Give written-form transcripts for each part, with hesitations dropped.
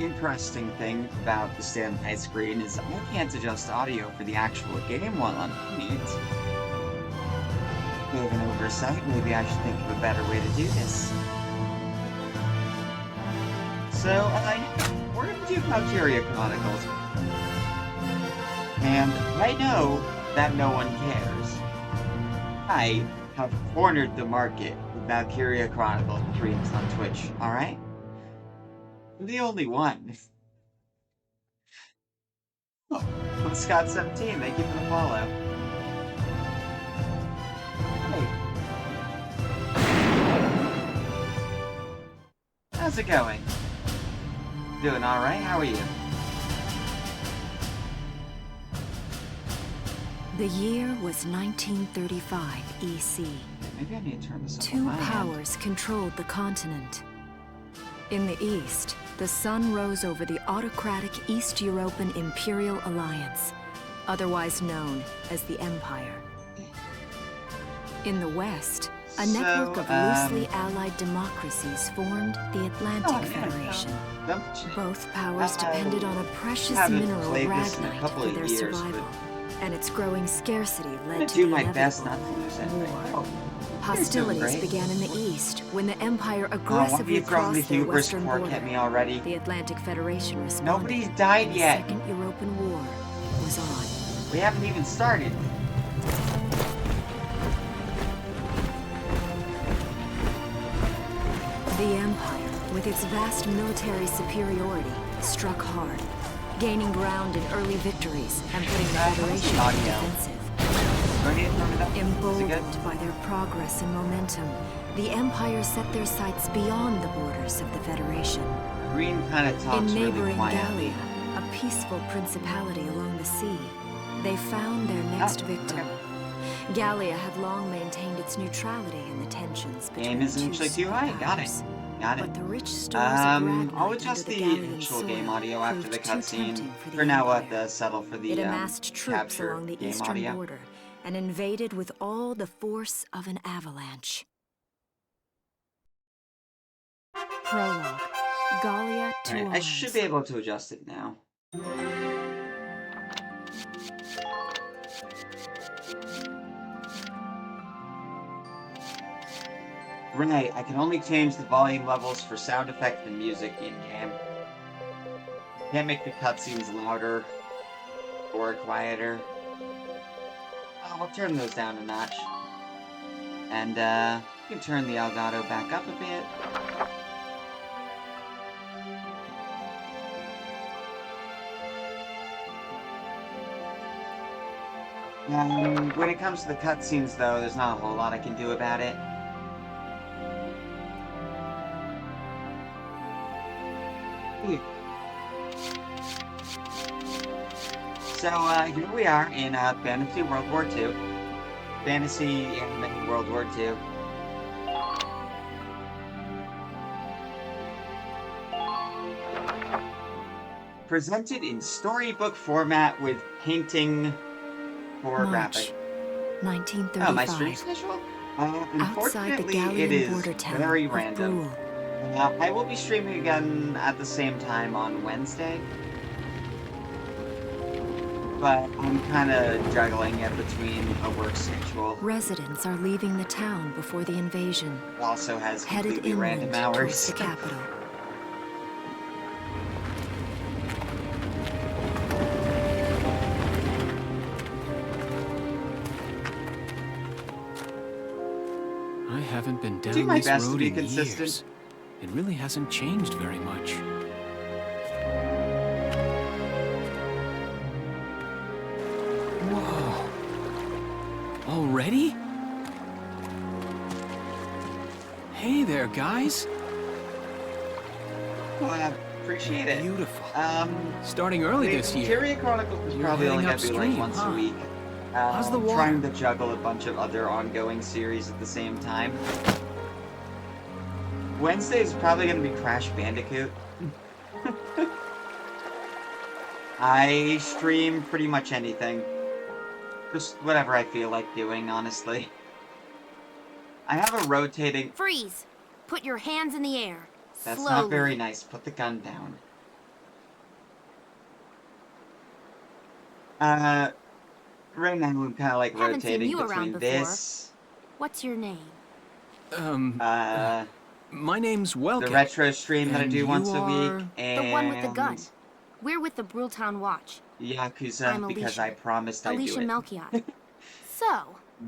interesting thing about the standby screen is I can't adjust audio for the actual game while I'm playing it. Bit of an oversight. Maybe I should think of a better way to do this. So, we're gonna do Valkyria Chronicles. And I know that no one cares. I have cornered the market with Valkyria Chronicles streams on Twitch, alright? I'm the only one. Oh, I'm Scott17, thank you for the follow. Hey. How's it going? Doing alright? How are you? The year was 1935 EC. Maybe I need to turn this up on Two my end. powers controlled the continent. In the east, the sun rose over the autocratic East European Imperial Alliance, otherwise known as the Empire. In the west, a network of loosely allied democracies formed the Atlantic Federation. Both powers depended on a precious mineral ragnite for their survival, and its growing scarcity led to the inevitable war. Hostilities began in the east when the Empire aggressively crossed their western border. The Atlantic Federation responded. Nobody's died yet. The Second European War was on. We haven't even started. The Empire, with its vast military superiority, struck hard, gaining ground in early victories and putting the Federation on the defensive. Emboldened by their progress and momentum, the Empire set their sights beyond the borders of the Federation. Green kind of talks In really neighboring quietly. Gallia, a peaceful principality along the sea, they found their next victim. Gallia had long maintained its neutrality in the tensions between Game isn't actually too high. Got it. Got it. But the rich stores of Ragnite I'll adjust under the Gallian actual soil game audio after the proved too cutscene. tempting for the For now, we'll have Empire. to settle for the It amassed troops capture along the game eastern audio. border and invaded with all the force of an avalanche. Prologue. Gallia to Alright, I arms. should be able to adjust it now. Right, I can only change the volume levels for sound effects and music in-game. Can't make the cutscenes louder or quieter. I'll turn those down a notch. And, you can turn the Elgato back up a bit. When it comes to the cutscenes, though, there's not a whole lot I can do about it. So, here we are in Fantasy World War II. Fantasy Anime World War II. Presented in storybook format with painting for graphic. 1935. Oh, my stream schedule? Outside the Unfortunately, it Gallian is border town very of random. Brule. I will be streaming again at the same time on Wednesday. But I'm kind of juggling it between a work schedule. Residents are leaving the town before the invasion, It also has headed completely inland random towards hours. the capital. I haven't been Do down my this best to road be in consistent. years. It really hasn't changed very much. Whoa. Already? Hey there, guys. Well, I appreciate it. Beautiful. Starting early this year. Valkyria Chronicles is You're probably only heading gonna be like upstream, once a huh? week. How's the I'm water? trying to juggle a bunch of other ongoing series at the same time. Wednesday is probably gonna be Crash Bandicoot. I stream pretty much anything. Just whatever I feel like doing, honestly. I have a rotating... Freeze! Put your hands in the air. That's Slowly. not very nice. Put the gun down. Right now I'm kind of like Haven't seen rotating you around between before. this. What's your name? My name's Welkin. The retro stream that I And do once a week, are... and The one with the gun. We're with the Bruletown Watch. Yakuza, I'm because Alicia. I promised I'd Alicia do it. Melchiot. So,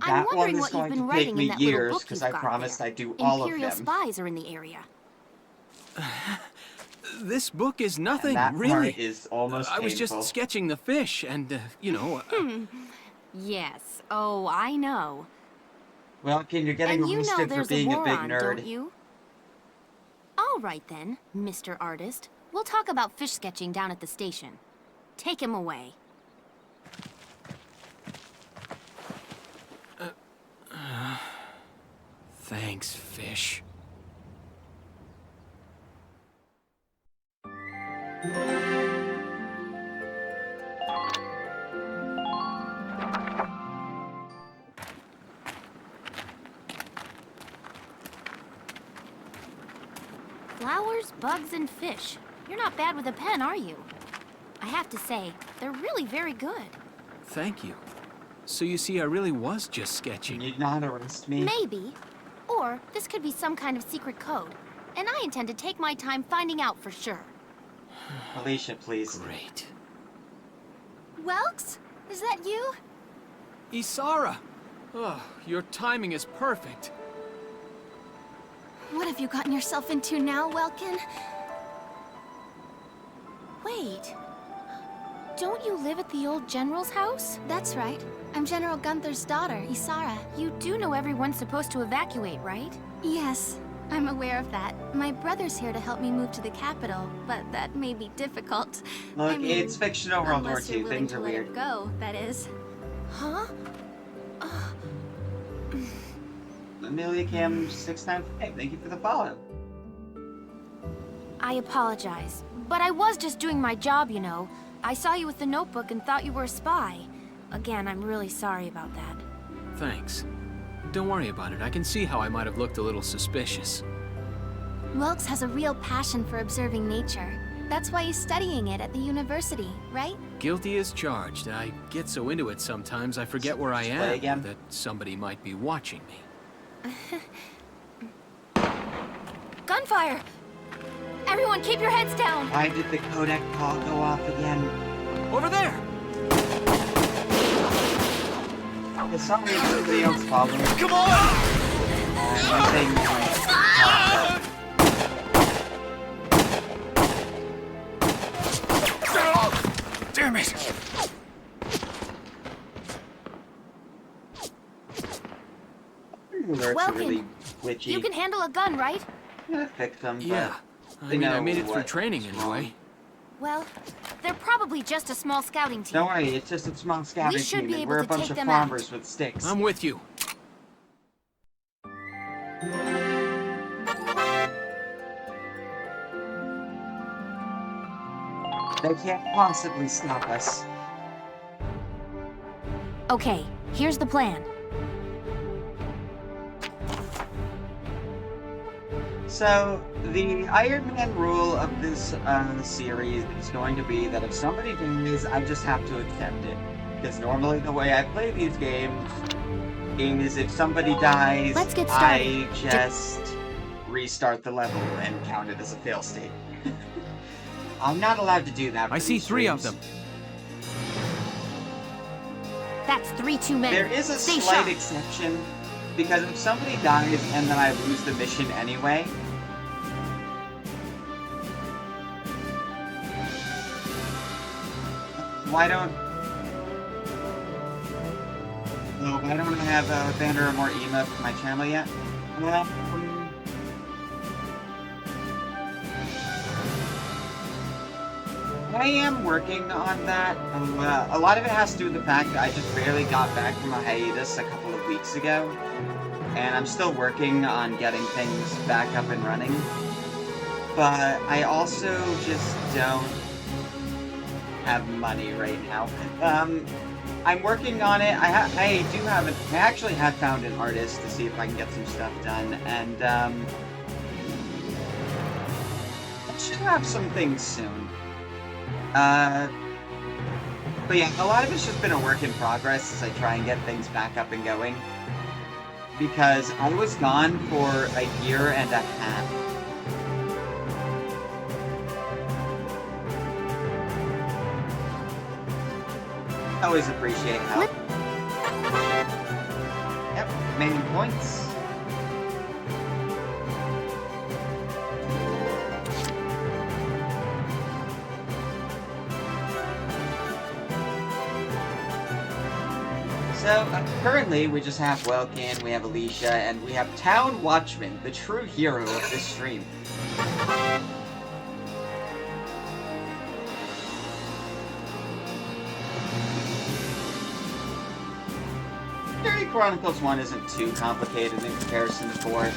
I'm That one wondering is what you've going been to writing take in me that little years, book because you've I got promised there. I'd do all of Imperial them. spies are in the area. This book is nothing, And that really. part is almost I was painful. just sketching the fish, and, you know... Yes. Oh, I know. Well, you're getting And you know arrested for there's being a a war big on, nerd. don't you? All right then, Mr. Artist. We'll talk about fish sketching down at the station. Take him away. Thanks, fish. Flowers, bugs, and fish. You're not bad with a pen, are you? I have to say, they're really very good. Thank you. So you see, I really was just sketching. Can you not arrest me? Maybe. Or this could be some kind of secret code. And I intend to take my time finding out for sure. Alicia, please. Great. Welks? Is that you? Isara! Oh, your timing is perfect. What have you gotten yourself into now, Welkin? Wait. Don't you live at the old General's house? That's right. I'm General Gunther's daughter, Isara. You do know everyone's supposed to evacuate, right? Yes, I'm aware of that. My brother's here to help me move to the capital, but that may be difficult. Look, I mean, it's fictional World War unless you're II. willing Things to are let weird. it go, that is. Huh? Amelia Cam 695, thank you for the follow. I apologize, but I was just doing my job, you know. I saw you with the notebook and thought you were a spy. Again, I'm really sorry about that. Thanks. Don't worry about it. I can see how I might have looked a little suspicious. Welks has a real passion for observing nature. That's why he's studying it at the university, right? Guilty as charged. I get so into it sometimes I forget where I Play am, again. that somebody might be watching me. Gunfire! Everyone keep your heads down! Why did the Kodak call go off again? Over there! Is somebody else following? Come on! I think Damn it! alerts are Welkin, really glitchy. You can handle a gun, right? Yeah, fix them, but Yeah. they I mean, I know made it through what's training wrong. anyway. Well, they're probably just a small scouting team. Don't worry, it's just a small scouting We should team, be and able we're a to bunch take of them out. farmers with sticks. I'm with you. They can't possibly stop us. Okay, here's the plan. So, the Ironman rule of this series is going to be that if somebody dies, I just have to accept it. Because normally the way I play these games is if somebody dies, Let's get I started. just restart the level and count it as a fail state. I'm not allowed to do that for I see these 3 of streams. them. That's 3 too many. There is a Stay slight sharp. exception, because if somebody dies and then I lose the mission anyway, why don't I have a banner or more emote for my channel yet? I am working on that. A lot of it has to do with the fact that I just barely got back from a hiatus a couple of weeks ago. And I'm still working on getting things back up and running. But I also just don't have money right now. I'm working on it. I actually have found an artist to see if I can get some stuff done. And I should have some things soon. But But yeah, a lot of it's just been a work in progress as I try and get things back up and going. Because I was gone for a year and a half. Always appreciate help. Yep, remaining points. So, currently, we just have Welkin, we have Alicia, and we have Town Watchman, the true hero of this stream. Chronicles 1 isn't too complicated in comparison to 4. I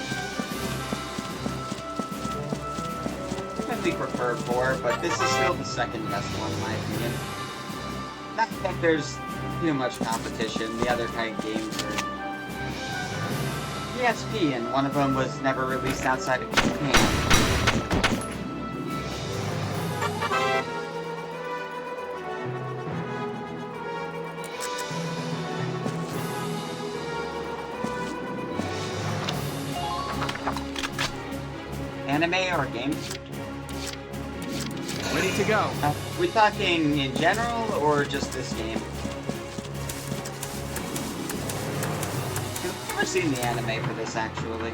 think prefer 4, but this is still the second best one in my opinion. Not that there's too much competition. The other kind of games are PSP, and one of them was never released outside of Japan. Anime or game? Ready to go. We talking in general or just this game? I've never seen the anime for this actually.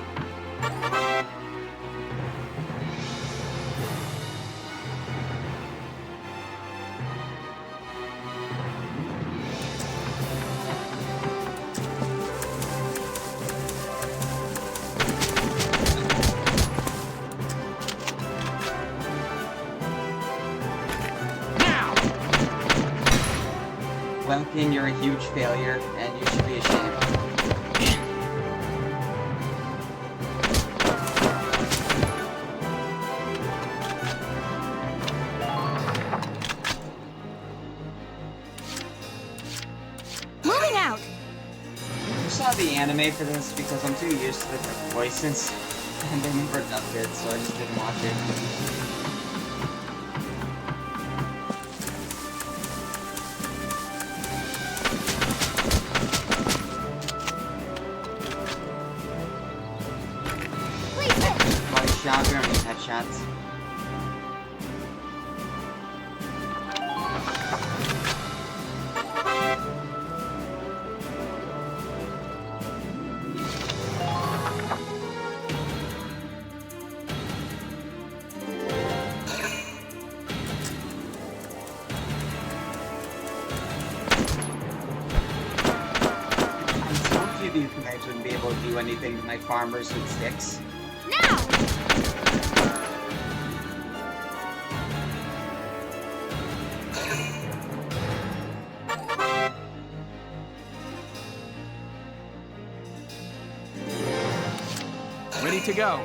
Welkin, you're a huge failure, and you should be ashamed. Moving out! I saw the anime for this because I'm too used to the voices, and they never dubbed it, so I just didn't watch it. Shot, we don't need headshots. I told you these guys wouldn't be able to do anything to my farmers with sticks. Now! Ready to go.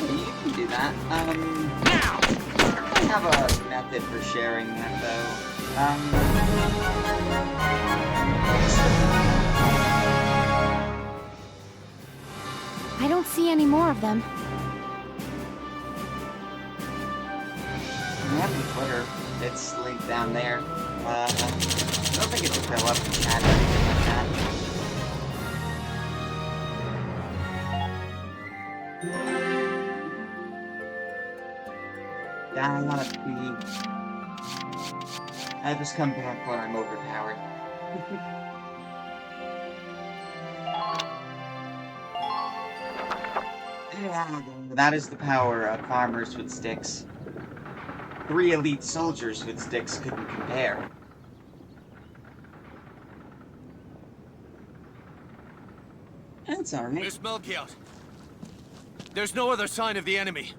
You can do that. Now! I have a method for sharing that, though. I don't see any more of them. We have Twitter. It's linked down there. I don't think it'll fill up the chat or anything like that. Yeah, I wanna be... I just come back when I'm overpowered. Yeah, that is the power of farmers with sticks. 3 elite soldiers with sticks couldn't compare. That's alright. Miss Melchiot. There's no other sign of the enemy.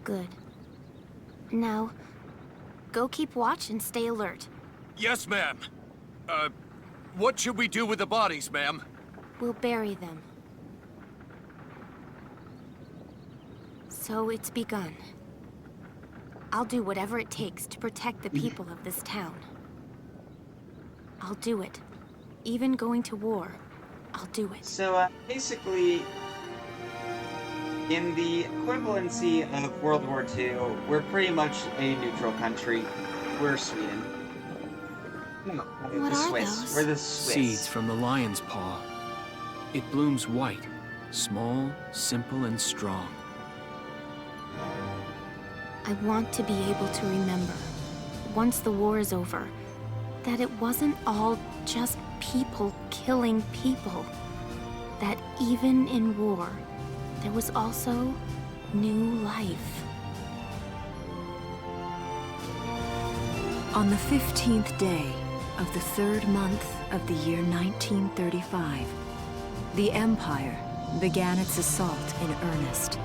Good. Now, go keep watch and stay alert. Yes, ma'am. What should we do with the bodies, ma'am? We'll bury them. So it's begun. I'll do whatever it takes to protect the people of this town. I'll do it. Even going to war, I'll do it. So, basically... In the equivalency of World War II, we're pretty much a neutral country. We're Sweden. No, What the are Swiss. those? We're the Swiss. Seeds from the lion's paw. It blooms white, small, simple, and strong. I want to be able to remember, once the war is over, that it wasn't all just people killing people. That even in war, there was also new life. On the 15th day of the 3rd month of the year 1935, the Empire began its assault in earnest.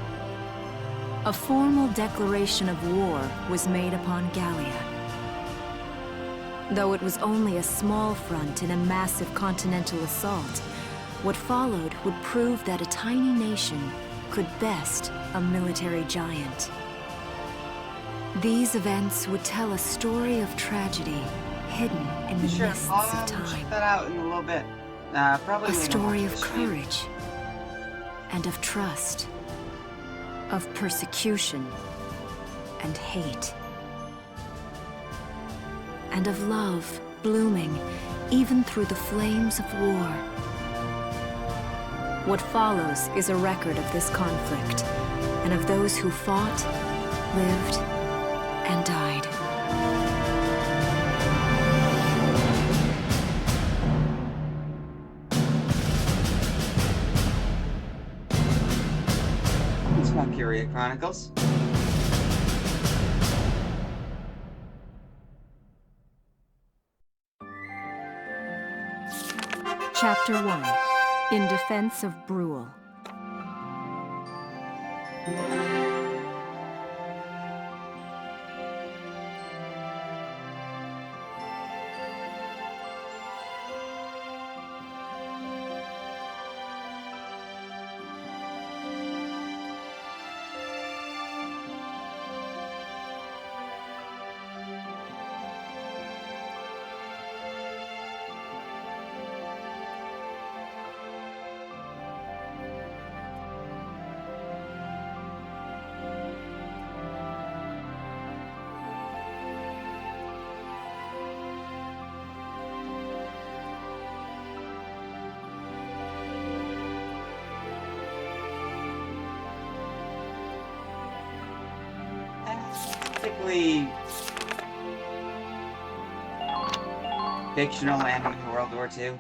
A formal declaration of war was made upon Gallia. Though it was only a small front in a massive continental assault, what followed would prove that a tiny nation could best a military giant. These events would tell a story of tragedy hidden in the mists of time. Check that out in a little bit. Probably A story of courage and of trust, of persecution and hate, and of love blooming even through the flames of war. What follows is a record of this conflict and of those who fought, lived, and died. It's Valkyria Chronicles. Chapter 1. In Defense of Brule. Basically, fictional anime World War II.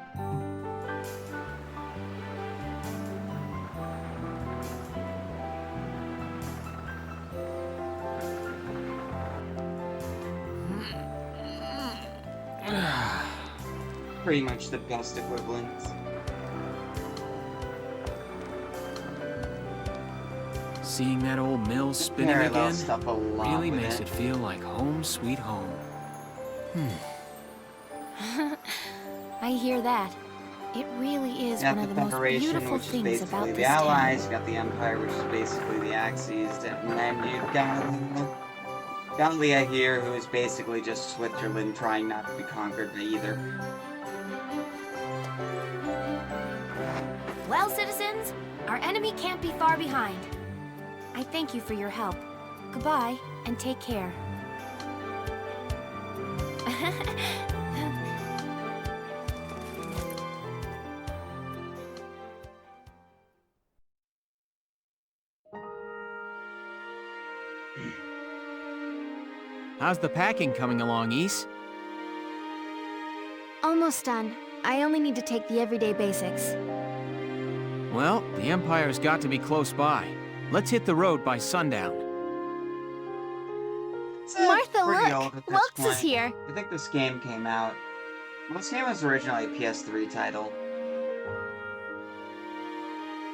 Pretty much the best equivalents. Seeing that old mill spinning Parallel again stuff a lot really with makes it feel like home sweet home. I hear that. It really is one of the most beautiful which is things basically about the this Allies. town. You got the Empire, which is basically the Axis, and then you've got Gallia here, who is basically just Switzerland trying not to be conquered by either. Well, citizens, our enemy can't be far behind. I thank you for your help. Goodbye, and take care. How's the packing coming along, Ys? Almost done. I only need to take the everyday basics. Well, the Empire's got to be close by. Let's hit the road by sundown. It's Martha, pretty look! old at this Wilkes point. is here! I think this game came out. Well, this game was originally a PS3 title.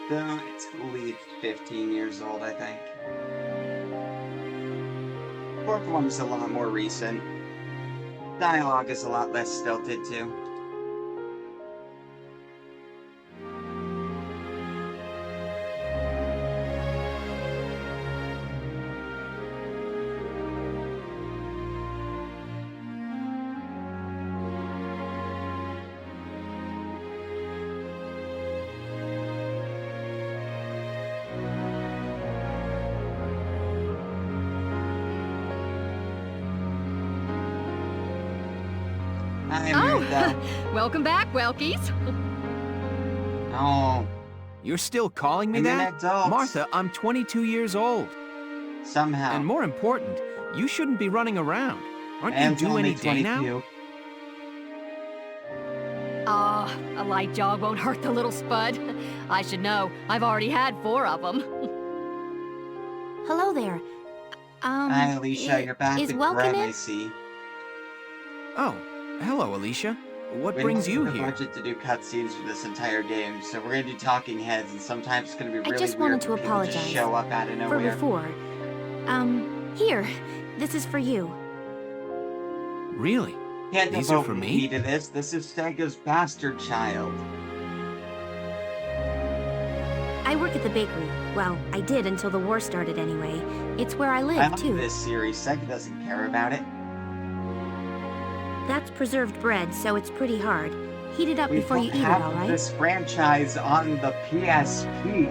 Though it's at least 15 years old, I think. Fourth one's a lot more recent. Dialogue is a lot less stilted, too. Hi, Martha. Welcome back, Welkies. No. You're still calling me I'm an that? adult. Martha, I'm 22 years old. Somehow. And more important, you shouldn't be running around. Aren't you Anne's due only any day 22. now? A light jog won't hurt the little spud. I should know. I've already had 4 of them. Hello there. Hi, Alicia. You're back is with Welkin Greg, in? I see. Oh, hello, Alicia. What We brings didn't you have the here? budget to do cutscenes for this entire game, so we're gonna do talking heads, and sometimes it's gonna be really just weird wanted to when people just apologize show up out of For nowhere. before. Here. This is for you. Really? Can't These are devote for me me? to this. This is Stega's bastard child. I work at the bakery. Well, I did until the war started anyway. It's where I live, I like too. this series. Sega doesn't care about it. That's preserved bread, so it's pretty hard. Heat it up We before you put eat it, half all of right? this franchise on the PSP.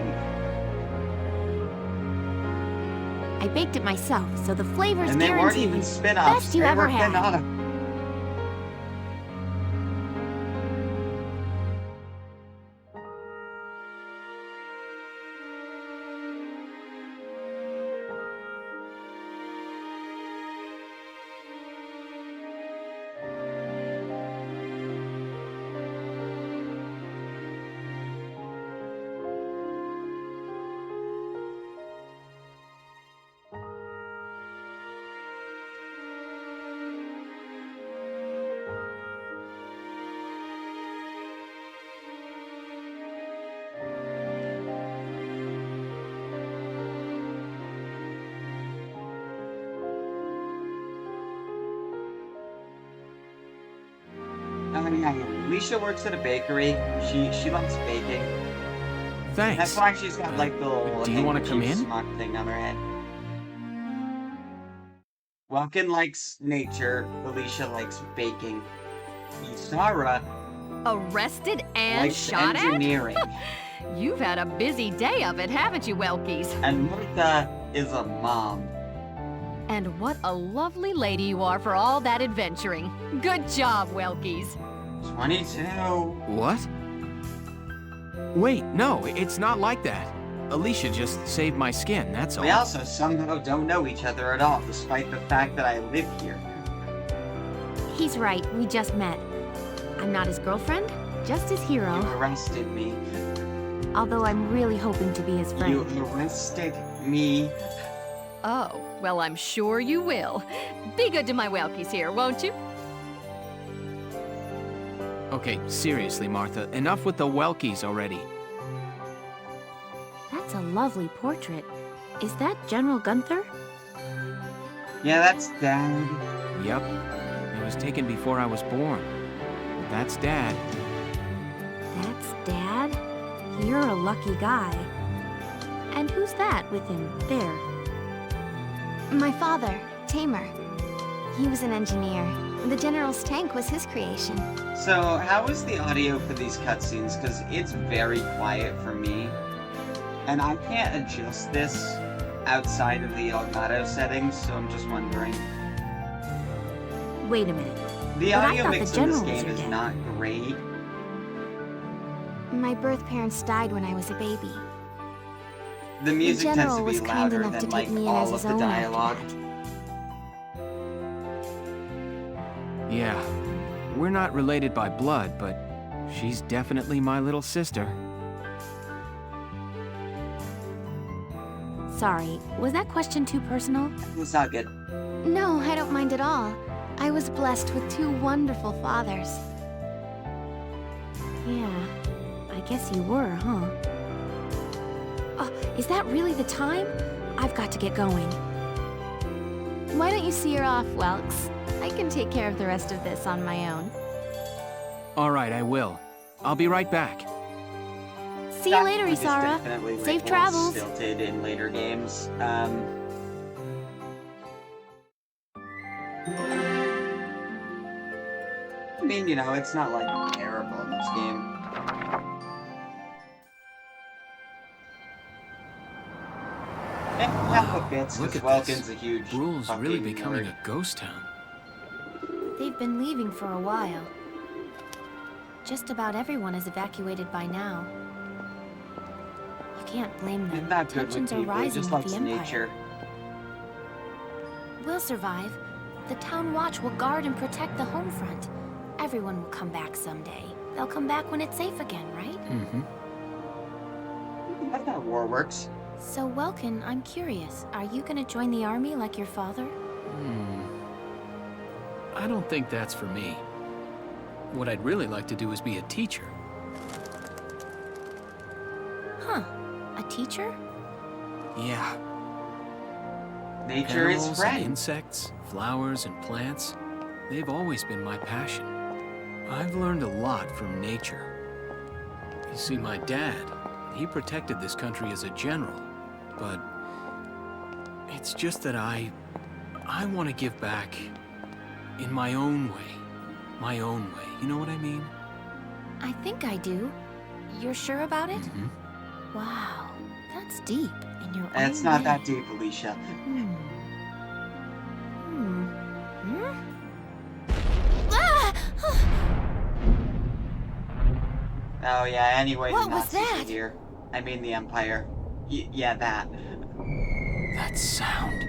I baked it myself, so the flavor's And they weren't guaranteed. even spin-offs. Best you They ever were had. spin-offs. Alicia works at a bakery. She loves baking. Thanks. That's why she's got like the little do you wanna come handkerchief in? smock thing on her head. Welkin likes nature. Alicia likes baking. Isara Arrested and likes shot engineering. at? You've had a busy day of it, haven't you, Welkies? And Martha is a mom. And what a lovely lady you are for all that adventuring. Good job, Welkies. 22. What? Wait, no, it's not like that. Alicia just saved my skin, that's all. We also somehow don't know each other at all, despite the fact that I live here. He's right, we just met. I'm not his girlfriend, just his hero. You arrested me. Although I'm really hoping to be his friend. You arrested me. Oh, well, I'm sure you will. Be good to my Welkies here, won't you? Okay, seriously, Martha, enough with the Welkies already. That's a lovely portrait. Is that General Gunther? Yeah, that's Dad. Yep. It was taken before I was born. But that's Dad. That's Dad? You're a lucky guy. And who's that with him, there? My father, Tamer. He was an engineer. The General's tank was his creation. So, how is the audio for these cutscenes? Because it's very quiet for me. And I can't adjust this outside of the Elgato settings, so I'm just wondering. Wait a minute. The But I audio thought mix the in this General was game your is dad. not great. My birth parents died when I was a baby. The music tends General to be was kind louder enough than to like take me in all as of his the own after dialogue. that. Yeah. We're not related by blood, but she's definitely my little sister. Sorry, was that question too personal? It's not good. No, I don't mind at all. I was blessed with 2 wonderful fathers. Yeah, I guess you were, huh? Oh, is that really the time? I've got to get going. Why don't you see her off, Welks? I can take care of the rest of this on my own. All right, I will. I'll be right back. See you later, Dialogue is Isara. definitely, like, Safe more travels. Stilted in later games. I mean, you know, it's not like terrible in this game. Half a bits, Look because at this. Welkin's a huge Brule's really fucking becoming nerd. a ghost town. They've been leaving for a while. Just about everyone is evacuated by now. You can't blame them. Isn't that good with Tensions are people? He rising just with likes the Empire. nature. We'll survive. The Town Watch will guard and protect the home front. Everyone will come back someday. They'll come back when it's safe again, right? Mm-hmm. That's how war works. So, Welkin, I'm curious. Are you gonna join the army like your father? I don't think that's for me. What I'd really like to do is be a teacher. Huh. A teacher? Yeah. Nature is Animals friend. and insects, flowers and plants, they've always been my passion. I've learned a lot from nature. You see, my dad, he protected this country as a general, but it's just that I want to give back in my own way. My own way. You know what I mean? I think I do. You're sure about it? Mm-hmm. Wow. That's deep in your own It's not way. that deep, Alicia. Ah! Oh yeah, anyway, What the was Nazis are that? here. I mean the Empire. Yeah, that. That sound.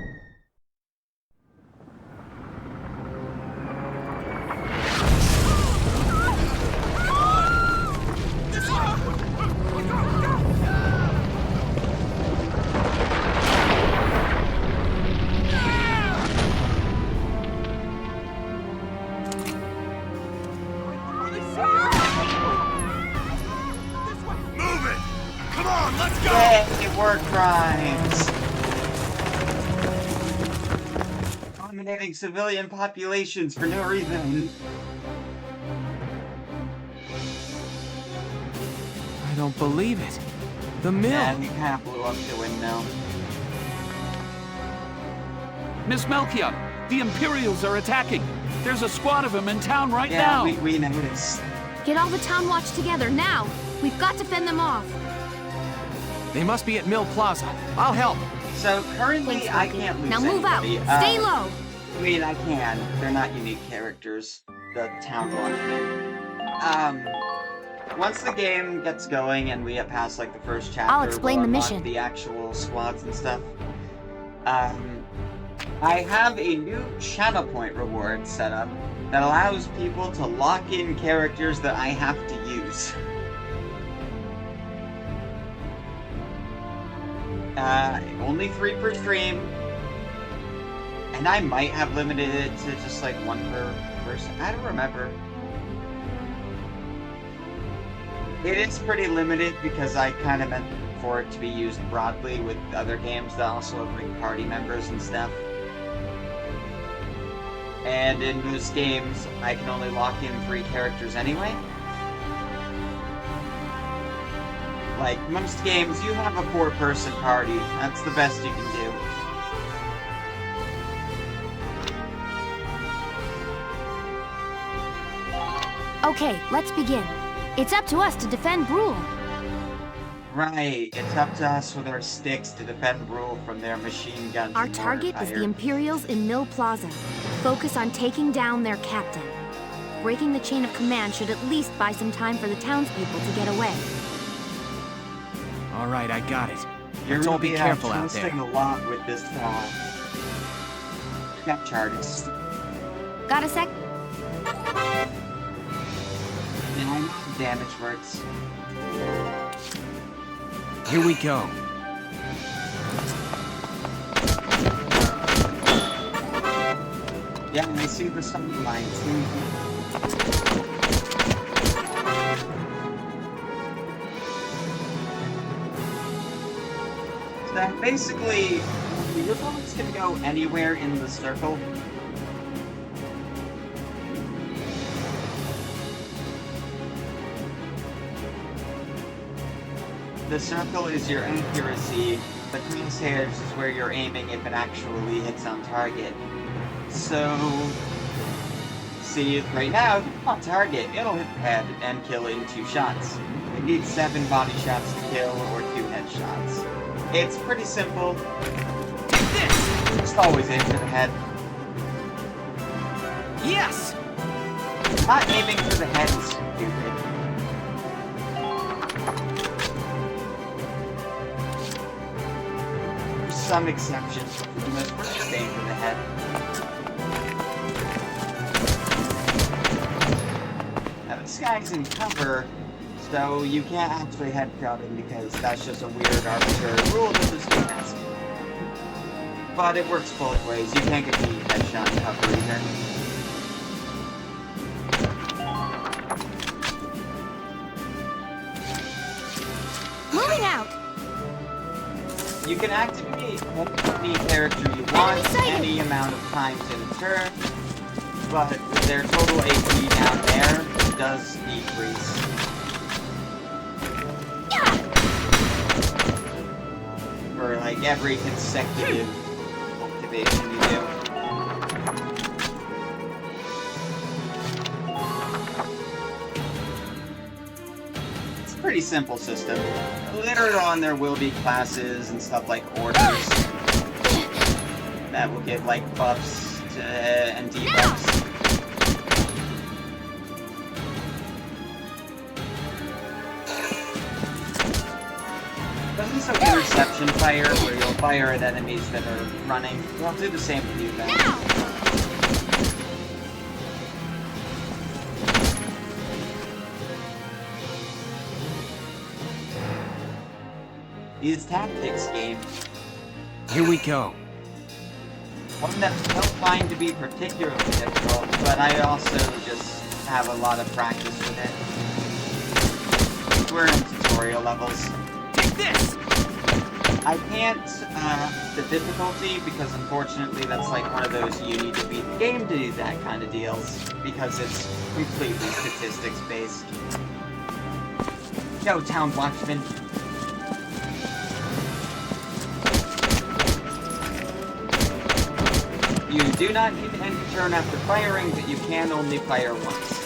Yay, war crimes! Dominating civilian populations for no reason. I don't believe it. The mill. Yeah, and he kind of blew up the windmill. Miss Melchior, the Imperials are attacking. There's a squad of them in town right Yeah, now. we noticed. Get all the Town Watch together, now! We've got to fend them off! They must be at Mill Plaza. I'll help. So currently, Thanks, I Loki. can't lose Now move out! anybody. Stay low! I mean, I can. They're not unique characters. The town watchmen. Once the game gets going and we get past like the first chapter, I'll explain we'll the unlock mission. the actual squads and stuff. I have a new channel point reward set up that allows people to lock in characters that I have to use. Only 3 per stream. And I might have limited it to just like 1 per person. I don't remember. It is pretty limited because I kind of meant for it to be used broadly with other games that also have like party members and stuff. And in those games, I can only lock in 3 characters anyway. Like, most games, you have a 4-person party. That's the best you can do. Okay, let's begin. It's up to us to defend Brule. Right, it's up to us with our sticks to defend Brule from their machine guns. Our and mortar target is fire. the Imperials in Mill Plaza. Focus on taking down their captain. Breaking the chain of command should at least buy some time for the townspeople to get away. All right, I got it. You're Let's all be really careful out trusting there. a lot with this chartist. Got a sec? And I know the damage works. Here we go. Yeah, I see the sun lines. So basically, your bullets can go anywhere in the circle. The circle is your accuracy, the crosshairs is where you're aiming if it actually hits on target. So, see, right now, on target, it'll hit the head and kill in 2 shots. It needs 7 body shots to kill or 2 headshots. It's pretty simple. Just always aim for the head. Yes! Not aiming for the head is stupid. There's some exceptions, but for the most part, just aim for the head. Now this guy's in cover, so you can't actually headshot him because that's just a weird arbitrary rule that this game has. But it works both ways. You can't get the headshot in cover either. Moving out. You can activate any character you want any amount of times in a turn, but their total AP down there does decrease. For like every consecutive activation you do. It's a pretty simple system. Later on there will be classes and stuff like orders that will give like buffs and debuffs. There's also interception fire, where you'll fire at enemies that are running. I'll do the same with you then. These tactics game. Here we go. One that I don't find to be particularly difficult, but I also just have a lot of practice with it. We're in tutorial levels. Take this! I can't the difficulty because unfortunately that's like one of those you need to beat the game to do that kind of deals because it's completely statistics based. Go, Town Watchman. You do not need to end your turn after firing, but you can only fire once.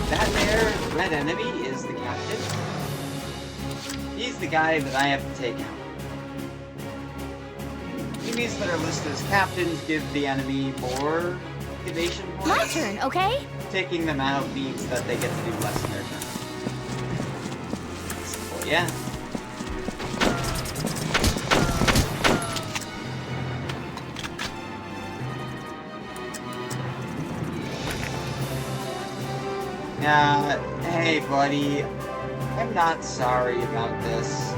That there, red enemy, is the captain. He's the guy that I have to take out. Enemies that are listed as captains give the enemy more activation points. My turn, okay? Taking them out means that they get to do less in their turn. Simple, yeah. Hey buddy, I'm not sorry about this.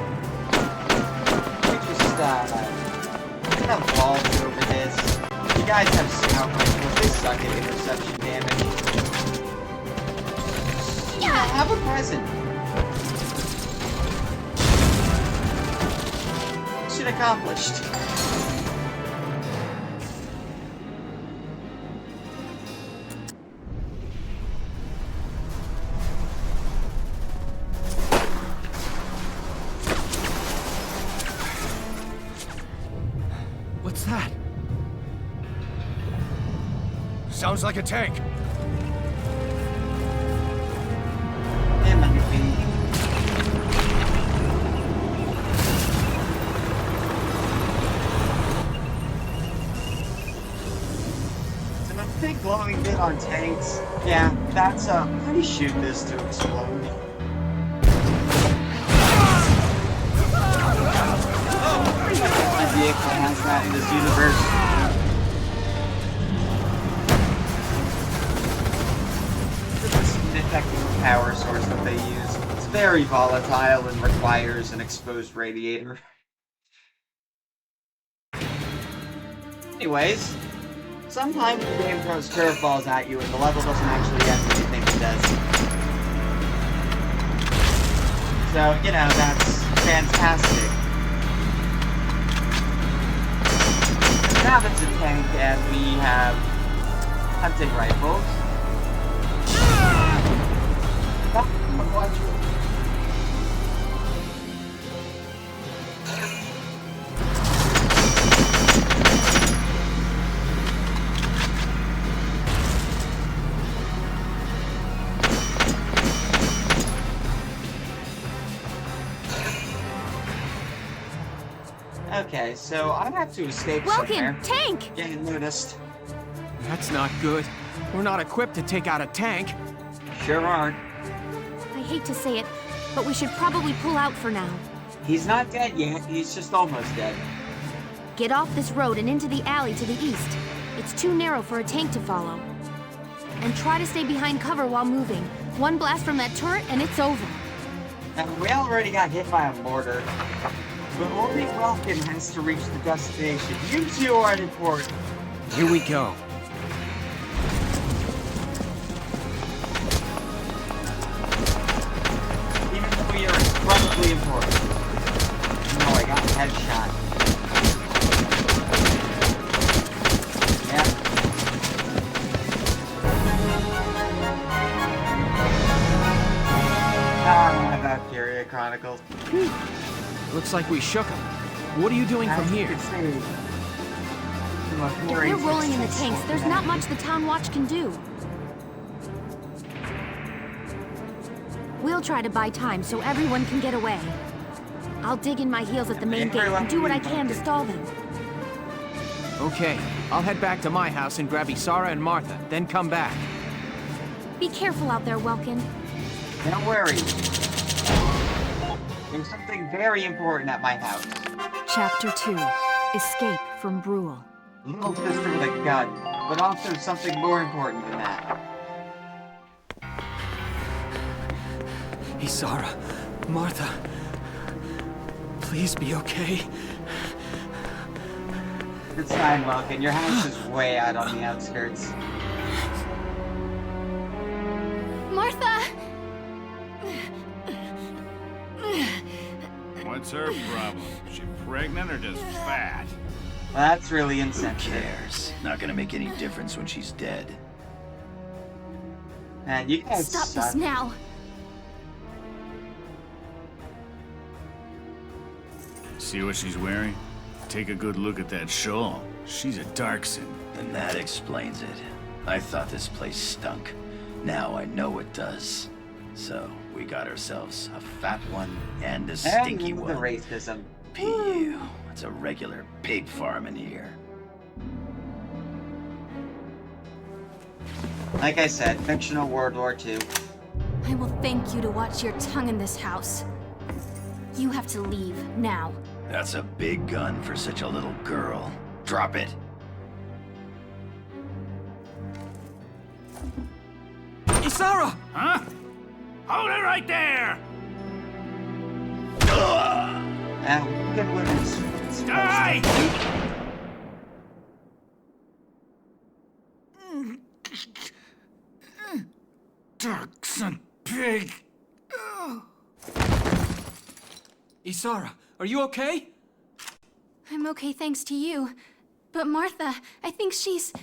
We just, kind of vault over this. You guys have scout rifles, they suck at interception damage. Yeah, have a present. Mission accomplished. What's that? Sounds like a tank. Damn, I'm kidding. So a big glowing bit on tanks. Yeah, that's how do you shoot this to explode? My vehicle has that in this universe. Detecting power source that they use. It's very volatile and requires an exposed radiator. Anyways, sometimes the game throws curveballs at you and the level doesn't actually end when you think it does. So, you know, that's fantastic. Now it's a tank and we have hunting rifles. Okay, so I have to escape somewhere. Welkin, tank! Getting noticed. That's not good. We're not equipped to take out a tank. Sure aren't. I hate to say it, but we should probably pull out for now. He's not dead yet, he's just almost dead. Get off this road and into the alley to the east. It's too narrow for a tank to follow. And try to stay behind cover while moving. One blast from that turret and it's over. And we already got hit by a mortar. But only Welkin has to reach the destination. You two are important. Here we go. Even though you're incredibly important. No, I got a headshot. Yeah. Valkyria Chronicles. Looks like we shook him. What are you doing from here? If they're rolling in the tanks, there's not much the town watch can do. We'll try to buy time so everyone can get away. I'll dig in my heels at the main gate and do what I can to stall them. Okay, I'll head back to my house and grab Isara and Martha, then come back. Be careful out there, Welkin. Don't worry. There's something very important at my house. Chapter 2. Escape from Brule. Little sister with a gun, but also something more important than that. Isara, Martha, please be okay. It's fine, Welkin. Your house is way out on the outskirts. Martha! What's her problem? Is she pregnant or just fat? Well, that's really Who insensitive. cares? Not gonna make any difference when she's dead. Man, you guys Stop suck. this now! See what she's wearing? Take a good look at that shawl. She's a Darkson. And that explains it. I thought this place stunk. Now I know it does. So, we got ourselves a fat one and a stinky And the one. racism. PU. It's a regular pig farm in here. Like I said, fictional World War II. I will thank you to watch your tongue in this house. You have to leave, now. That's a big gun for such a little girl. Drop it. Isara! Huh? Hold it right there! And good women's. Die! Darkson pig! Isara, are you okay? I'm okay thanks to you. But Martha, I think she's...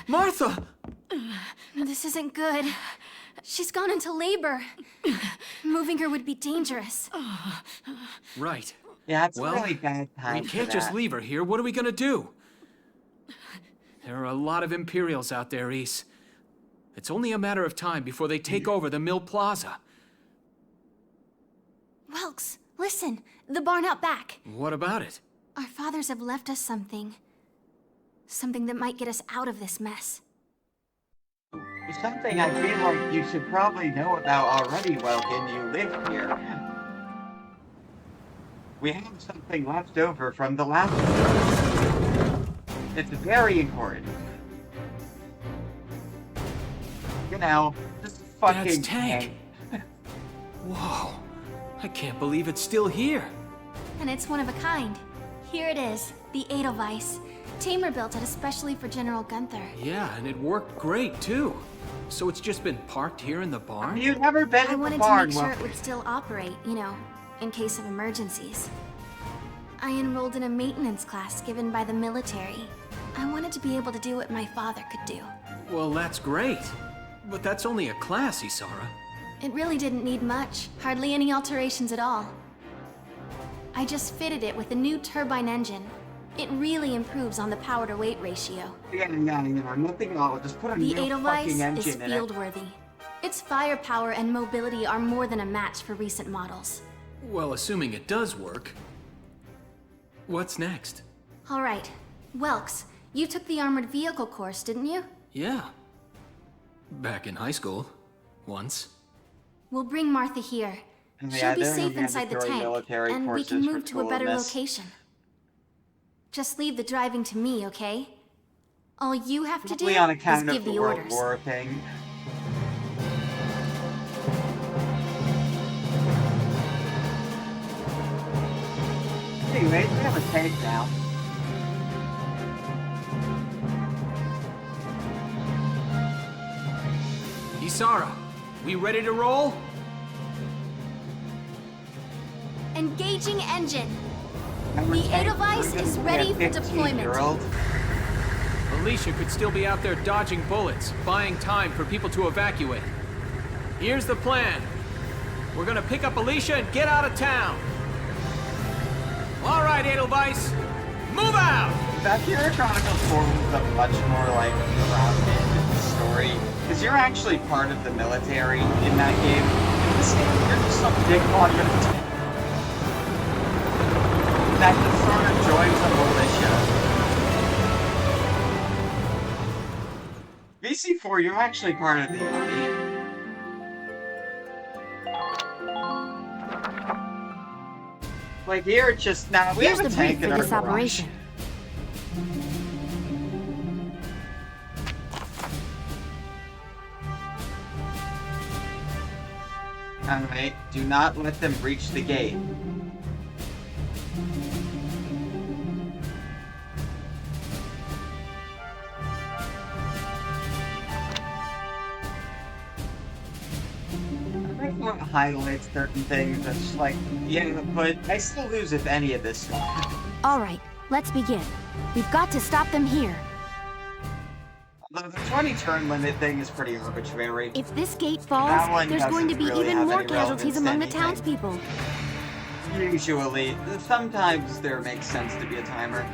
Martha! This isn't good. She's gone into labor. Moving her would be dangerous. Right. Yeah, it's Well, really bad time We for can't just that. leave her here. What are we gonna do? There are a lot of Imperials out there, Ys. It's only a matter of time before they take over the Mill Plaza. Welks, listen. The barn out back. What about it? Our fathers have left us something. Something that might get us out of this mess. Something I feel like you should probably know about already, Welkin. You live here. We have something left over from the last one. It's very important. You know, just a fucking Dad's tank. Whoa. I can't believe it's still here. And it's one of a kind. Here it is, the Edelweiss. Tamer built it especially for General Gunther. Yeah, and it worked great, too. So it's just been parked here in the barn? You've never been I in the wanted to barn, make sure it Welkin. would still operate, you know, in case of emergencies. I enrolled in a maintenance class given by the military. I wanted to be able to do what my father could do. Well, that's great. But that's only a class, Isara. It really didn't need much, hardly any alterations at all. I just fitted it with a new turbine engine. It really improves on the power-to-weight ratio. Yeah, nothing at all. Just put a The new Edelweiss fucking is engine in it. field-worthy. Its firepower and mobility are more than a match for recent models. Well, assuming it does work. What's next? All right. Welks, you took the armored vehicle course, didn't you? Yeah. Back in high school. Once. We'll bring Martha here. Yeah, She'll be safe inside the tank, and we can move to a better location. Just leave the driving to me, okay? All you have to do is give the orders. War thing. Anyways, we have a tank now. Isara, we ready to roll? Engaging engine. The Edelweiss is ready for deployment. Alicia could still be out there dodging bullets, buying time for people to evacuate. Here's the plan. We're gonna pick up Alicia and get out of town. All right, Edelweiss, move out! Valkyria Chronicles 4 was a much more, like, grounded story. Because you're actually part of the military in that game. In this game, you're just some dickwad that just sort of joins the militia. VC4, you're actually part of the army. Like here, it's just now we have a tank in our garage. Operation. Alright, do not let them breach the gate. I want to highlight certain things that's like, yeah, but I still lose if any of this stuff. Alright, let's begin. We've got to stop them here. Although the 20 turn limit thing is pretty arbitrary. If this gate falls, there's going to be really even more casualties among the townspeople. Usually. Sometimes there makes sense to be a timer.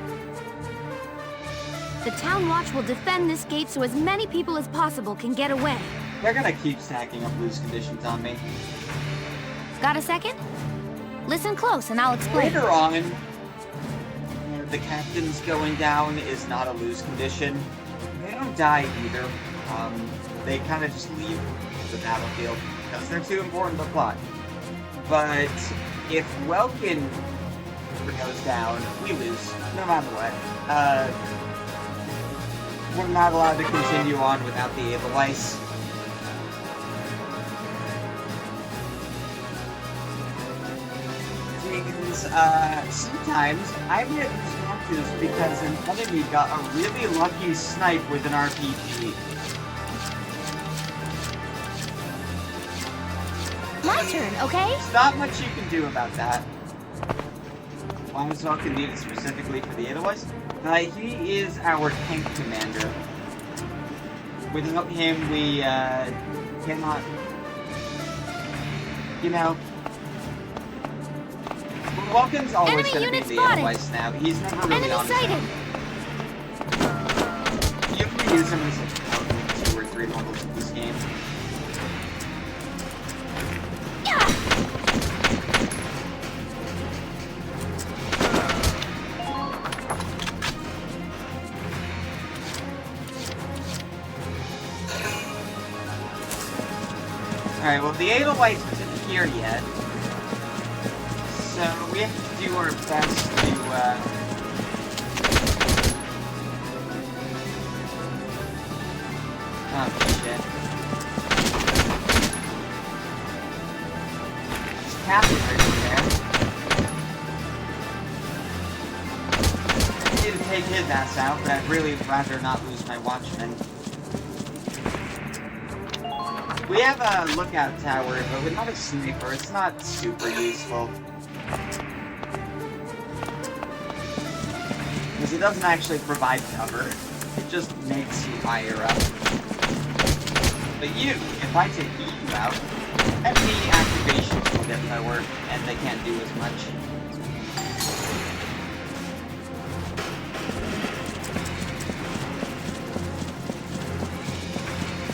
The Town Watch will defend this gate so as many people as possible can get away. They're gonna keep stacking up loose conditions on me. Got a second? Listen close and I'll explain. Later on, the captain's going down is not a lose condition. They don't die either. They kind of just leave the battlefield because they're too important to the plot. But if Welkin goes down, we lose, no matter what. We're not allowed to continue on without the Edelweiss. Sometimes I get responses because an enemy got a really lucky snipe with an RPG. My turn, okay? There's not much you can do about that. Long can need it specifically for the Edelweiss. He is our tank commander. Without him, we cannot, you know. Vulcan's always going to be the Edelweiss now. He's never really on his own. You can use him as 2 or 3 levels in this game. Alright, well the Edelweiss isn't here yet. So we have to do our best to, oh, shit. There's Captain right there. I need to take his ass out, but I'd really rather not lose my watchman. We have a lookout tower, but without a sniper, it's not super useful. Because it doesn't actually provide cover. It just makes you higher up. But you, if I take you out, enemy activations will get lower, and they can't do as much.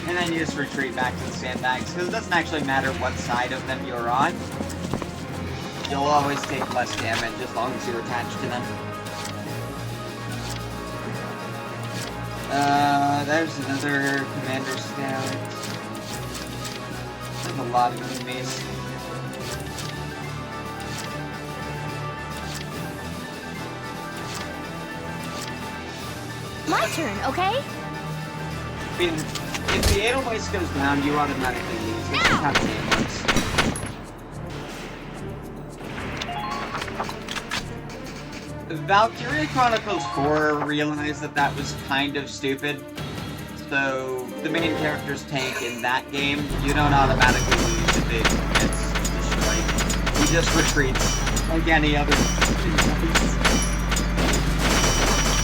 And then you just retreat back to the sandbags, because it doesn't actually matter what side of them you're on. You'll always take less damage as long as you're attached to them. There's another commander scout. There's a lot of enemies. My turn, okay? I mean, if the Edelweiss goes down, you automatically lose. That's just how the game works. Valkyria Chronicles 4 realized that was kind of stupid. So, the main character's tank in that game, you don't automatically lose if it gets destroyed. He just retreats like any other.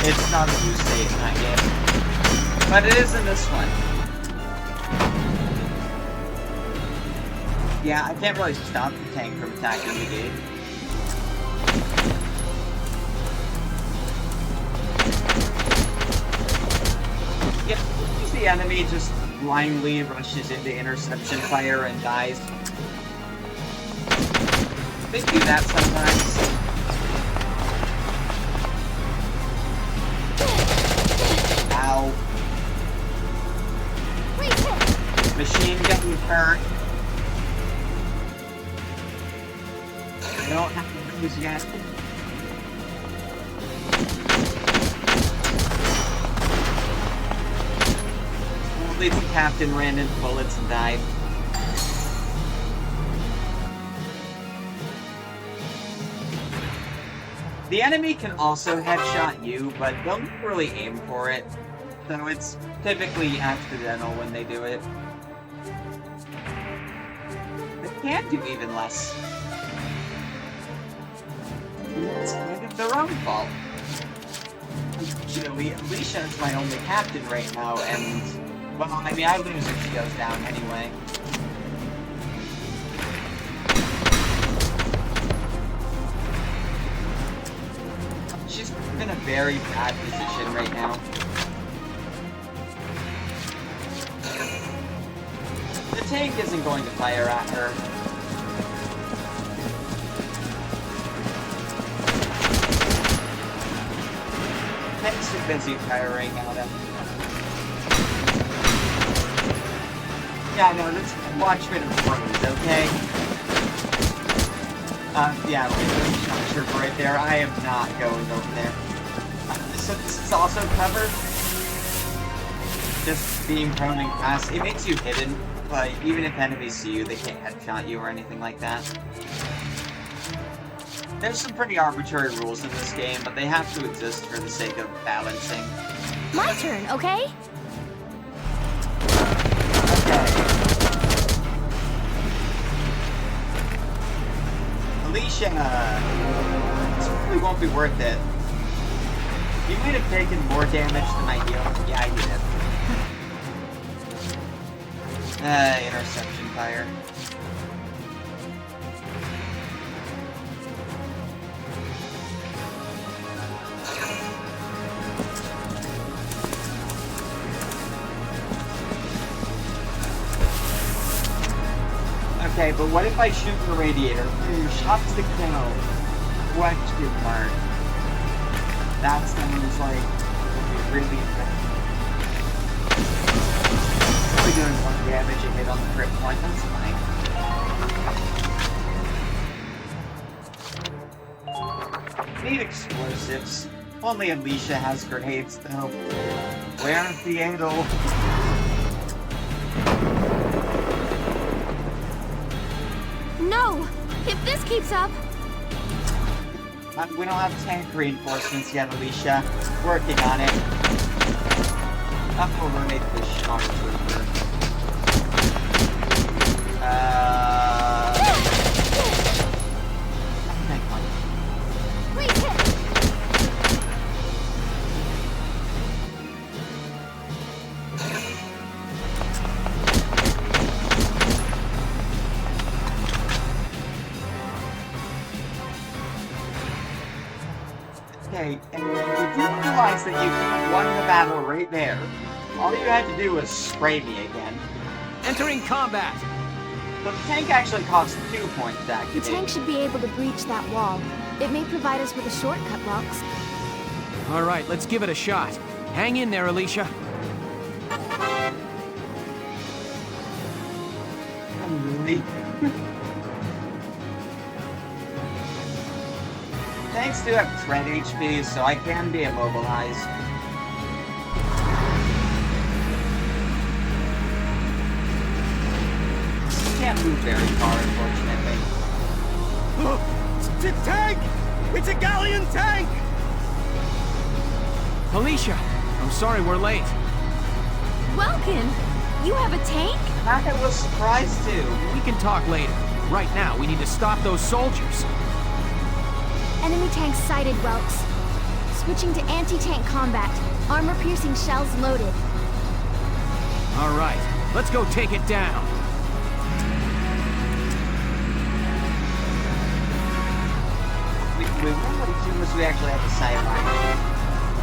It's not a lose state in that game. But it is in this one. Yeah, I can't really stop the tank from attacking the gate. Yeah, the enemy just blindly rushes into interception fire and dies. They do that sometimes. Ow. Machine getting hurt. I don't have to lose yet. Only the captain ran into bullets and died. The enemy can also headshot you, but they'll not really aim for it. So it's typically accidental when they do it. They can't do even less. It's kind of their own fault. Unfortunately, Alicia is my only captain right now, and, well, I mean, I lose if she goes down anyway. She's in a very bad position right now. The tank isn't going to fire at her. Tank's too busy firing at him. Yeah, no, let's watch it in froze, okay? Yeah, there's a shock trooper right there. I am not going over there. So this is also covered. Just being prone and fast. It makes you hidden, but even if enemies see you, they can't headshot you or anything like that. There's some pretty arbitrary rules in this game, but they have to exist for the sake of balancing. My turn, okay? Alicia, this probably won't be worth it. You might have taken more damage than I healed. Yeah, I did. Interception fire. Okay, but what if I shoot the radiator? Shots to kill. Question mark. That sounds like really effective. Probably doing more damage and hit on the crit point. That's fine. Need explosives. Only Alicia has grenades, though. Where's the Adel? No! If this keeps up... We don't have tank reinforcements yet, Alicia. Working on it. I'm gonna eliminate this shock trooper. Great hit! Okay, and you do realize that you won the battle right there. All you had to do was spray me again. Entering combat! But the tank actually costs 2 points to activate. The tank should be able to breach that wall. It may provide us with a shortcut, Lux. Alright, let's give it a shot. Hang in there, Alicia. Really? Tanks do have tread HP, so I can be immobilized. Can't move very far, unfortunately. It's a tank! It's a galleon tank! Alicia, I'm sorry we're late. Welkin, you have a tank? I was surprised too. We can talk later. Right now, we need to stop those soldiers. Enemy tank sighted, Welks. Switching to anti-tank combat. Armor-piercing shells loaded. All right, let's go take it down. We won't as soon as we actually have the sideline.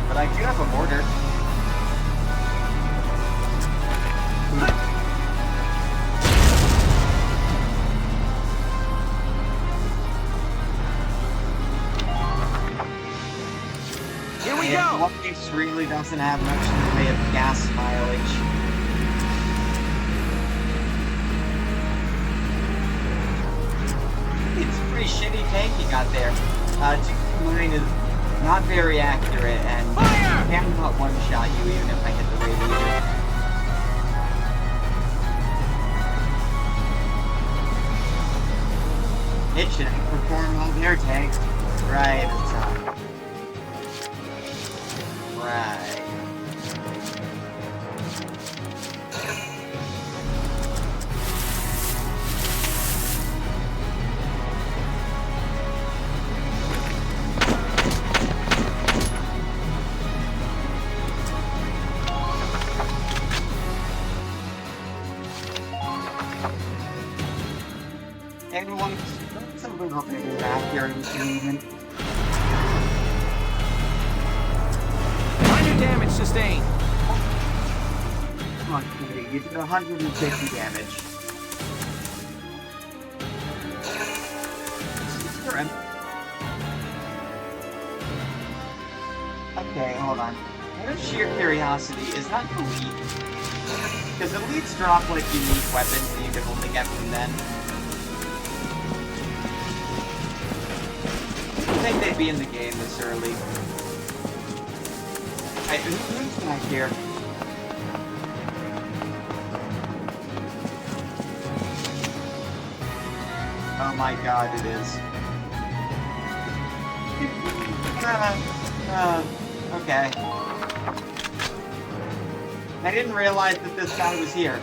But I do have a mortar. Here we go! One piece really doesn't have much in the way of gas mileage. It's a pretty shitty tank you got there. 229 is not very accurate and cannot one-shot you even if I hit the radiator. It should outperform all their tanks. Right at the top. Right. Everyone's a little bit of that here in this movement. Minor damage sustained. Okay, you did 150 damage. Okay, hold on. Out of sheer curiosity, is that elite? Because elites drop like unique weapons that you can only get from them. I think they'd be in the game this early. Hey, who's back here? Oh my god, it is. Okay. I didn't realize that this guy was here.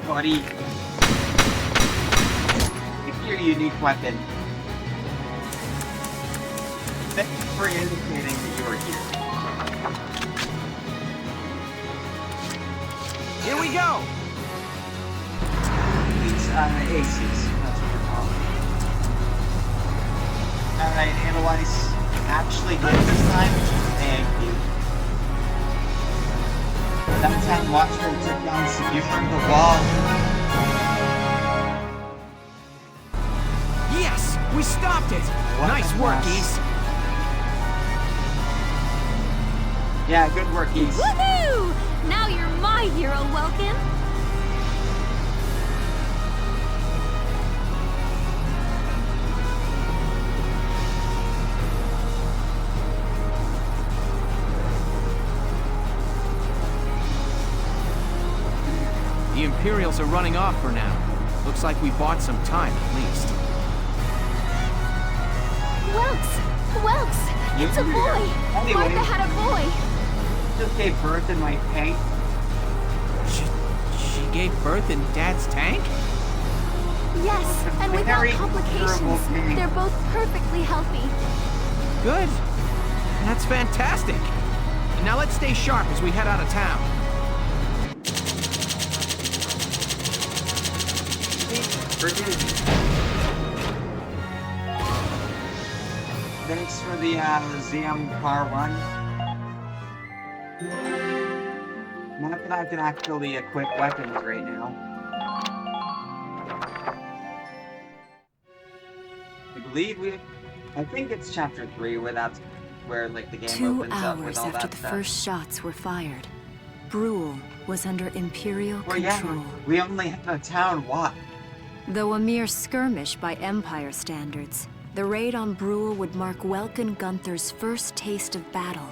Buddy. Your unique weapon. Thank you for indicating that you are here. Here we go! These aces, that's what we're calling them. Alright, analyze. Actually hit this time. Thank you. That time Watchman took down Sabine from the wall. Yes! We stopped it! What nice work, East. Yeah, good work, East. Woohoo! Now you're my hero, Welkin. The Imperials are running off for now. Looks like we bought some time, at least. Welks! It's a boy! Anyway, Martha had a boy! Just gave birth in my tank. She gave birth in Dad's tank? Yes, and without complications. They're both perfectly healthy. Good. That's fantastic. Now let's stay sharp as we head out of town. Thanks for the ZM Car 1. Not that I can actually equip weapons right now. I believe we I think it's chapter 3 where like the game 2 opens up with hours all after that the stuff. first shots were fired, Brule was under Imperial Well, control. yeah, we only have a town what? Though a mere skirmish by Empire standards, the raid on Brule would mark Welkin Gunther's first taste of battle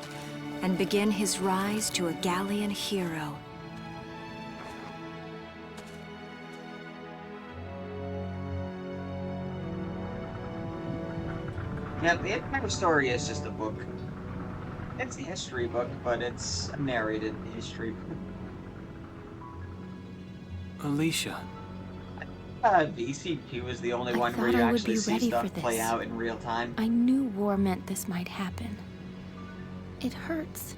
and begin his rise to a Gallian hero. Yeah, the Empire story is just a book. It's a history book, but it's a narrated history book. Alicia. VC2 is the only one where you actually see stuff play out in real time. I knew war meant this might happen. It hurts.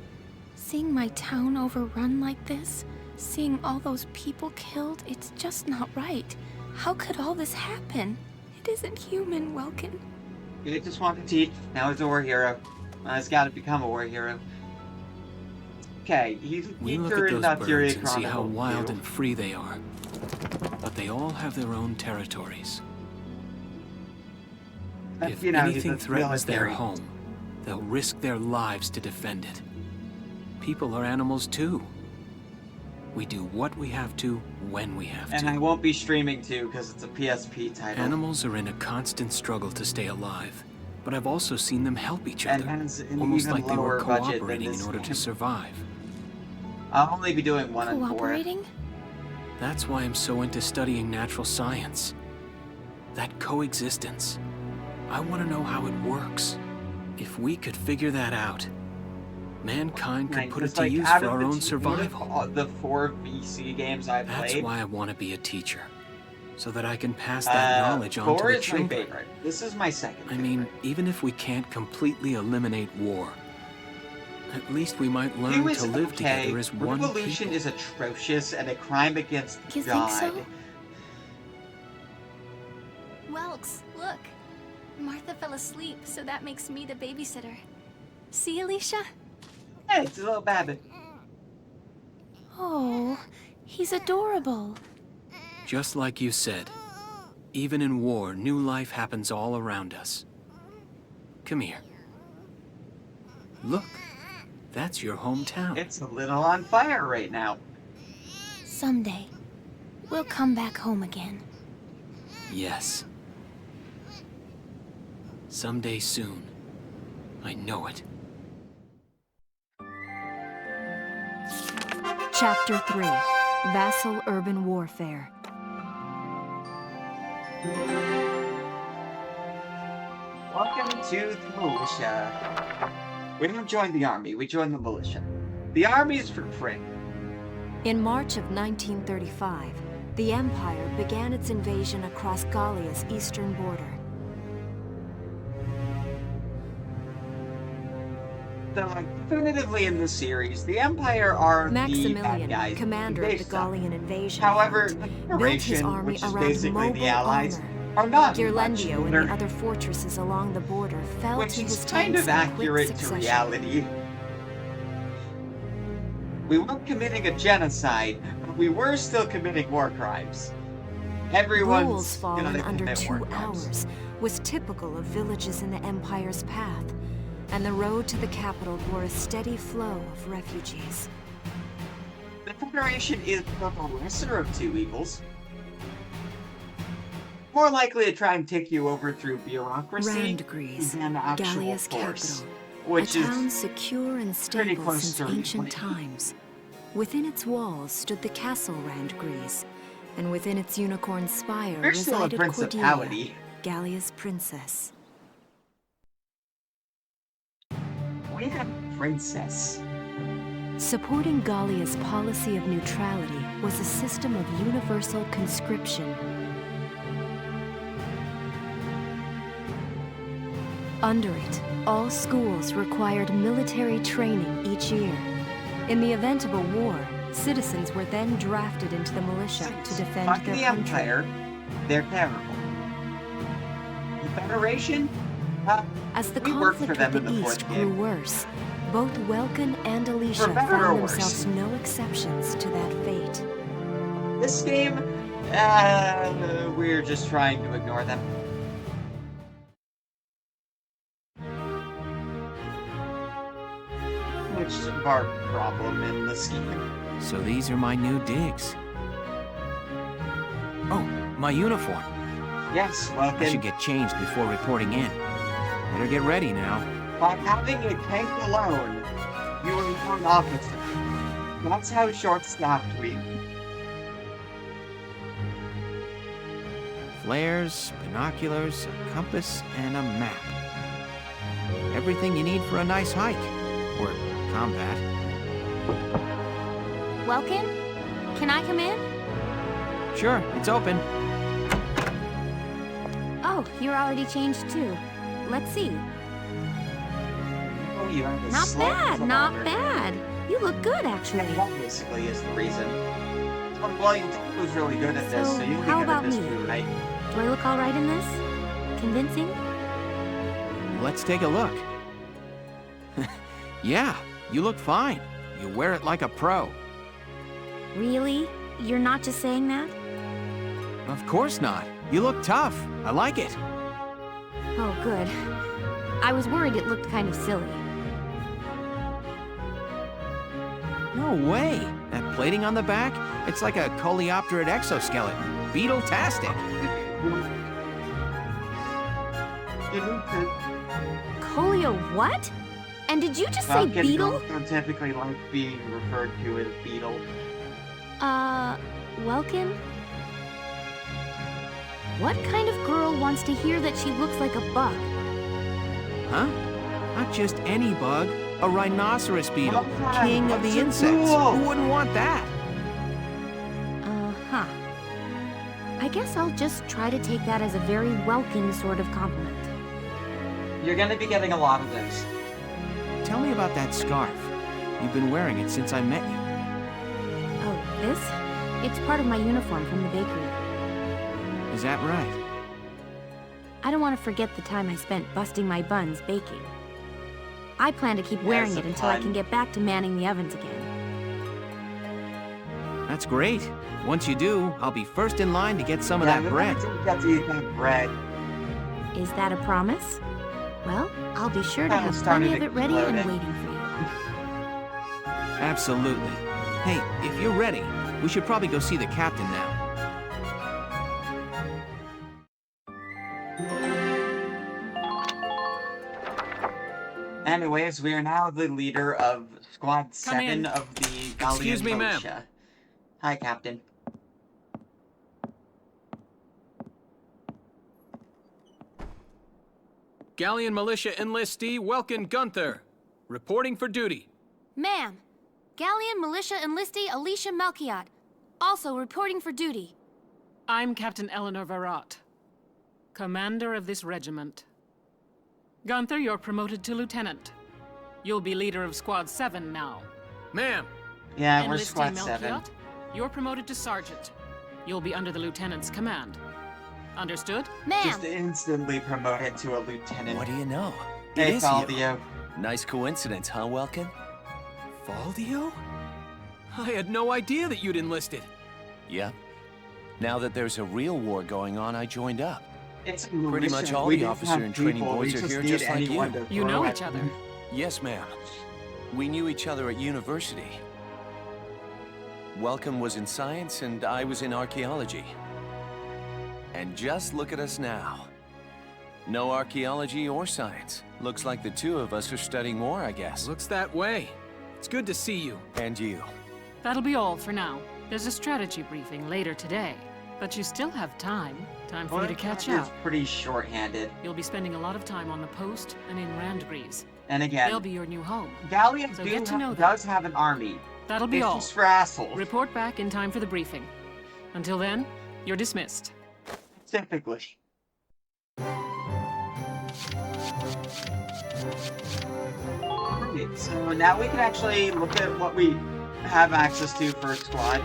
Seeing my town overrun like this, seeing all those people killed, it's just not right. How could all this happen? It isn't human, Welkin. You just want to teach. Now he's a war hero. He's got to become a war hero. Okay, he's a We look teacher at in those Valkyria birds and see how Chronicles wild too. and free they are. But they all have their own territories. If anything threatens their home, they'll risk their lives to defend it. People are animals too. We do what we have to, when we have to. And I won't be streaming too, because it's a PSP title. Animals are in a constant struggle to stay alive. But I've also seen them help each other. And has an almost even like they were lower budget than cooperating in this order to game. survive. I'll only be doing 1 and 4. Cooperating? That's why I'm so into studying natural science. That coexistence. I want to know how it works. If we could figure that out, mankind could put it to use for our own survival. The 4 VC games I played. That's why I want to be a teacher. So that I can pass that knowledge on to 4 the is children. my favorite. This is my second I mean, even if we can't completely eliminate war, at least we might learn to live together as one Revolution people. is atrocious and a crime against You God. think so? Welks, look. Martha fell asleep, so that makes me the babysitter. See, Alicia? Hey, it's a little baby. Oh, he's adorable. Just like you said, even in war, new life happens all around us. Come here. Look, that's your hometown. It's a little on fire right now. Someday, we'll come back home again. Yes. Someday soon. I know it. Chapter 3, Vassal Urban Warfare. Welcome to the militia. We don't join the army, we join the militia. The army is for prick. In March of 1935, the Empire began its invasion across Gallia's eastern border. So, definitively in this series, the Empire are the bad Maximilian, guys. commander of the Gallian invasion, However, the built his Federation, army which is around basically mobile the Allies, armor. are not Ghirlandaio much. and They're- the other fortresses along the border fell which to is his kind tanks of in quick accurate to succession. reality. We weren't committing a genocide, but we were still committing war crimes. Rules Everyone's fallen gonna under commit war 2 crimes. hours was typical of villages in the Empire's path, and the road to the capital bore a steady flow of refugees. The Federation is the lesser of 2 evils. More likely to try and take you over through bureaucracy Randgrees, than actual Gallia's force, capital, which a is town secure and pretty stable close since to ancient Reapland. times. Within its walls stood the castle Randgrees, and within its unicorn spire We're still a resided Cordelia, principality. Gallia's princess. We have a princess. Supporting Gallia's policy of neutrality was a system of universal conscription. Under it, all schools required military training each year. In the event of a war, citizens were then drafted into the militia to defend Fuck their the country. Empire, they're terrible. The Federation? As the we worked for conflict them with in the the East 4th grew game. worse, both Welkin and Alicia better or found worse. themselves no exceptions to that fate. This game, we're just trying to ignore them. much of our problem in the scheme. So these are my new digs. Oh, my uniform. Yes, well, I should get changed before reporting in. Better get ready now. By having a tank alone, you are an officer. That's how short-staffed we are. Flares, binoculars, a compass, and a map. Everything you need for a nice hike. Or combat. Welkin? Can I come in? Sure, it's open. Oh, you're already changed too. Let's see. Oh, you have a Not slight bad, not thermometer. bad. You look good, actually. Yeah, that basically is the reason. Well, you was really good at this, So, so you'll be how good at about this me? too, right? Do I look all right in this? Convincing? Let's take a look. Yeah, you look fine. You wear it like a pro. Really? You're not just saying that? Of course not. You look tough. I like it. Oh, good. I was worried it looked kind of silly. No way. That plating on the back, it's like a coleopterate exoskeleton. Beetle-tastic. Colio what? And did you just say beetle? Don't typically like being referred to as beetle. Welkin? What kind of girl wants to hear that she looks like a bug? Huh? Not just any bug. A rhinoceros beetle. Oh, King of the that's so insects. cool. Who wouldn't want that? Uh-huh. I guess I'll just try to take that as a very Welkin sort of compliment. You're gonna be getting a lot of those. Tell me about that scarf. You've been wearing it since I met you. Oh, this? It's part of my uniform from the bakery. Is that right? I don't want to forget the time I spent busting my buns baking. I plan to keep wearing it until I can get back to manning the ovens again. That's great. Once you do, I'll be first in line to get some of that bread. Got to eat that bread. Is that a promise? Well, I'll be sure to Kinda have started plenty of it ready and exploding. waiting for you. Absolutely. Hey, if you're ready, we should probably go see the captain now. Anyways, we are now the leader of Squad 7 in. of the Gallian Excuse me, ma'am. Militia. Hi, Captain. Gallian Militia enlistee Welkin Gunther, reporting for duty. Ma'am, Gallian Militia enlistee Alicia Melchiot, also reporting for duty. I'm Captain Eleanor Varrot, commander of this regiment. Gunther, you're promoted to lieutenant. You'll be leader of Squad 7 now. Ma'am. Yeah, we're Enlistee Squad 7. Melchiot, you're promoted to sergeant. You'll be under the lieutenant's command. Understood? Ma'am! Just instantly promoted to a lieutenant. What do you know? Hey, It is you. Faldio. Nice coincidence, huh, Welkin? Faldio? I had no idea that you'd enlisted. Yep. Now that there's a real war going on, I joined up. It's a Pretty militia. much all We the don't officer have and training people, boys we are here need just like you. anyone to You know throw each at other. them. Yes, ma'am. We knew each other at university. Welcome was in science and I was in archaeology. And just look at us now. No archaeology or science. Looks like the two of us are studying war, I guess. Looks that way. It's good to see you. And you. That'll be all for now. There's a strategy briefing later today. But you still have time. Time for you to catch It's up. pretty short-handed. You'll be spending a lot of time on the post and in Randgreaves. And again, They'll be your new home. Gallians So get to know them. does have an army. That'll be It's all. just for assholes. Report back in time for the briefing. Until then, you're dismissed. Typically. Okay, so now we can actually look at what we have access to for a squad.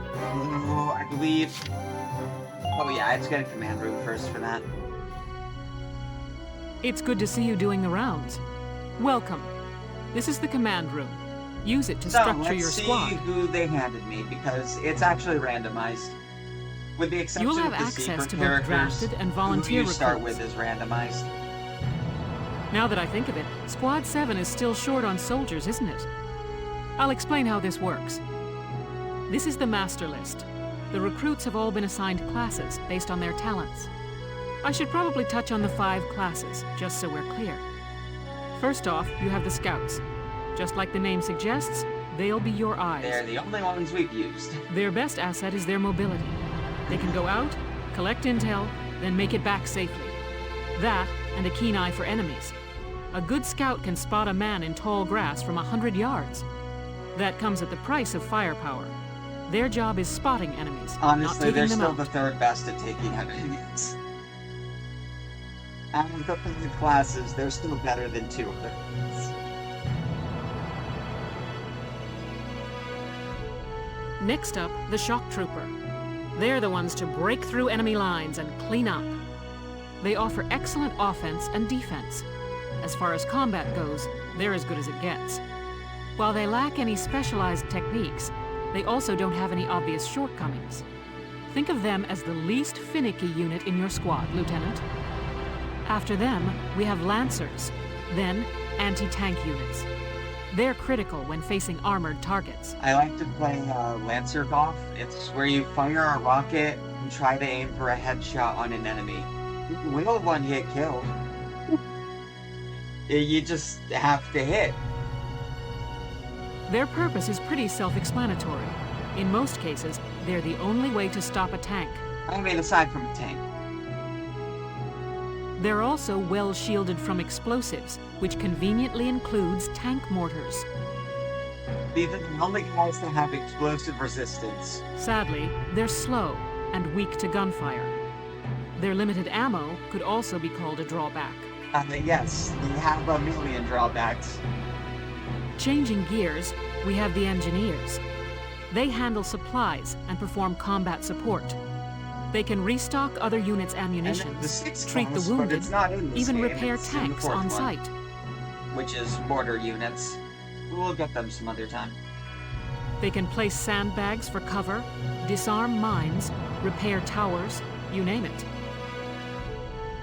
I believe... Oh yeah, let's get a command room first for that. It's good to see you doing the rounds. Welcome. This is the command room. Use it to So, structure let's your see squad. who they handed me, because it's actually randomized. With the exception You'll have of the access secret to both characters, drafted and who volunteer you start recruits. with is randomized. Now that I think of it, Squad 7 is still short on soldiers, isn't it? I'll explain how this works. This is the master list. The recruits have all been assigned classes based on their talents. I should probably touch on the 5 classes, just so we're clear. First off, you have the scouts. Just like the name suggests, they'll be your eyes. They're the only ones we've used. Their best asset is their mobility. They can go out, collect intel, then make it back safely. That, and a keen eye for enemies. A good scout can spot a man in tall grass from 100 yards. That comes at the price of firepower. Their job is spotting enemies, honestly, not taking they're them still out. the 3rd best at taking out enemies. Out of the 5 classes, they're still better than 2 others. Next up, the shock trooper. They're the ones to break through enemy lines and clean up. They offer excellent offense and defense. As far as combat goes, they're as good as it gets. While they lack any specialized techniques, they also don't have any obvious shortcomings. Think of them as the least finicky unit in your squad, Lieutenant. After them, we have Lancers, then anti-tank units. They're critical when facing armored targets. I like to play Lancer Golf. It's where you fire a rocket and try to aim for a headshot on an enemy. You will one hit kill. You just have to hit. Their purpose is pretty self-explanatory. In most cases, they're the only way to stop a tank. I mean, aside from a tank. They're also well shielded from explosives, which conveniently includes tank mortars. These are the only guys that have explosive resistance. Sadly, they're slow and weak to gunfire. Their limited ammo could also be called a drawback. Yes, they have a million drawbacks. Changing gears, we have the engineers. They handle supplies and perform combat support. They can restock other units' ammunition, treat the wounded, even repair tanks on site. Which is mortar units. We'll get them some other time. They can place sandbags for cover, disarm mines, repair towers, you name it.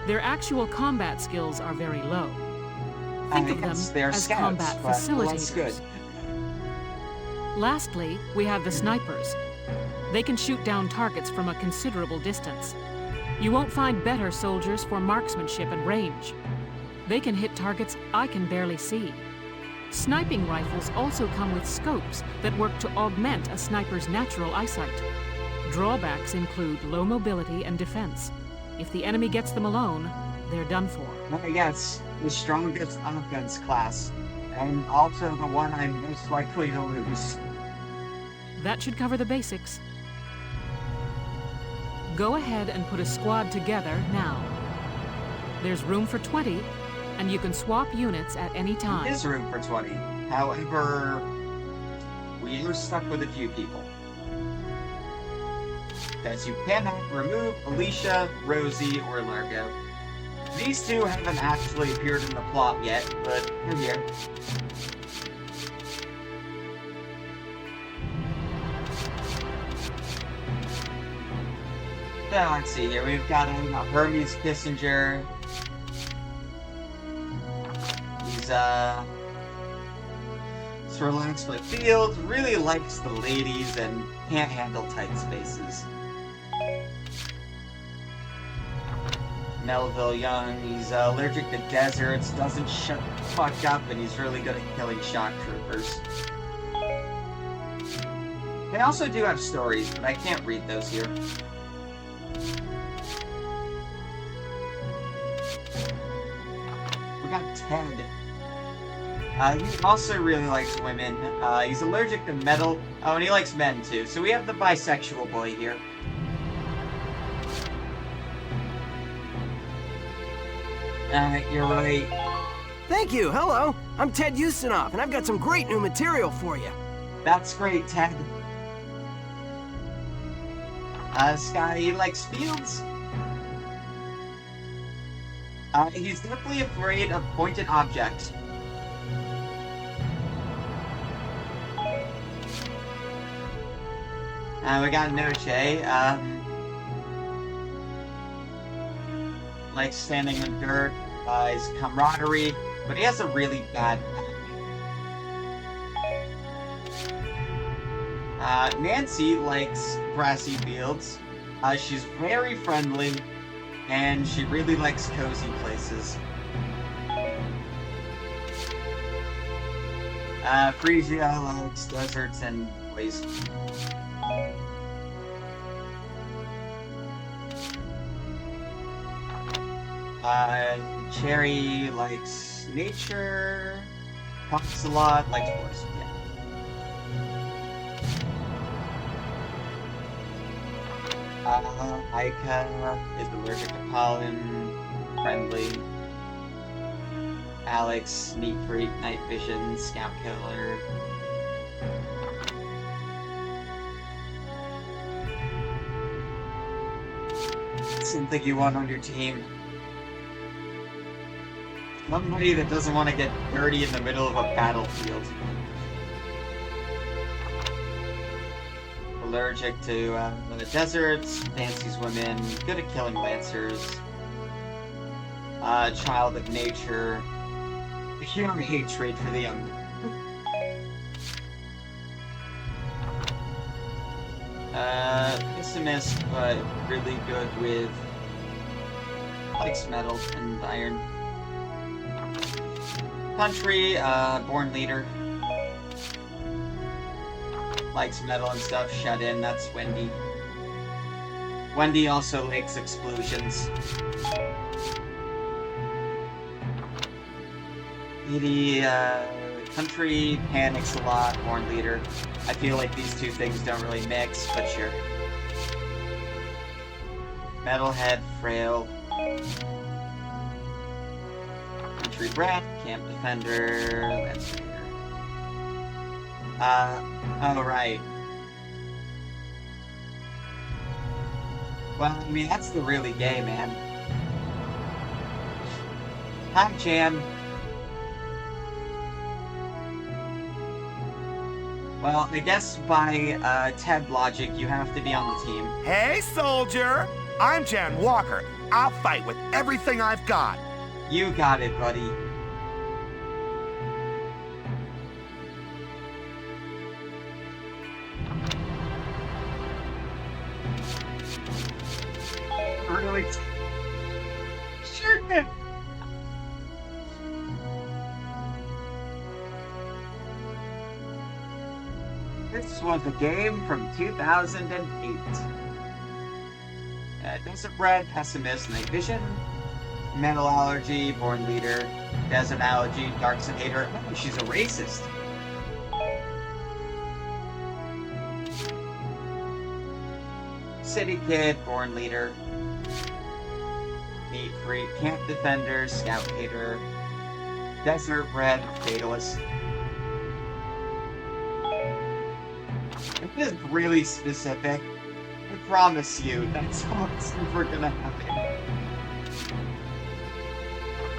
Their actual combat skills are very low. Think of them as combat facilitators. Lastly, we have the snipers. They can shoot down targets from a considerable distance. You won't find better soldiers for marksmanship and range. They can hit targets I can barely see. Sniping rifles also come with scopes that work to augment a sniper's natural eyesight. Drawbacks include low mobility and defense. If the enemy gets them alone, they're done for. Yes, the strongest offense class, and also the one I'm most likely to lose. That should cover the basics. Go ahead and put a squad together now. There's room for 20, and you can swap units at any time. There is room for 20. However, we are stuck with a few people. As you cannot remove Alicia, Rosie, or Largo. These two haven't actually appeared in the plot yet, but they're here. So let's see here. We've got Hermes Kissinger. He's relaxed with fields, really likes the ladies, and can't handle tight spaces. Melville Young, he's allergic to deserts, doesn't shut the fuck up, and he's really good at killing shock troopers. They also do have stories, but I can't read those here. We got Ted. He also really likes women. He's allergic to metal. Oh, and he likes men too. So we have the bisexual boy here. You're right. Thank you. Hello. I'm Ted Ustinov, and I've got some great new material for you. That's great, Ted. Scotty, he likes fields. He's definitely afraid of pointed objects. We got Noche. Likes standing in dirt. his camaraderie, but he has a really bad back. Nancy likes grassy fields. She's very friendly, and she really likes cozy places. Frisia likes deserts and wastes. Cherry likes nature, talks a lot, likes horse. Yeah. Aika is allergic to pollen, friendly. Alex, neat freak, night vision, scout killer. Something you want on your team. Somebody that doesn't want to get dirty in the middle of a battlefield. Allergic to the deserts, fancies women, good at killing lancers. Child of nature. Pure hatred for the young. Pessimist, but really good with likes metal and iron. Country, born leader. Likes metal and stuff, shut in, that's Wendy. Wendy also likes explosions. Lady, country, panics a lot, born leader. I feel like these two things don't really mix, but sure. Metalhead, frail. Country brat, camp defender, lancer. Oh right. Well, I mean, that's the really gay man. Hi, Jan. Well, I guess by Ted logic, you have to be on the team. Hey, soldier! I'm Jan Walker. I'll fight with everything I've got. You got it, buddy. Really? Shoot me! This was a game from 2008. Desert bred, pessimist, night vision, metal allergy, born leader, desert allergy, darks and hater. Oh, she's a racist. City kid, born leader, neat freak, camp defender, scout hater, desert bred, fatalist. This is really specific. I promise you, that's what's never gonna happen.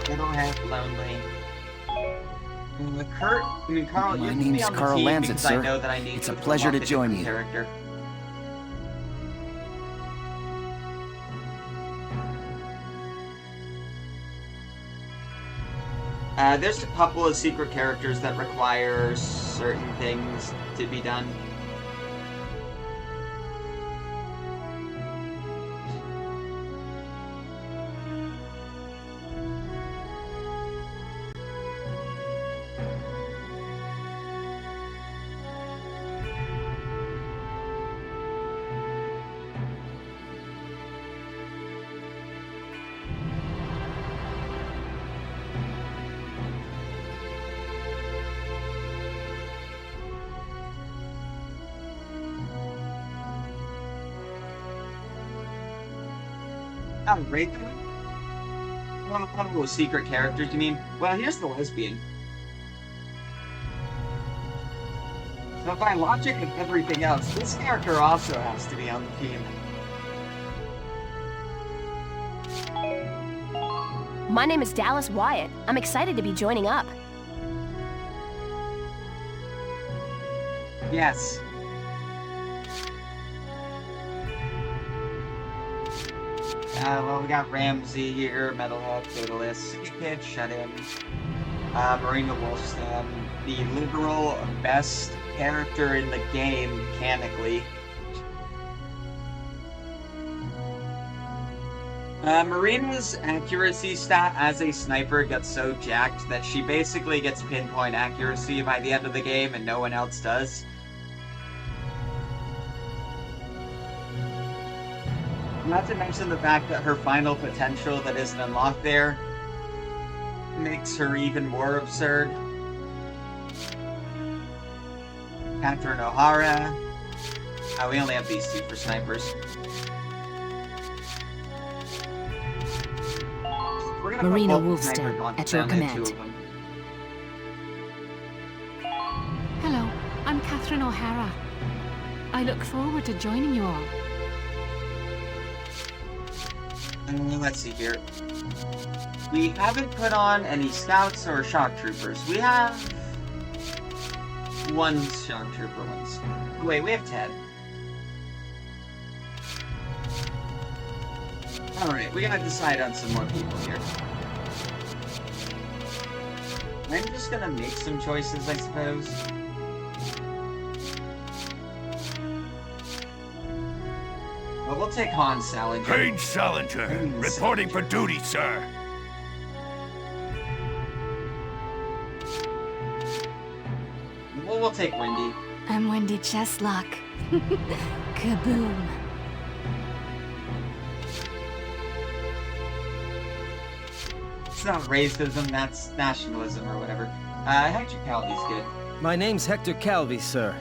Middlehead, lonely. Carl, My name's Carl Lanzet, sir. It's a pleasure to join you. Character. There's a couple of secret characters that require certain things to be done. Oh, great. Oh, secret characters, you mean? Well, here's the lesbian. So by logic of everything else, this character also has to be on the team. My name is Dallas Wyatt. I'm excited to be joining up. Yes. Well, we got Ramsey here, Metalhead, Fatalist, Kid, Shut In, Marina Wolfstan, the literal best character in the game, mechanically. Marina's accuracy stat as a sniper gets so jacked that she basically gets pinpoint accuracy by the end of the game and no one else does. Not to mention the fact that her final potential that isn't unlocked there makes her even more absurd. Catherine O'Hara. We only have these two for snipers. Marina Wolfstan, at your command. Hello, I'm Catherine O'Hara. I look forward to joining you all. Let's see here. We haven't put on any scouts or shock troopers. We have one shock trooper once. Wait, we have 10. Alright, we gotta decide on some more people here. I'm just gonna make some choices, I suppose. Well, we'll take Han Salinger. Page Salinger, reporting for duty, sir. Well, we'll take Wendy. I'm Wendy Cheslock. Kaboom. It's not racism, that's nationalism or whatever. Hector Calvi's good. My name's Hector Calvi, sir.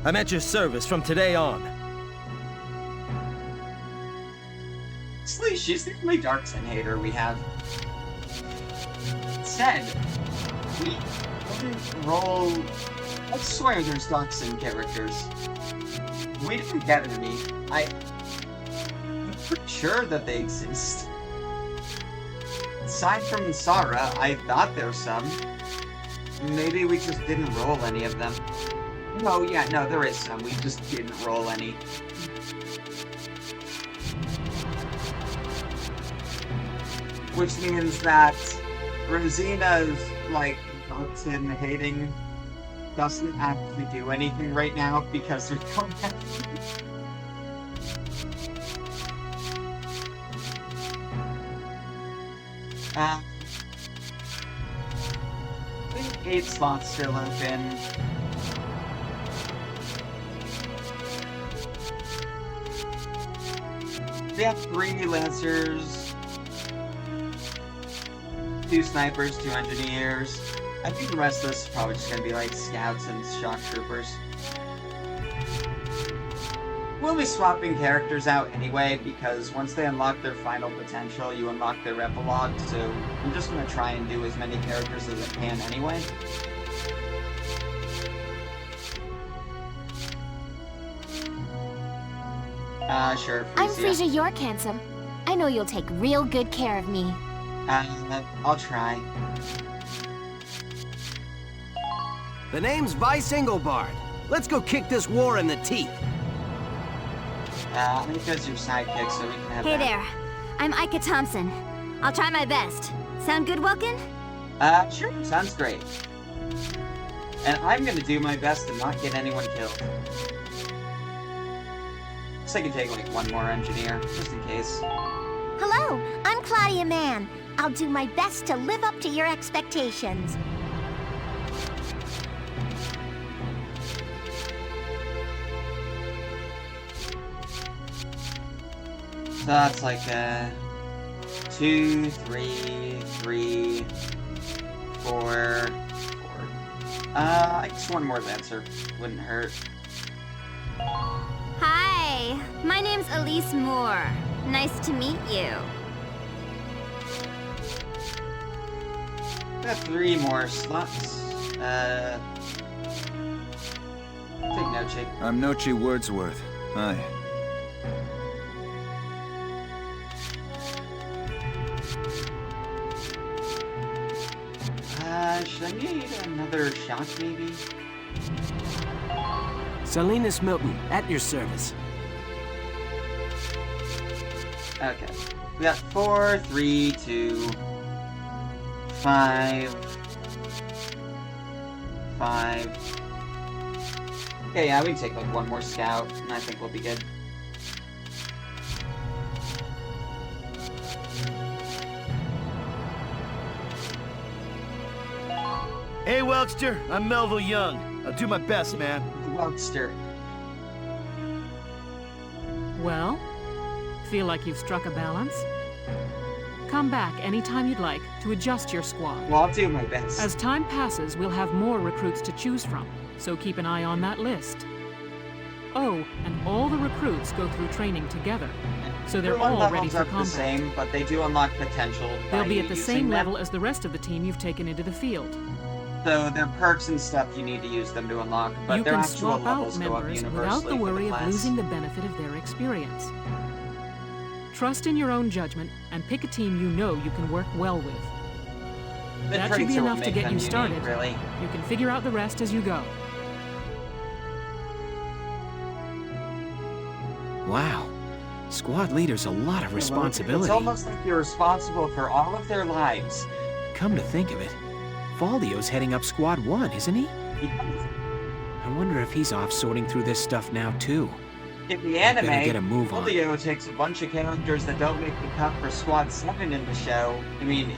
I'm at your service from today on. She's the only Darkson hater we have. Said, we didn't roll... I swear there's Darkson characters. We didn't get any. I'm pretty sure that they exist. Aside from Sara, I thought there were some. Maybe we just didn't roll any of them. No, yeah, no, there is some. We just didn't roll any. Which means that Rosina's, like, Darkson hating doesn't actually do anything right now because we don't have... I think 8 slots still open. We have 3 Lancers, 2 Snipers, 2 Engineers. I think the rest of this is probably just gonna be like Scouts and Shock Troopers. We'll be swapping characters out anyway, because once they unlock their final potential, you unlock their epilogue, so I'm just gonna try and do as many characters as I can anyway. Sure, Frisia. I'm Frisia York, handsome. I know you'll take real good care of me. I'll try. The name's Vice Engelbard. Let's go kick this war in the teeth. I think that's your sidekick, so we can have Hey that. there. I'm Ika Thompson. I'll try my best. Sound good, Welkin? Sure. Sounds great. And I'm gonna do my best to not get anyone killed. So I can take, like, one more engineer, just in case. Hello, I'm Claudia Mann. I'll do my best to live up to your expectations. So that's like 2, 3, 3, 4, 4. I guess one more Lancer wouldn't hurt. Hi, my name's Elise Moore. Nice to meet you. Got 3 more slots. Take Noche. I'm Noche Wordsworth. Hi. Should I need another shot, maybe? Salinas Milton, at your service. Okay. We got 4, 3, 2, 5, 5. Okay, yeah, we can take like one more scout, and I think we'll be good. Hey, Welkster, I'm Melville Young. I'll do my best, man. Welkster. Well, feel like you've struck a balance? Come back anytime you'd like to adjust your squad. Well, I'll do my best. As time passes, we'll have more recruits to choose from, so keep an eye on that list. Oh, and all the recruits go through training together, so they're all ready for combat. The same, but they do unlock potential. They'll be at the same level as the rest of the team you've taken into the field. So their perks and stuff, you need to use them to unlock, but their actual levels go up universally. You can swap out members without the worry of losing the benefit of their experience. Trust in your own judgment and pick a team you know you can work well with. That should be enough to get you started. Really. You can figure out the rest as you go. Wow. Squad leader's a lot of responsibility. It's almost like you're responsible for all of their lives. Come to think of it, Valdio's heading up Squad 1, isn't he? I wonder if he's off sorting through this stuff now, too. In the anime, get a move on. Valdio takes a bunch of characters that don't make the cut for Squad 7 in the show. I mean,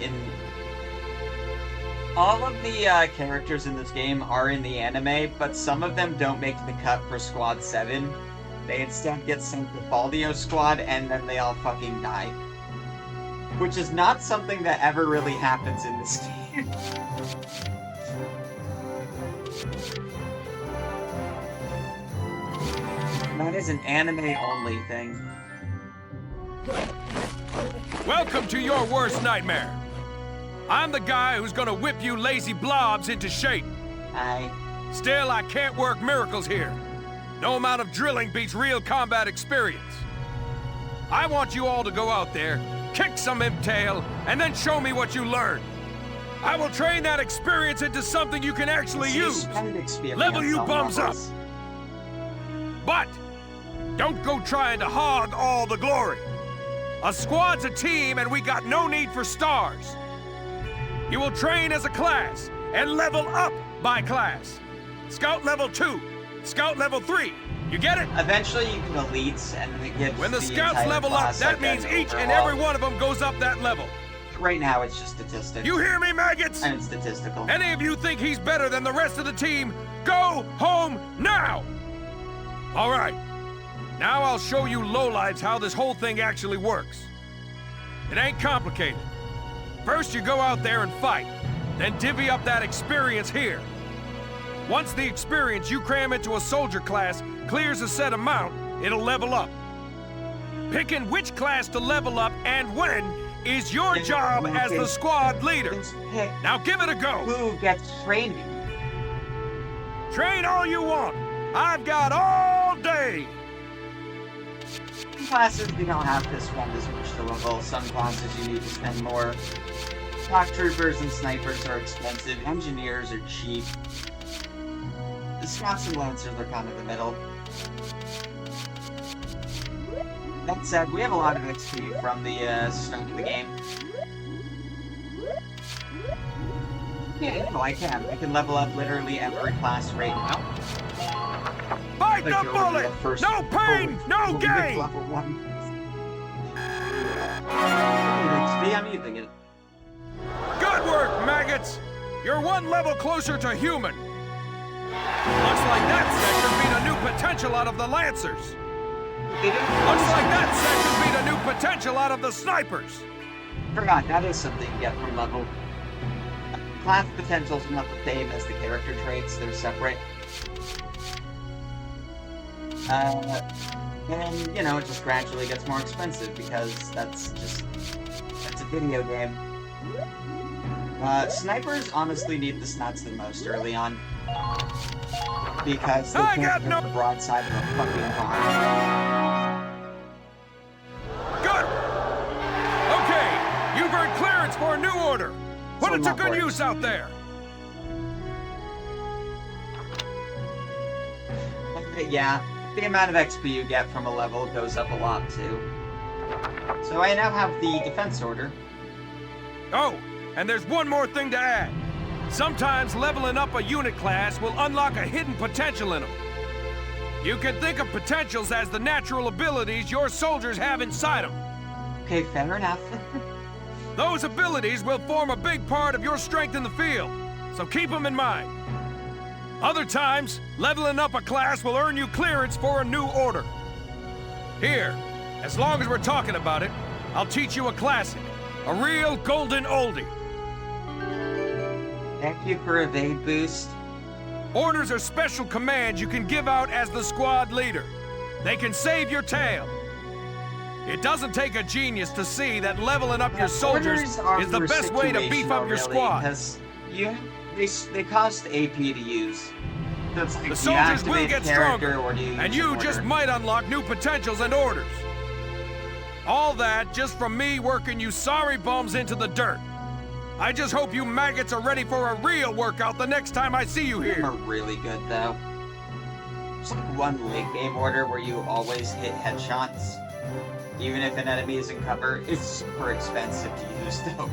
all of the characters in this game are in the anime, but some of them don't make the cut for Squad 7. They instead get sent to Valdio's squad, and then they all fucking die. Which is not something that ever really happens in this game. That is an anime-only thing. Welcome to your worst nightmare. I'm the guy who's gonna whip you lazy blobs into shape. Aye. Still, I can't work miracles here. No amount of drilling beats real combat experience. I want you all to go out there, kick some imp tail, and then show me what you learned. I will train that experience into something you can actually use. Level you bums up. But don't go trying to hog all the glory. A squad's a team, and we got no need for stars. You will train as a class and level up by class. Scout level 2, Scout level 3. You get it? Eventually you can elites, and it gives when the scouts level up, that means each and every one of them goes up that level. Right now it's just statistics. You hear me, maggots? And it's statistical. Any of you think he's better than the rest of the team, go home now! All right. Now I'll show you lowlives how this whole thing actually works. It ain't complicated. First you go out there and fight, then divvy up that experience here. Once the experience you cram into a soldier class clears a set amount, it'll level up. Picking which class to level up and when is your job as the squad leader. Now give it a go. Who gets training? Train all you want. I've got all day. Some classes you don't have to spend as much to level. Some classes you need to spend more. Shock troopers and snipers are expensive. Engineers are cheap. The scouts and lancers are kind of the middle. That said, we have a lot of XP from the start of the game. Yeah, no, I can. I can level up literally every class right now. Bite the bullet! No pain, no gain! Level 1. XP, I'm using it. Good work, maggots! You're one level closer to human. Looks like that sector beat a new potential out of the Lancers. Looks like that sector beat a new potential out of the Snipers. Forgot, that is something you get from level. Class potentials are not the same as the character traits, they're separate. And, you know, it just gradually gets more expensive because that's a video game. Snipers honestly need the snuts the most early on. Because they can't hit the broadside of a fucking barn. Good! Okay, you've earned clearance for a new order. Put it to good use out there. Yeah, the amount of XP you get from a level goes up a lot too. So I now have the defense order. Oh, and there's one more thing to add. Sometimes leveling up a unit class will unlock a hidden potential in them. You can think of potentials as the natural abilities your soldiers have inside them. Okay, fair enough. Those abilities will form a big part of your strength in the field, so keep them in mind. Other times, leveling up a class will earn you clearance for a new order. Here, as long as we're talking about it, I'll teach you a classic, a real golden oldie. Thank you for evade boost. Orders are special commands you can give out as the squad leader. They can save your tail. It doesn't take a genius to see that leveling up your soldiers is the best way to beef up your squad. Because they cost AP to use. So it's like the soldiers will get stronger, and you order. just might unlock new potentials and orders. All that just from me working you sorry bums into the dirt. I just hope you maggots are ready for a real workout the next time I see you here. Are really good though. There's like one late game order where you always hit headshots, even if an enemy is in cover. It's super expensive to use though.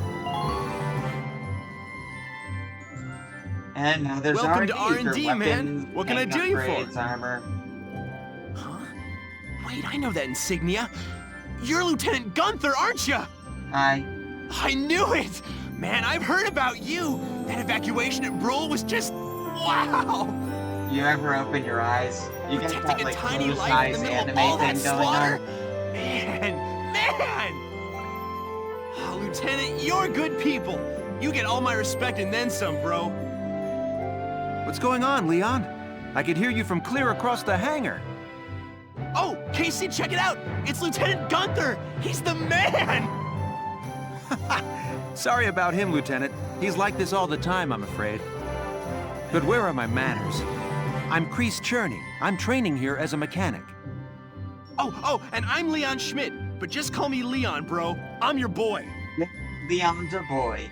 And now there's Welcome R&D to R&D, man. What can I do you for? Armor. Huh? Wait, I know that insignia. You're Lieutenant Gunther, aren't you? I knew it! Man, I've heard about you! That evacuation at Brule was just... wow! You ever open your eyes? You get that, like, tiny closed life eyes in the middle anime of all that thing going slaughter? on. Man! Oh, Lieutenant, you're good people. You get all my respect and then some, bro. What's going on, Leon? I could hear you from clear across the hangar. Oh, Casey, check it out! It's Lieutenant Gunther! He's the man! Sorry about him, Lieutenant. He's like this all the time, I'm afraid. But where are my manners? I'm Kreese Cherney. I'm training here as a mechanic. Oh, and I'm Leon Schmidt. But just call me Leon, bro. I'm your boy. Leon's our boy.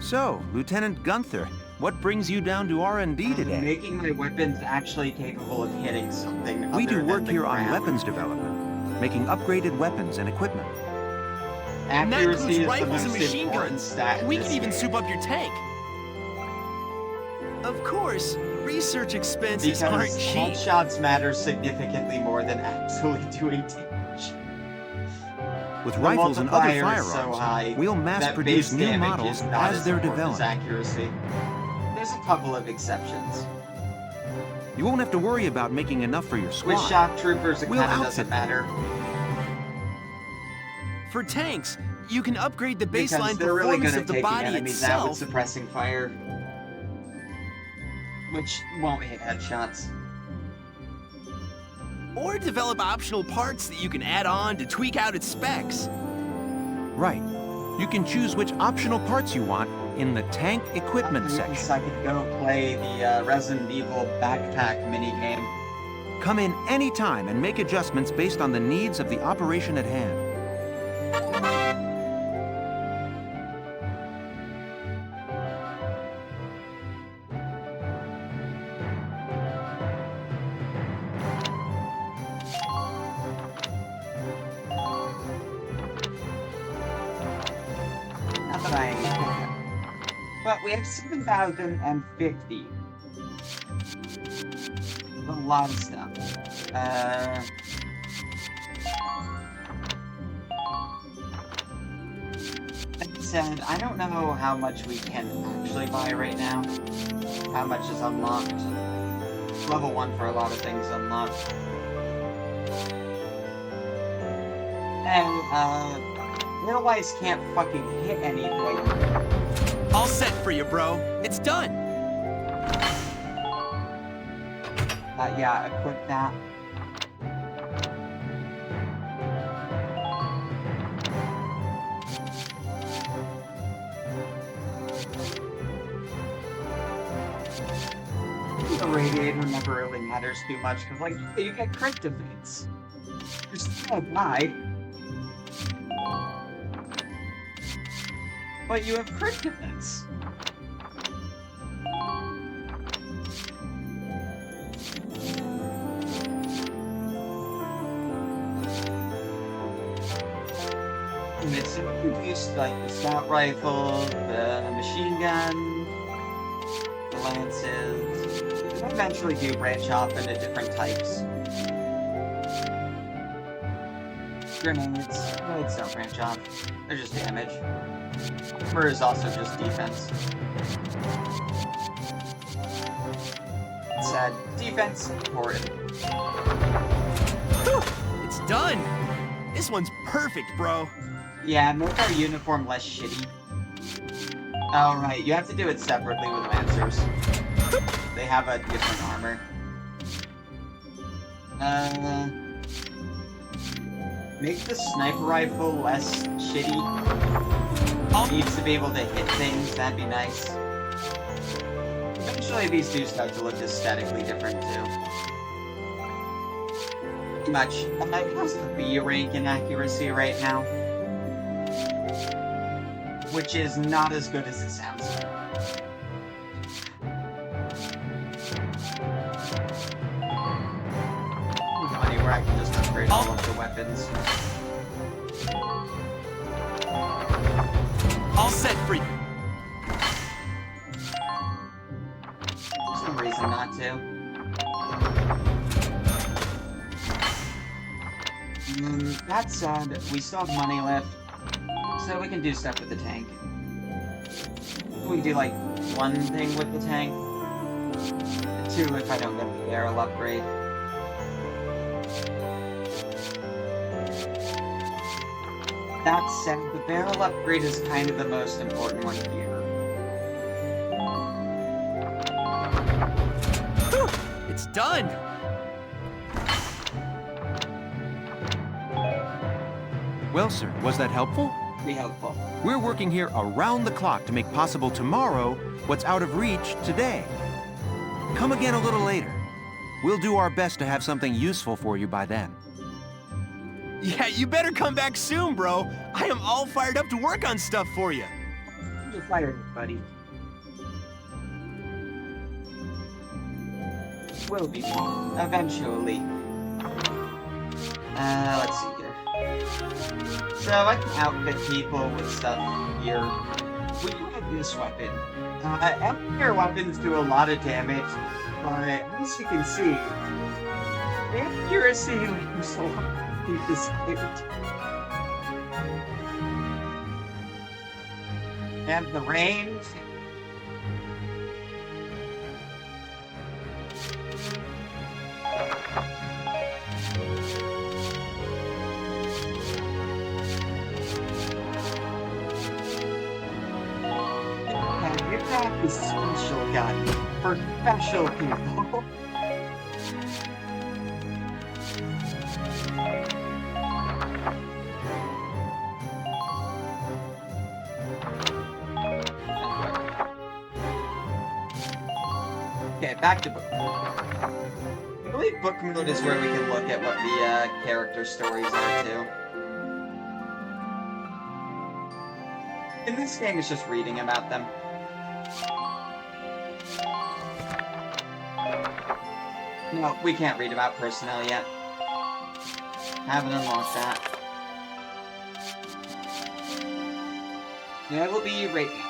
So, Lieutenant Gunther, what brings you down to R&D today? Making my weapons actually capable of hitting something. We do work here ground. on weapons development, making upgraded weapons and equipment. And that includes Accuracy is the rifles and most machine important guns. stat in We this can even game. soup up your tank. Of course, research expenses aren't Because cheap. headshots matter significantly more than actually doing damage. With The rifles and other multiplier is firearms, so high we'll that mass-produce base new damage models is not as they're important as developed. accuracy. There's a couple of exceptions. You won't have to worry about making enough for your squad. With shock troopers, it We'll kind of outfit doesn't matter. For tanks, you can upgrade the Because baseline they're really performance good at of the taking body enemies out with itself. suppressing fire. Which won't hit headshots. Or develop optional parts that you can add on to tweak out its specs. Right. You can choose which optional parts you want in the tank equipment section. I could go play the Resident Evil backpack minigame. Come in any time and make adjustments based on the needs of the operation at hand. Not that I... But we have 7,050. A lot of stuff. Like I said, I don't know how much we can actually buy right now. How much is unlocked. Level 1 for a lot of things unlocked. And, Realize can't fucking hit anything. All set for you, bro. It's done. Yeah, equip that. The radiator never really matters too much, because, like, you get crit defense. You're still die. But you have crit defense. And it's introduced like the scout rifle, the machine gun, the lances. They eventually do branch off into different types. Grenades. Grenades don't branch off. They're just damage. Armor is also just defense. Sad. Defense, important. It's done! This one's perfect, bro. Yeah, make our uniform less shitty. Oh, right. You have to do it separately with Lancers. They have a different armor. Make the sniper rifle less shitty. Needs to be able to hit things, that'd be nice. Eventually these do start to look aesthetically different too. Much. How's the B rank in accuracy right now? Which is not as good as it sounds. Anywhere I can just upgrade all of the weapons. All set for you. There's no reason not to. That said, we still have money left, so we can do stuff with the tank. We can do like one thing with the tank. Two if I don't get the barrel upgrade. That said, the barrel upgrade is kind of the most important one here. Whew, it's done! Well, sir, was that helpful? Be helpful. We're working here around the clock to make possible tomorrow what's out of reach today. Come again a little later. We'll do our best to have something useful for you by then. Yeah, you better come back soon, bro. I am all fired up to work on stuff for you. You're fired, buddy. Will be. Eventually. Let's see here. So I can outfit people with stuff here. We have this weapon. Air weapons do a lot of damage, but as you can see, the accuracy is a lot. And the range. And you got the special gun for special people. Okay, back to book mode. I believe book mode is where we can look at what the character stories are too. In this game, it's just reading about them. No, we can't read about personnel yet. Haven't unlocked that. Yeah, it will be right now.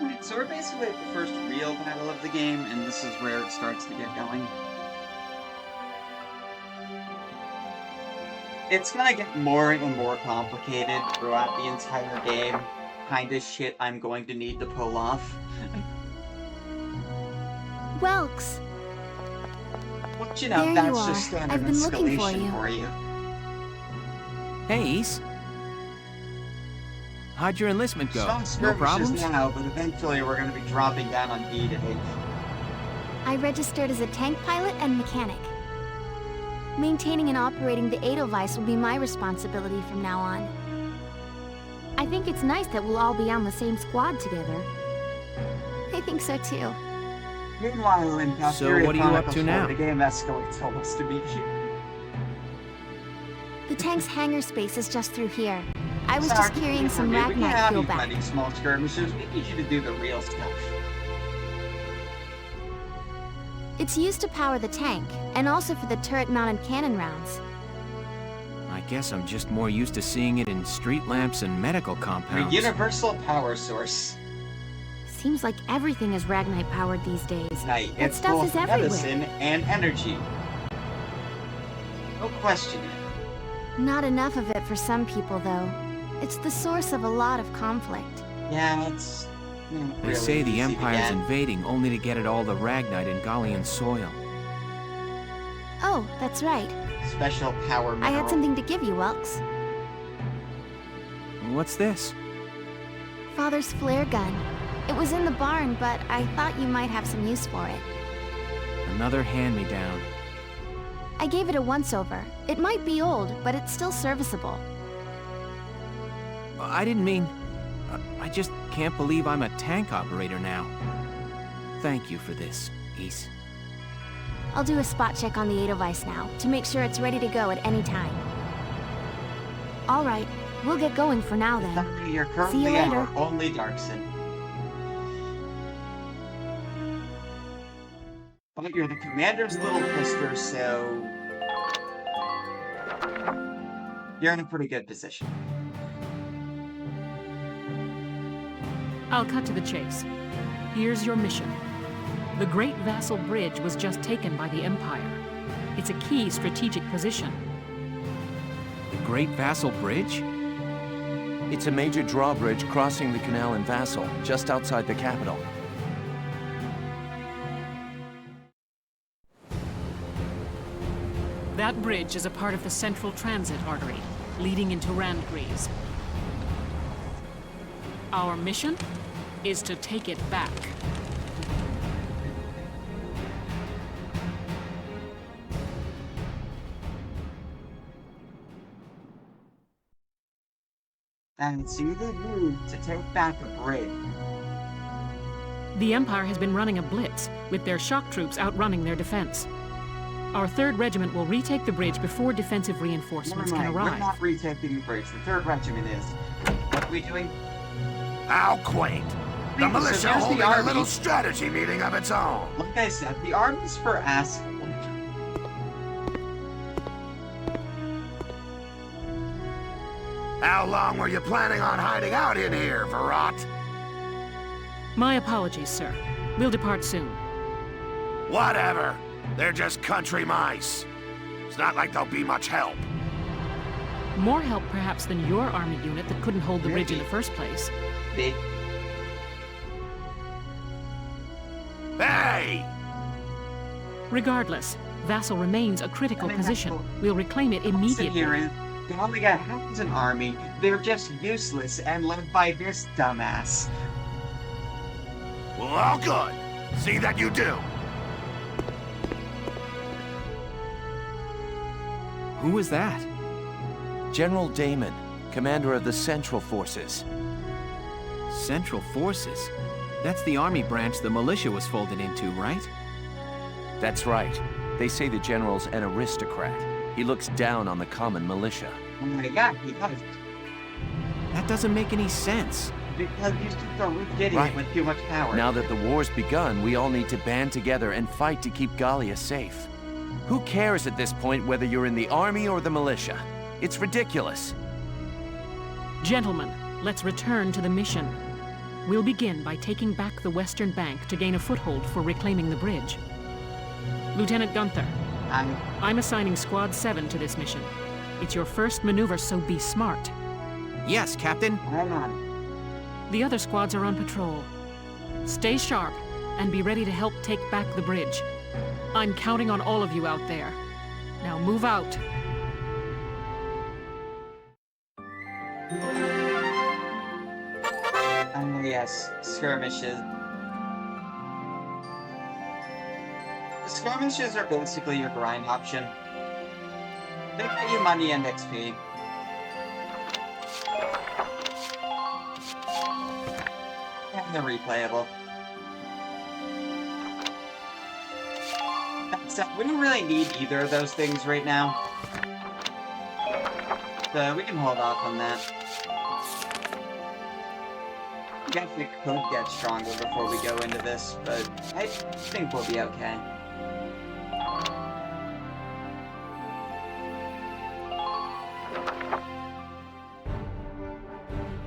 Alright, so we're basically at the first real battle of the game, and this is where it starts to get going. It's gonna get more and more complicated throughout the entire game. Kinda shit I'm going to need to pull off. Welks! But you know, there that's you are. just standard I've been looking escalation for you. Hey, Ace. How'd your enlistment go? Some No skirmishes problems? now, but eventually we're gonna be dropping down on D-Day. I registered as a tank pilot and mechanic. Maintaining and operating the Edelweiss will be my responsibility from now on. I think it's nice that we'll all be on the same squad together. I think so too. Meanwhile, in Valkyria So what are you up Chronicles to 4, now? the game escalates almost immediately. The tank's hangar space is just through here. I was Sorry, just carrying some we can Ragnite have fuel you back. fighting small skirmishes. We need you to do the real stuff. It's used to power the tank, and also for the turret-mounted cannon rounds. I guess I'm just more used to seeing it in street lamps and medical The compounds. universal power source. Seems like everything is Ragnite powered these days. Night. That It's stuff both is everywhere. medicine and energy. No question it. Not enough of it for some people, though. It's the source of a lot of conflict. Yeah, it's... They really say the easy to Empire's get. invading only to get at all the Ragnite in Gallian soil. Oh, that's right. Special power mineral. I had something to give you, Welks. What's this? Father's flare gun. It was in the barn, but I thought you might have some use for it. Another hand-me-down. I gave it a once-over. It might be old, but it's still serviceable. I didn't mean... I just can't believe I'm a tank operator now. Thank you for this, Ace. I'll do a spot check on the Edelweiss now, to make sure it's ready to go at any time. All right, we'll get going for now then. You're See you currently later. our only Darkson. But you're the commander's little sister, so... you're in a pretty good position. I'll cut to the chase. Here's your mission. The Great Vassal Bridge was just taken by the Empire. It's a key strategic position. The Great Vassal Bridge? It's a major drawbridge crossing the canal in Vassal, just outside the capital. That bridge is a part of the central transit artery, leading into Randgries. Our mission is to take it back. And so you did move to take back a bridge. The Empire has been running a blitz, with their shock troops outrunning their defense. Our 3rd Regiment will retake the bridge before defensive reinforcements Never can mind, arrive. we're not retaking the bridge. The 3rd Regiment is. What are we doing? How quaint. The So militia here's the holding a army. little strategy meeting of its own. Like I said, the army's for assholes. How long were you planning on hiding out in here, Verrot? My apologies, sir. We'll depart soon. Whatever. They're just country mice. It's not like they'll be much help. More help, perhaps, than your army unit that couldn't hold the bridge in the first place. Hey! Regardless, Vassal remains a critical position. We'll reclaim it immediately. They only got half an army. They're just useless and led by this dumbass. Well, all good. See that you do. Who was that? General Damon, commander of the Central Forces. Central Forces? That's the army branch the militia was folded into, right? That's right. They say the general's an aristocrat. He looks down on the common militia. Oh my god, he does. That doesn't make any sense. Because these dudes are getting Right. it with too much power. Now that the war's begun, we all need to band together and fight to keep Gallia safe. Who cares at this point whether you're in the army or the militia? It's ridiculous. Gentlemen, let's return to the mission. We'll begin by taking back the western bank to gain a foothold for reclaiming the bridge. Lieutenant Gunther, I'm assigning Squad 7 to this mission. It's your first maneuver, so be smart. Yes, Captain. I'm on. The other squads are on patrol. Stay sharp and be ready to help take back the bridge. I'm counting on all of you out there. Now move out. Yes, skirmishes. Skirmishes are basically your grind option. They pay you money and XP. And they're replayable. So we don't really need either of those things right now. So we can hold off on that. I guess we could get stronger before we go into this, but I think we'll be okay.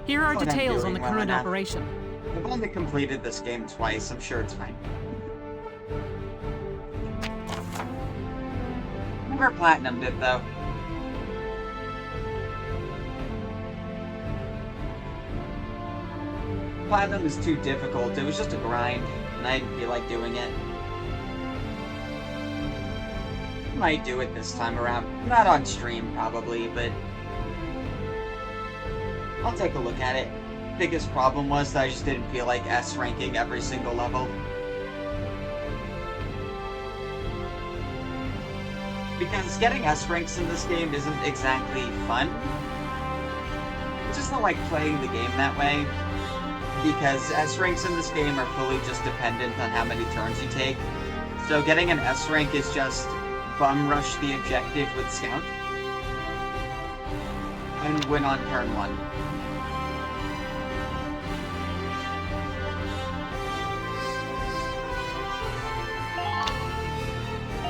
Here are details on the current operation. I've only completed this game twice, I'm sure it's fine. Never platinumed it, though. Platinum is too difficult. It was just a grind, and I didn't feel like doing it. Might do it this time around. Not on stream, probably, but I'll take a look at it. Biggest problem was that I just didn't feel like S-ranking every single level. Because getting S-ranks in this game isn't exactly fun. I just don't like playing the game that way. Because S-ranks in this game are fully just dependent on how many turns you take. So getting an S-rank is just bum rush the objective with Scout. And win on turn 1.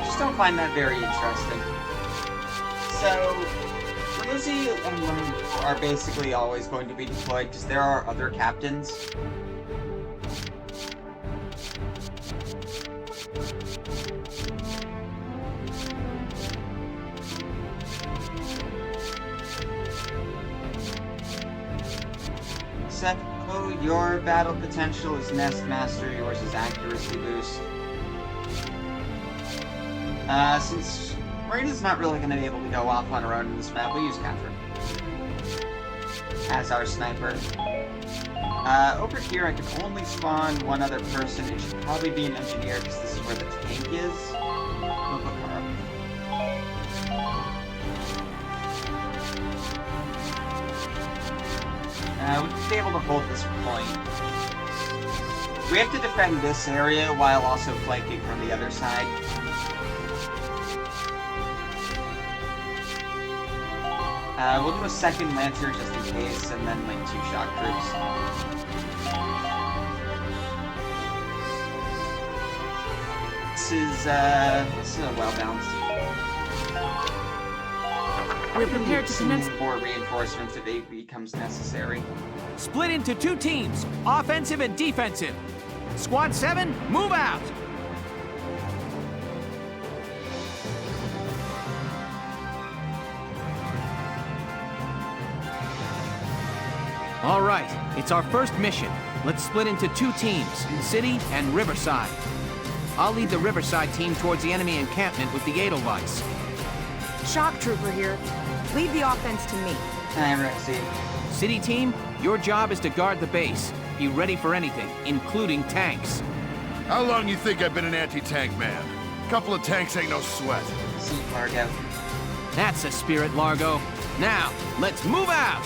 Just don't find that very interesting. So, Rosie and Lone are basically always going to be deployed because there are other captains. Seth, oh, your battle potential is Nest Master, yours is Accuracy Boost. Since Marina's not really going to be able to go off on her own in this map, we'll use Catherine as our sniper. Over here I can only spawn one other person. It should probably be an engineer because this is where the tank is. We'll put her up. We'll be able to hold this point. We have to defend this area while also flanking from the other side. We'll do a second Lancer just in case, and then like 2 shock troops. This is a well-balanced. We're prepared to commence more reinforcements if it becomes necessary. Split into 2 teams, offensive and defensive. Squad 7, move out! All right, it's our first mission. Let's split into 2 teams, City and Riverside. I'll lead the Riverside team towards the enemy encampment with the Edelweiss. Shock Trooper here. Lead the offense to me. Hi, Rexy. City team, your job is to guard the base. Be ready for anything, including tanks. How long you think I've been an anti-tank man? Couple of tanks ain't no sweat. See, Largo. That's a spirit, Largo. Now, let's move out!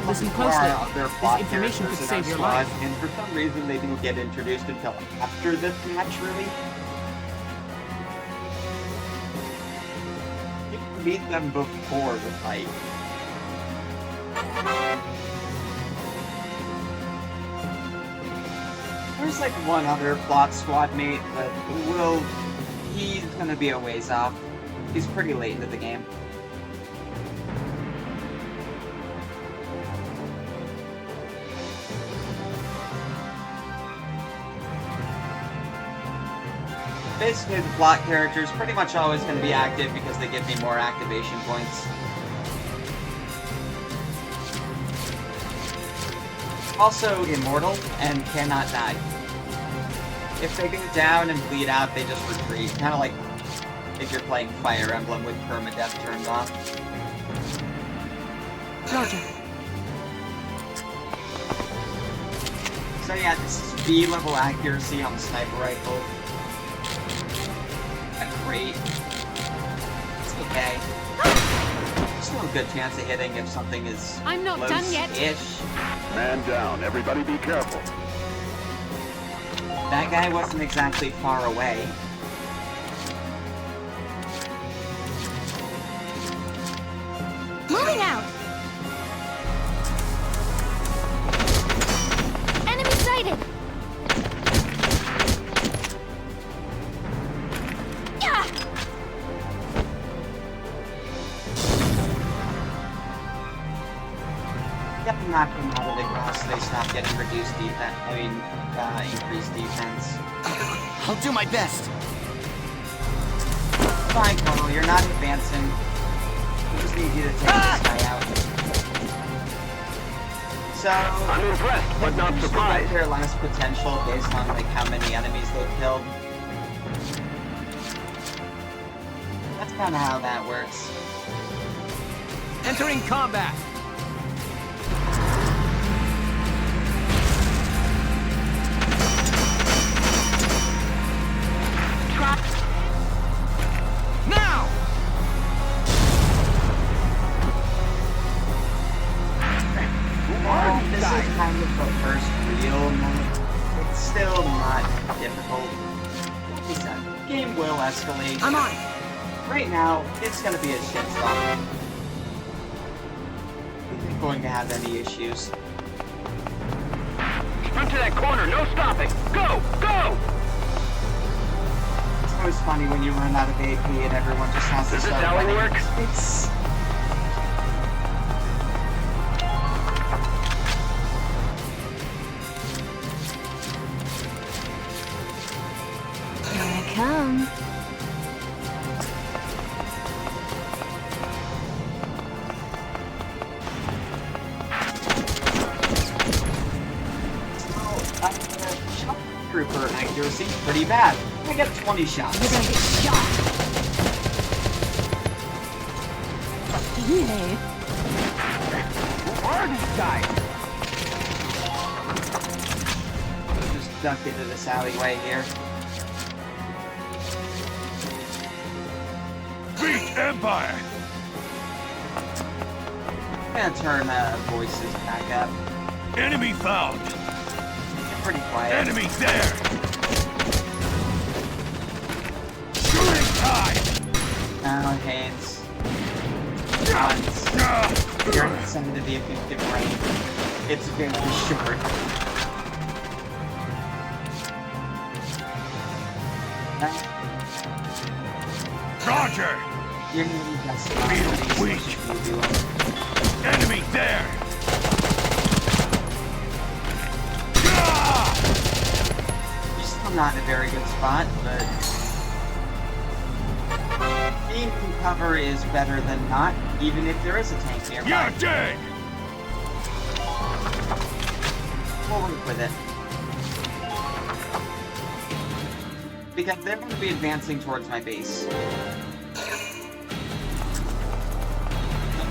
Listen closely. This information could save your life. And for some reason, they didn't get introduced until after this match, really. You can meet them before the fight. There's like one other plot squad mate, but he's gonna be a ways off. He's pretty late into the game. Basically, the plot character is pretty much always going to be active because they give me more activation points. Also immortal and cannot die. If they go down and bleed out, they just retreat. Kind of like if you're playing Fire Emblem with permadeath turned off. Roger. So yeah, this is B-level accuracy on the sniper rifle. Great. It's okay. Still a good chance of hitting if something is I'm not done yet. Ish. Man down. Everybody be careful. That guy wasn't exactly far away. Moving out! Enemy sighted! Yeah! Yep, knock them out of the grass so they stop getting reduced defense. Increased defense. I'll do my best. Fine, Colonel, you're not advancing. We just need you to take this guy out. So, I'm impressed, but not surprised. Their last potential based on like how many enemies they've killed. That's kind of how that works. Entering combat. Now! Well, this is kind of the first real mode. It's still not difficult. Like I said, the game will escalate. I'm on. Right now, it's gonna be a shitstorm. I'm not going to have any issues. Sprint to that corner. No stopping. Go! Go! It's always funny when you run out of AP and everyone just has to start running. Does this how it works? It's... Here I come. Shock trooper accuracy pretty bad. I get 20 shots. You're gonna get shot. Yay. Who are these guys? Just duck into this alleyway here. Beat Empire! I'm gonna turn voices back up. Enemy found! They're pretty quiet. Enemy there! Shooting time! Now, hands. Guns. You're inside of the effective range. It's very short. Roger! You're gonna be best weak. Enemy there! You're still not in a very good spot, but being in cover is better than not, even if there is a tank nearby. You're dead! We'll work with it. Because they're going to be advancing towards my base.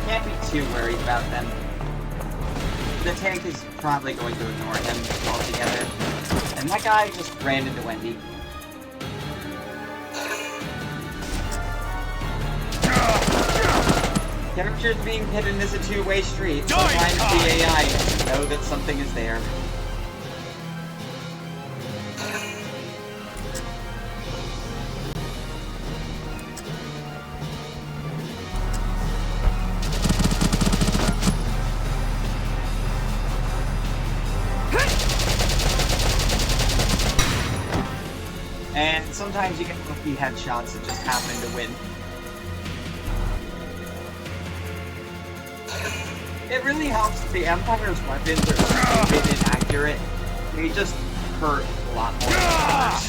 Can't be too worried about them. The tank is probably going to ignore him altogether. And that guy just ran into Wendy. Characters being hidden is a two-way street. Sometimes the AI doesn't know that something is there. And sometimes you get lucky headshots that just happen to win. It really helps that the Empire's weapons are stupid and accurate. They just hurt a lot more than others.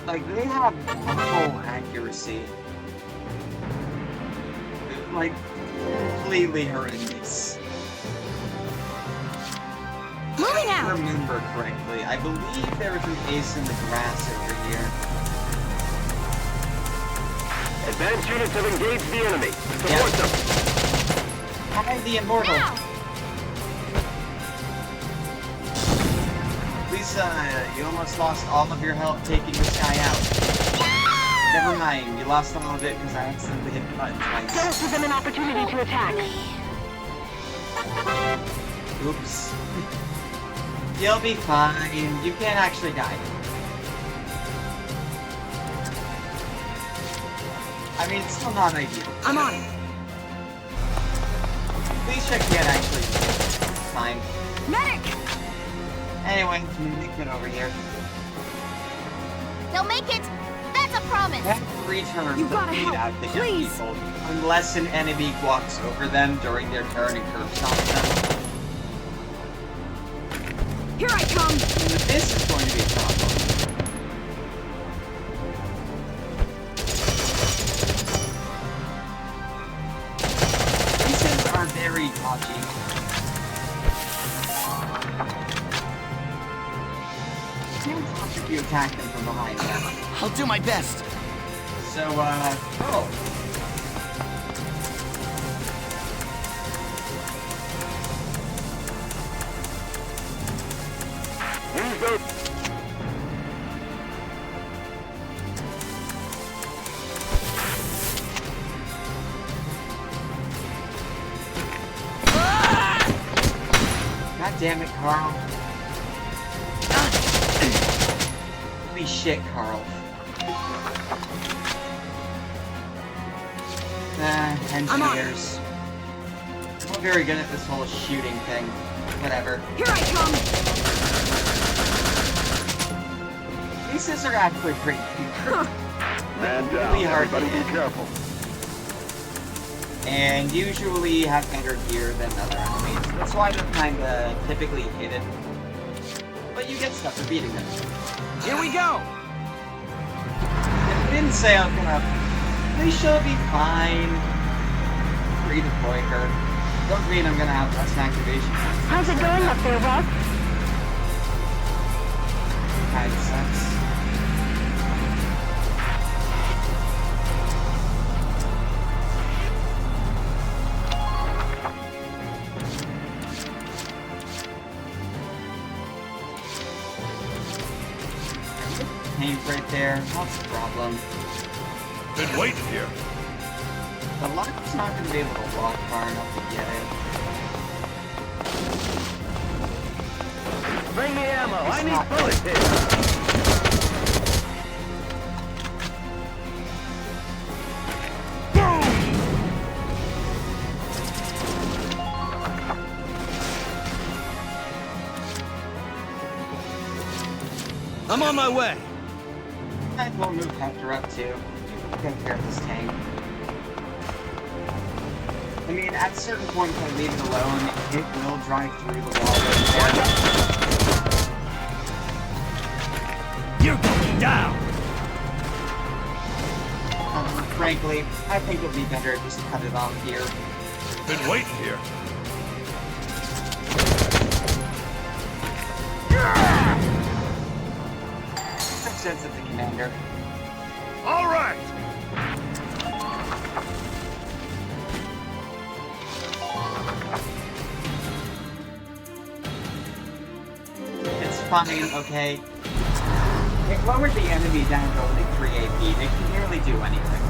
Like, they have full accuracy. Like, completely horrendous. Moving out! If I remember correctly, I believe there was an ace in the grass over here. Advanced units have engaged the enemy. Support them. Hi, the immortal. Now. Lisa, you almost lost all of your health taking this guy out. Yeah! Never mind, you lost all of it because I accidentally hit the button twice. Don't give them an opportunity to attack. Oops. You'll be fine. You can't actually die. I mean, it's still not ideal. I'm on it. Please check can't actually. Fine. Medic! Anyway, get over here. They'll make it! That's a promise! Return You the gotta feed help, out to please. people unless an enemy walks over them during their turn and curb stomps them. Here I come! This is going to be a problem. Pieces are very dodgy. If you attack them from behind. I'll do my best. So, oh. Use those. God damn it, Carl. Holy shit, Carl. Engineers. I'm not very good at this whole shooting thing. Whatever. Here I come! Pieces are actually pretty cute. Man really down. hard to Everybody hit. be careful. And usually have better gear than other enemies. That's why they're kinda typically hidden. But you get stuff for beating them. Here we go! If I didn't say I was gonna... Alicia will be fine. Redeploy her. Don't mean I'm gonna have less activation. How's it going up there, Rob? Kinda sucks. Tank right there. What's the problem? Been waiting here. The lock's not gonna be able to walk far enough to get it. Bring me ammo. I not- need bullets here. I'm on my way. I will move Hector up too. Take care of this tank. I mean, at certain points I leave it alone, it will drive through the wall right there. You're going down. Frankly, I think it would be better to just cut it off here. Been waiting here. Makes sense as the commander. All right. It's fine, okay? It lowered the enemy down to only 3 AP. They can barely do anything.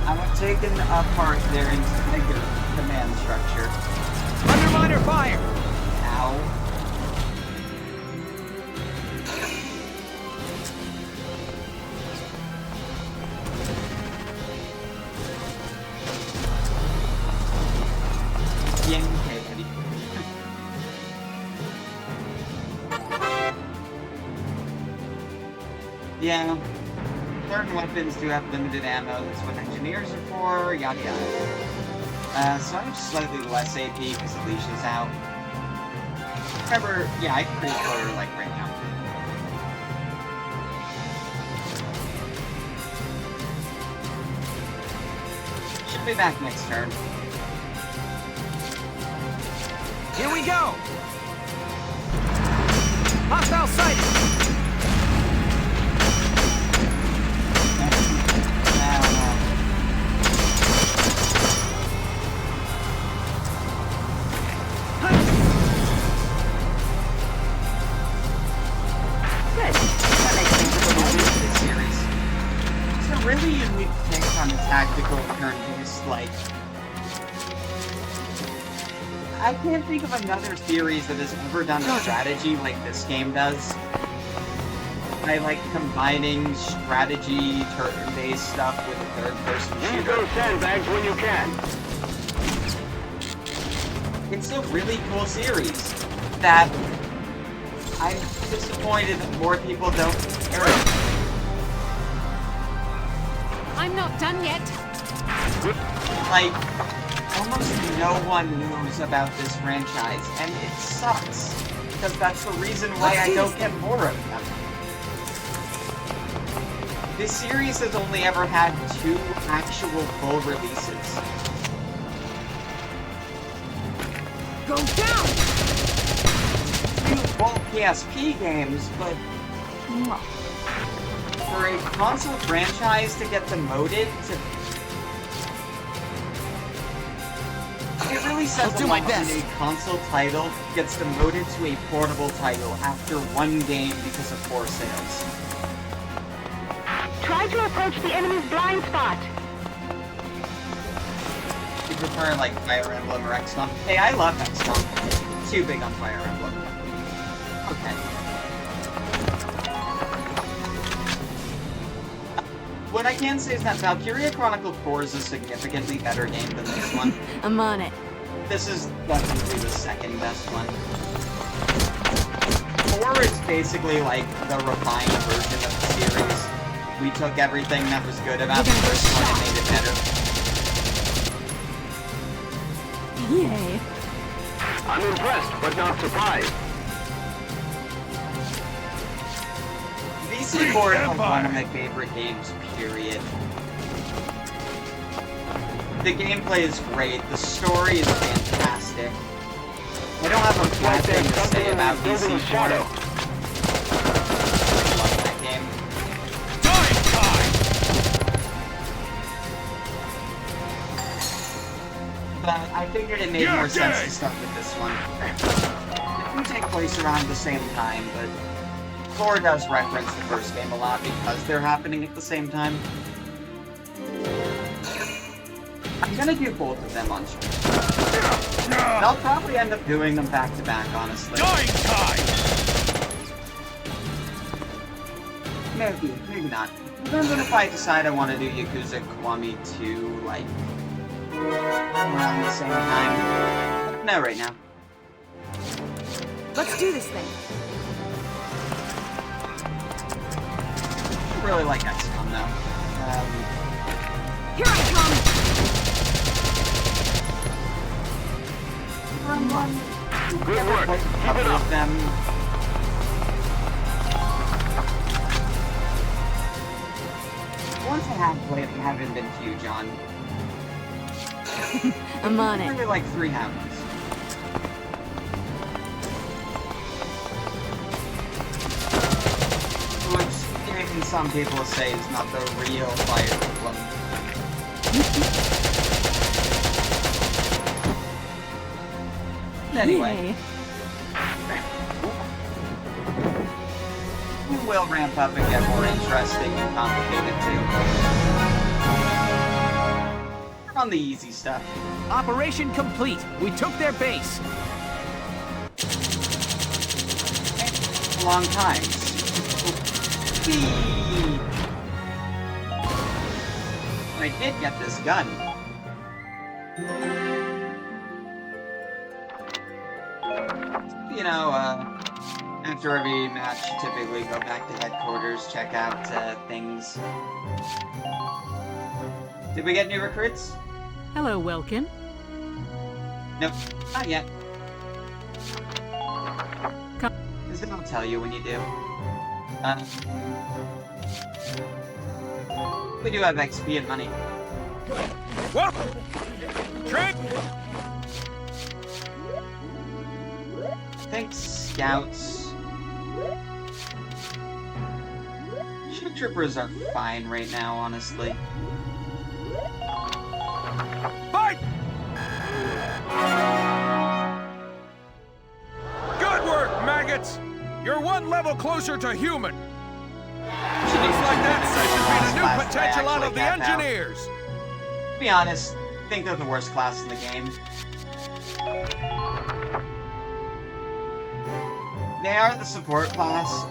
I'm taking apart their entire command structure. Underminer fire! Ow. Yeah, okay, buddy. Yeah. Certain weapons do have limited ammo. That's what engineers are for, yada yada. So I have slightly less AP because Alicia's out. remember, yeah, I can pre-order her, like, right now. She'll be back next turn. Here we go! Hostile sighted! Really unique take on a tactical turn-based, like... I can't think of another series that has ever done a strategy like this game does. I like combining strategy, turn-based stuff with a third-person shooter. Use those sandbags when you can. It's a really cool series that I'm disappointed that more people don't care about. I'm not done yet. Like, almost no one knows about this franchise, and it sucks. Because that's the reason why I don't get more of them. This series has only ever had 2 actual full releases. Go down! 2 full PSP games, but... for a console franchise to get demoted to... It really says a lot when a console title gets demoted to a portable title after 1 game because of poor sales. Try to approach the enemy's blind spot. You prefer, like, Fire Emblem or XCOM? Hey, I love XCOM. Too big on Fire Emblem. Okay. What I can say is that Valkyria Chronicles 4 is a significantly better game than this one. I'm on it. This is definitely the second best one. 4 is basically like the refined version of the series. We took everything that was good about the first one and made it better. Yay. I'm impressed, but not surprised. VC4 is like one of my favorite games, period. The gameplay is great, the story is fantastic. I don't have a bad thing to say about VC4. I love that game. But I figured it made more sense to start with this one. It can take place around the same time, but 4 does reference the first game a lot because they're happening at the same time. I'm gonna do both of them on stream. I'll probably end up doing them back to back, honestly. Maybe not. Depends on if I decide I want to do Yakuza Kiwami 2, like, around the same time. No, right now. Let's do this thing. I really like XCOM, though. Here I come! Good work. Keep it up. Them. Once I have played, I haven't been huge on. I'm on it. Really like 3 Hounds. Which even some people say is not the real Fire Emblem. Anyway. It will ramp up and get more interesting and complicated too. We're on the easy stuff. Operation complete. We took their base. Long time. I did get this gun. You know, after every match, typically go back to headquarters, check out things. Did we get new recruits? Hello, Welkin. Nope, not yet. Because they don't tell you when you do. We do have XP and money. What? Trick! I think scouts... Shock troopers are fine right now, honestly. Fight! Good work, maggots! You're one level closer to human. Looks like that session's been a new potential out of the engineers. To be honest, I think they're the worst class in the game. They are the support class,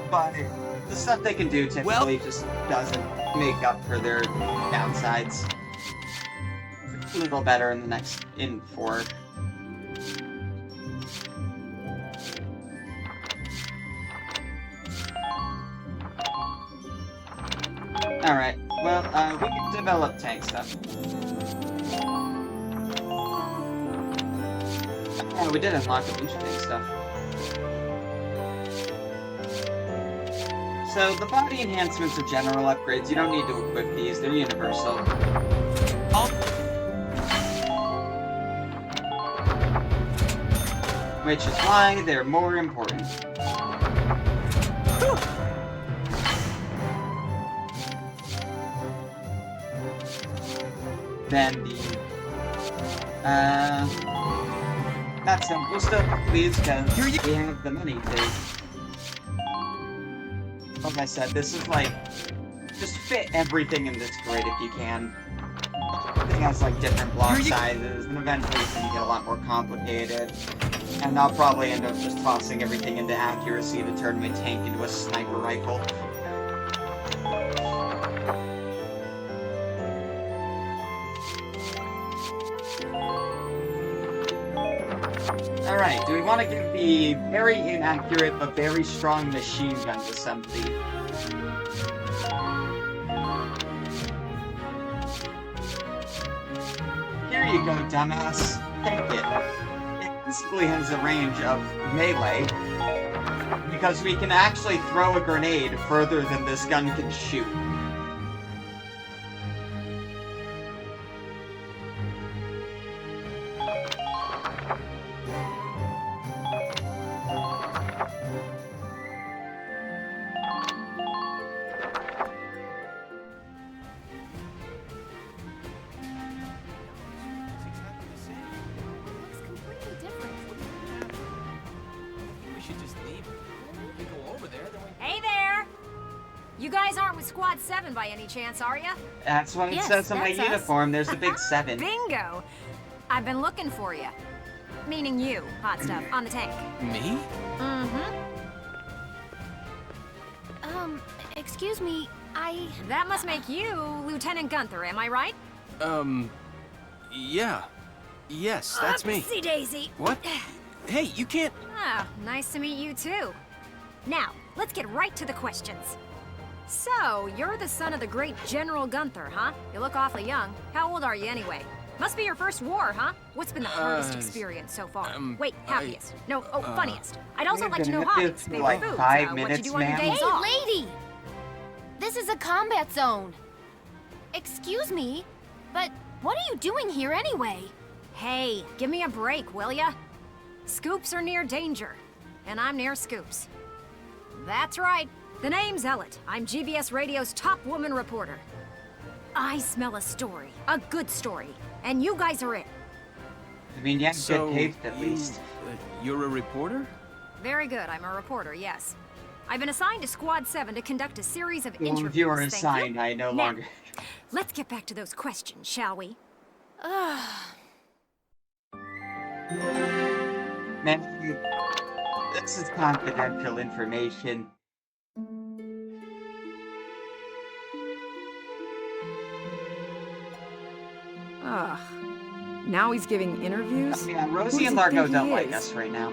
but the stuff they can do typically just doesn't make up for their downsides. A little better in the next, in 4. Alright, well, we can develop tank stuff. Oh, we did unlock a bunch of tank stuff. So, the body enhancements are general upgrades. You don't need to equip these, they're universal. Which is why they're more important. Than the, not simple stuff, please, because we have the money to. Like I said, this is like, just fit everything in this grid if you can. Everything has like different block sizes, and eventually it's gonna get a lot more complicated. And I'll probably end up just tossing everything into accuracy to turn my tank into a sniper rifle. Alright, do we want to give the very inaccurate but very strong machine gun to somebody? Here you go, dumbass. Take it. It basically has a range of melee, because we can actually throw a grenade further than this gun can shoot. Squad 7 by any chance, are ya? That's what it says on my uniform. There's a big 7. Bingo! I've been looking for you. Meaning you, hot stuff, on the tank. Me? Mm-hmm. Excuse me, That must make you Lieutenant Gunther, am I right? Yeah. Yes, that's me. Oopsie daisy. What? Hey, you can't... Ah, nice to meet you too. Now, let's get right to the questions. So, you're the son of the great General Gunther, huh? You look awfully young. How old are you anyway? Must be your first war, huh? What's been the hardest experience so far? Wait, happiest. Funniest. I'd also like to know hobbies, favorite like foods, 5 what minutes, you do on your days Hey, off. lady! This is a combat zone. Excuse me, but what are you doing here anyway? Hey, give me a break, will ya? Scoops are near danger, and I'm near scoops. That's right. The name's Ellet. I'm GBS Radio's top woman reporter. I smell a story, a good story, and you guys are it. I mean, you have good taste at least. You're a reporter? Very good, I'm a reporter, yes. I've been assigned to Squad 7 to conduct a series of interviews. Well, if you are assigned, I no longer... Let's get back to those questions, shall we? Man, this is confidential information. Ugh. Now he's giving interviews? Yeah, Rosie and Largo don't like us right now.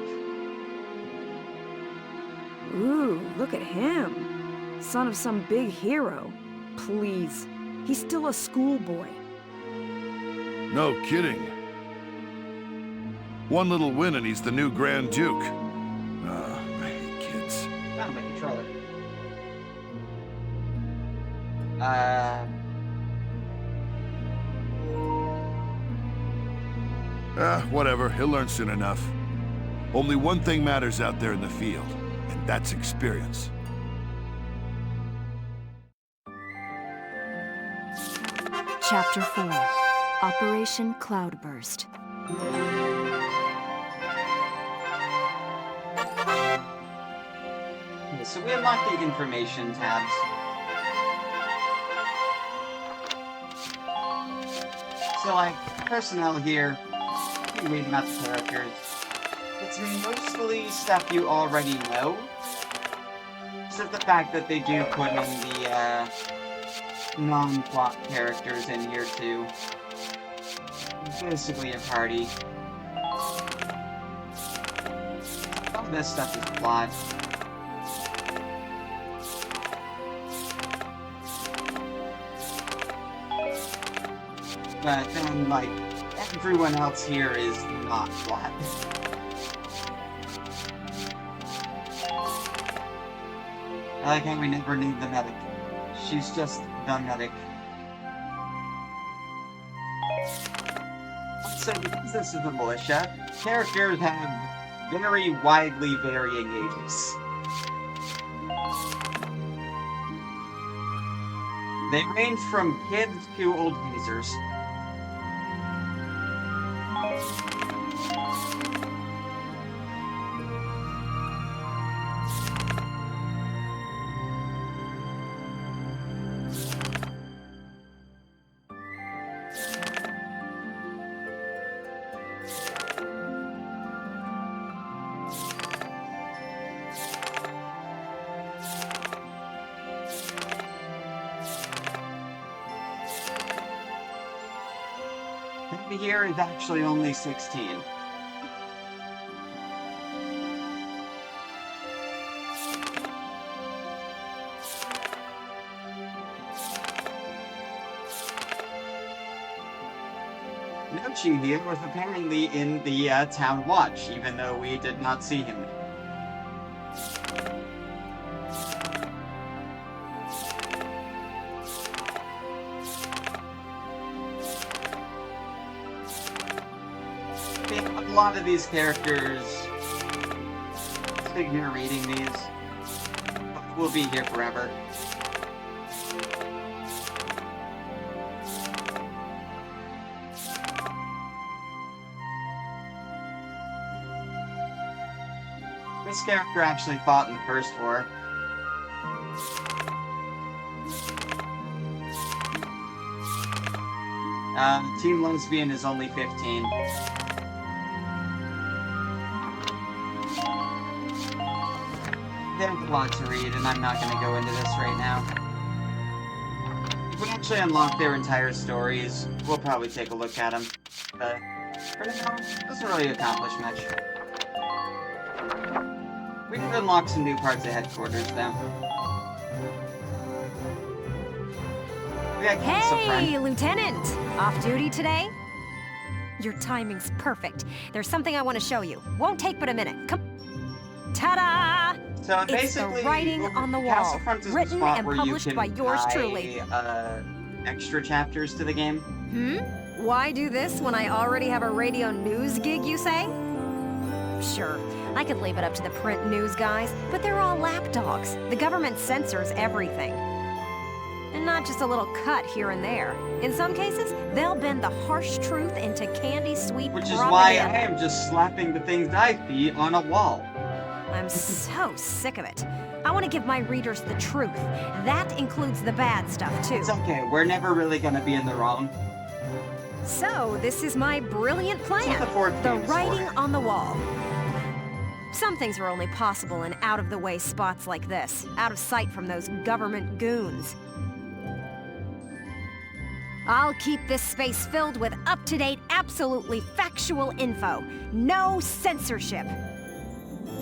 Ooh, look at him. Son of some big hero. Please. He's still a schoolboy. No kidding. One little win and he's the new Grand Duke. Whatever. He'll learn soon enough. Only one thing matters out there in the field, and that's experience. Chapter 4. Operation Cloudburst. Okay, so we unlock the information tabs. So, like, personnel here, you can read about the characters. It's mostly stuff you already know. Except the fact that they do put in the, non-plot characters in here, too. Basically a party. All this stuff is plot. But then, like, everyone else here is not plot. I like how we never named the medic. She's just the medic. So, because this is the militia, characters have very widely varying ages. They range from kids to old geezers. Here is actually only 16. Nochi here was apparently in the town watch, even though we did not see him. A lot of these characters, figure reading these, will be here forever. This character actually fought in the First War. Team Lesbian is only 15. They have a lot to read, and I'm not going to go into this right now. If we actually unlock their entire stories, we'll probably take a look at them. But for now, it doesn't really accomplish much. We can unlock some new parts of headquarters, though. Hey, Lieutenant! Off duty today? Your timing's perfect. There's something I want to show you. Won't take but a minute. Come. Ta-da! So It's basically, the writing on the wall, written and published by yours truly. Extra chapters to the game. Why do this when I already have a radio news gig, you say? Sure, I could leave it up to the print news guys, but they're all lapdogs. The government censors everything. And not just a little cut here and there. In some cases, they'll bend the harsh truth into candy-sweet propaganda. Which is propaganda. why I am just slapping the things I see on a wall. I'm so sick of it. I want to give my readers the truth. That includes the bad stuff, too. It's okay. We're never really going to be in the wrong. So, this is my brilliant plan. That's what the fourth The game is writing for. on the wall. Some things are only possible in out-of-the-way spots like this, out of sight from those government goons. I'll keep this space filled with up-to-date, absolutely factual info. No censorship.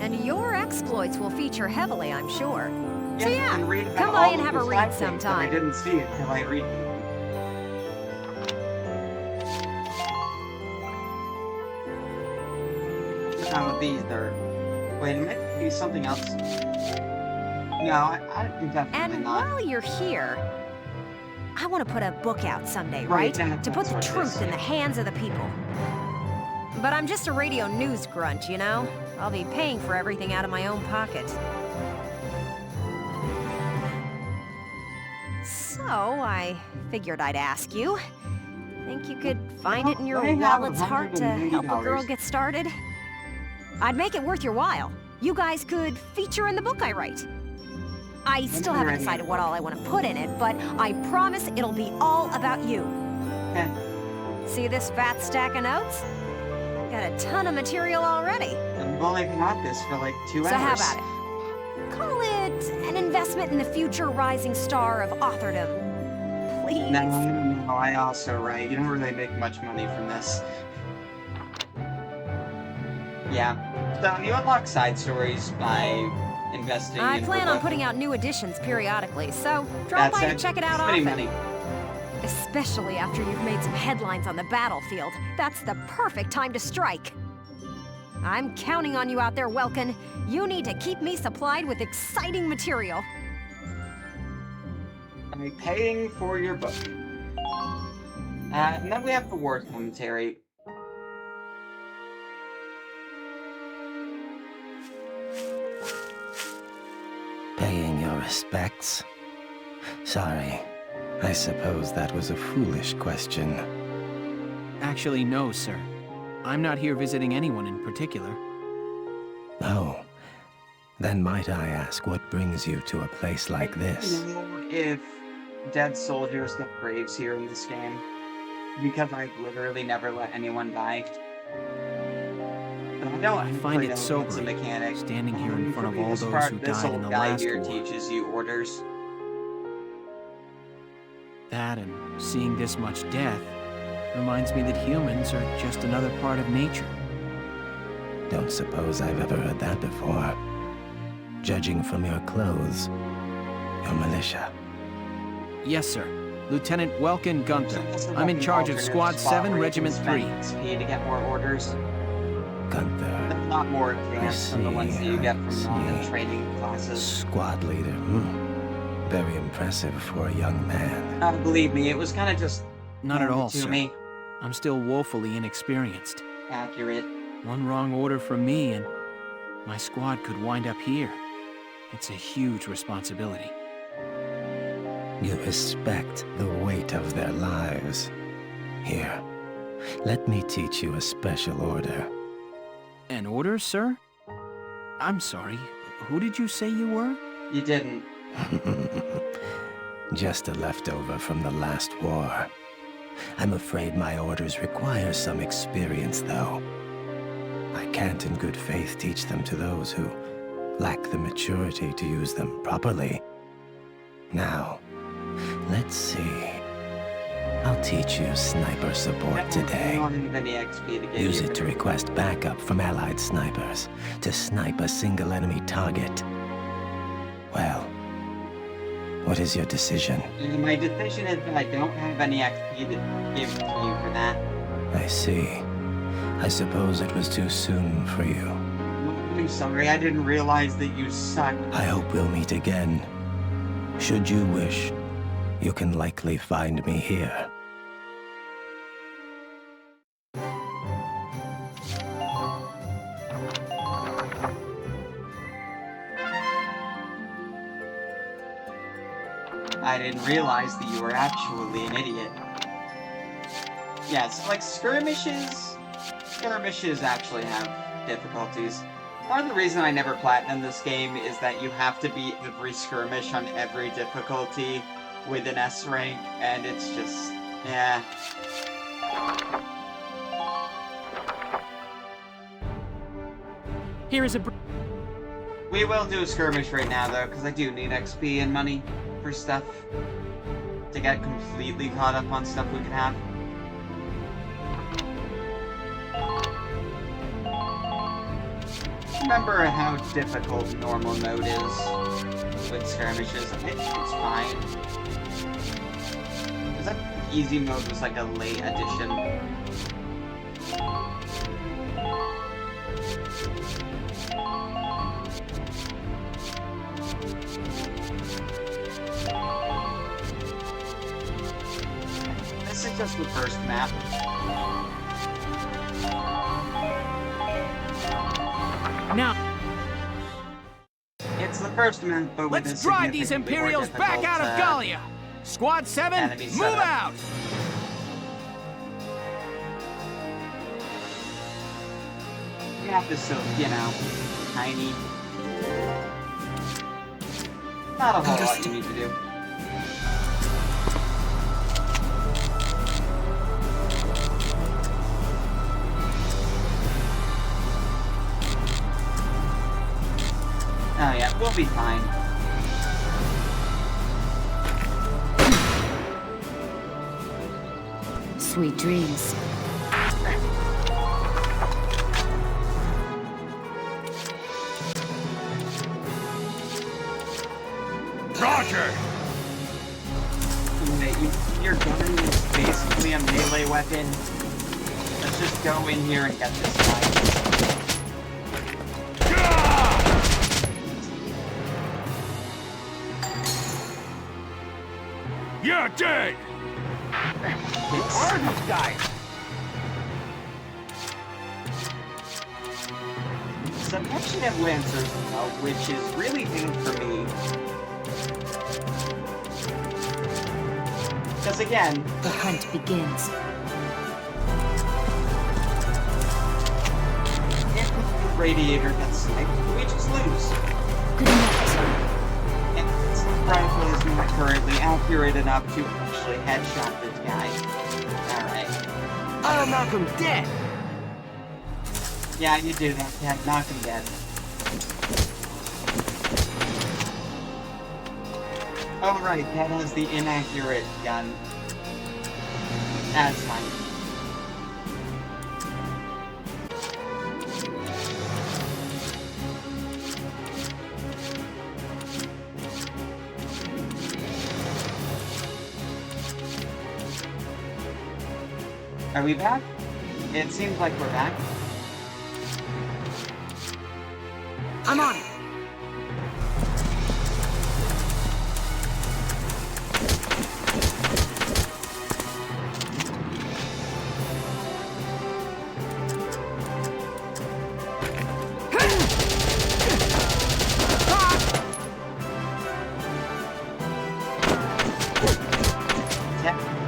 And your exploits will feature heavily, I'm sure. So yeah, come by and have a read sometime. I didn't see it until I read it. Some of these are... Wait, it might be something else. No, I think definitely and not. while you're here, I want to put a book out someday, right? To put the truth in the hands of the people. But I'm just a radio news grunt, you know? I'll be paying for everything out of my own pocket. So, I figured I'd ask you. Think you could find it in your wallet's heart to help a girl get started? I'd make it worth your while. You guys could feature in the book I write. I still haven't decided what all I want to put in it, but I promise it'll be all about you. See this fat stack of notes? I've got a ton of material already. I've only got this for like 2 hours. So how about it? Call it an investment in the future rising star of authordom. Please? No, I also write. You don't really make much money from this. Yeah. So you unlock side stories by investing in I plan on book. putting out new editions periodically, so drop by to check it out often. Money. Especially after you've made some headlines on the battlefield. That's the perfect time to strike. I'm counting on you out there, Welkin. You need to keep me supplied with exciting material. I'm paying for your book. And then we have the war commentary. Paying your respects? Sorry. I suppose that was a foolish question. Actually, no, sir. I'm not here visiting anyone in particular. Oh. Then might I ask what brings you to a place like this? I don't know if dead soldiers get graves here in this game, because I've literally never let anyone die. I find it sobering, standing here in front of all those who died in the last war. Teaches you orders. That and seeing this much death reminds me that humans are just another part of nature. Don't suppose I've ever heard that before. Judging from your clothes, you're militia. Yes, sir. Lieutenant Welkin Gunther. I'm in charge of Squad 7, Regiment 3. XP to get more orders. Gunther. Not more advanced than the ones that you get from normal training classes. Squad leader. Very impressive for a young man. Believe me, it was kind of just... Not at all, sir. Me. I'm still woefully inexperienced. Accurate. One wrong order from me and my squad could wind up here. It's a huge responsibility. You respect the weight of their lives. Here, let me teach you a special order. An order, sir? I'm sorry, who did you say you were? You didn't. Just a leftover from the last war. I'm afraid my orders require some experience, though. I can't in good faith teach them to those who lack the maturity to use them properly. Now, let's see. I'll teach you sniper support today. Use it to request backup from allied snipers to snipe a single enemy target. Well, what is your decision? My decision is that I don't have any XP to give to you for that. I see. I suppose it was too soon for you. I'm sorry, I didn't realize that you suck. I hope we'll meet again. Should you wish, you can likely find me here. I didn't realize that you were actually an idiot. Yeah, so like skirmishes actually have difficulties. Part of the reason I never platinum this game is that you have to beat every skirmish on every difficulty with an S rank, and it's just, yeah. Here is a... We will do a skirmish right now, though, because I do need XP and money for stuff to get completely caught up on stuff we can have. Remember how difficult normal mode is with skirmishes. It's fine. Because that easy mode was like a late addition. It's just the first map. Now, it's the first map, but with let's drive these Imperials back out of Gallia! Squad 7, move out! The map is so, you know, tiny. Not a whole lot you need to do. Oh yeah, we'll be fine. Sweet dreams. Roger! Your gun is basically a melee weapon. Let's just go in here and get this guy. You're dead! Who are these guys? Suppression of Lancers, which is really big for me. Because again, the hunt begins. If the Radiator gets sniped, we just lose. Good night. And the rifle is not currently accurate enough to actually headshot this guy. Alright. I'll knock him dead! Yeah, you do that, Ted. Knock him dead. Oh right, that has the inaccurate gun. That's fine. Are we back? It seems like we're back. I'm on it.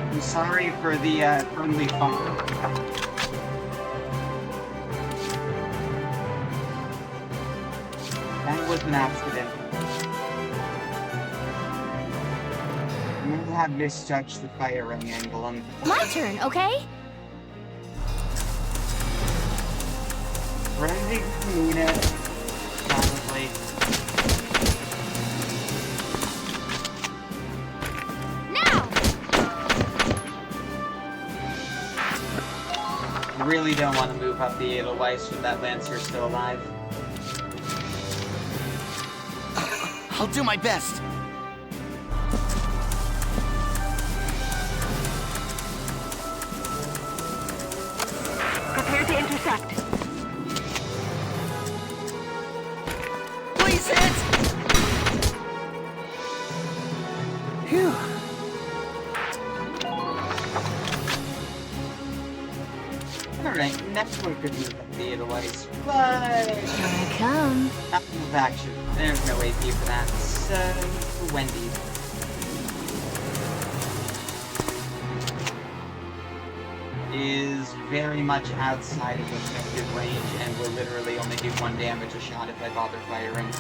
I'm sorry for the friendly fire. That was an accident. I may have misjudged the firing angle on My turn, okay? Ready to mean it. Probably. I really don't want to move up the Edelweiss with that Lancer still alive. I'll do my best. Prepare to intersect. Please hit! Phew. Alright, next one could move up the Edelweiss, but... Here I come. Not move action. There's no AP for that. So, Wendy. Is very much outside of effective range and will literally only do 1 damage a shot if I bother firing.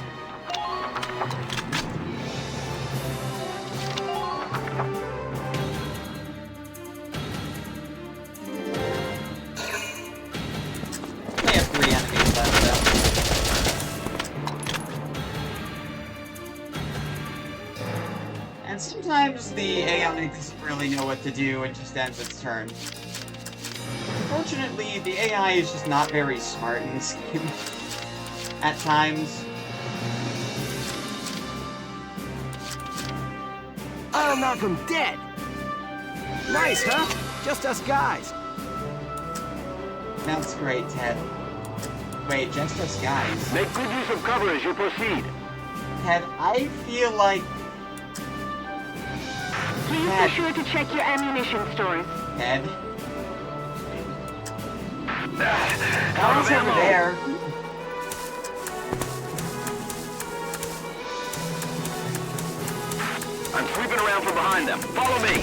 We have 3 enemies left though. And sometimes the AI doesn't really know what to do and just ends its turn. Unfortunately, the AI is just not very smart in this game. At times. I'll knock him dead! Nice, huh? Just us guys. That's great, Ted. Wait, just us guys. Make good use of cover as you proceed. Ted, I feel like... Please be sure to check your ammunition stores. Head. That was over there. I'm sweeping around from behind them. Follow me.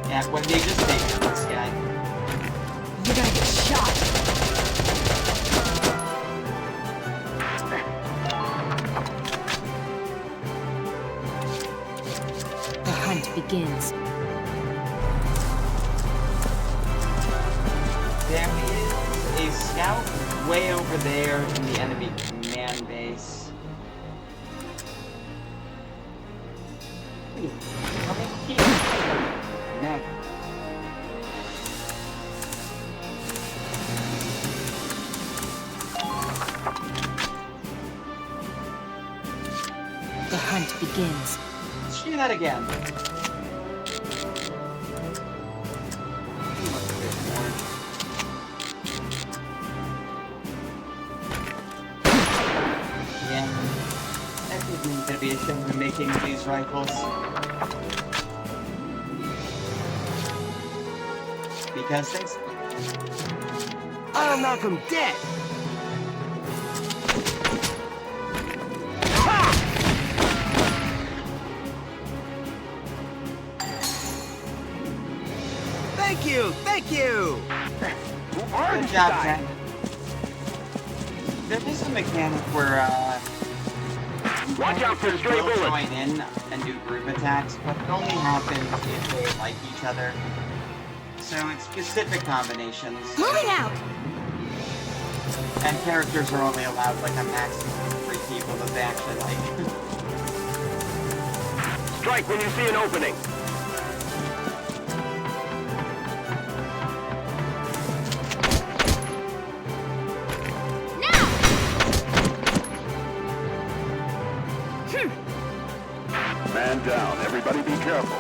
Yeah, what did you just take from this guy? You're gonna get shot. The hunt begins. There is a scout way over there in the enemy command base. Coming here. Next. The hunt begins. Let's do that again. Yeah. That isn't gonna be a show we're making with these rifles. Because thanks. I'll knock him dead. Thank you, thank you. Good job, Ken. There is a mechanic where watch out for stray bullets. Join in and do group attacks, but it only happens if they like each other. So it's specific combinations. Moving out! And characters are only allowed like a maximum of 3 people that they actually like. Strike when you see an opening. Man down. Everybody be careful.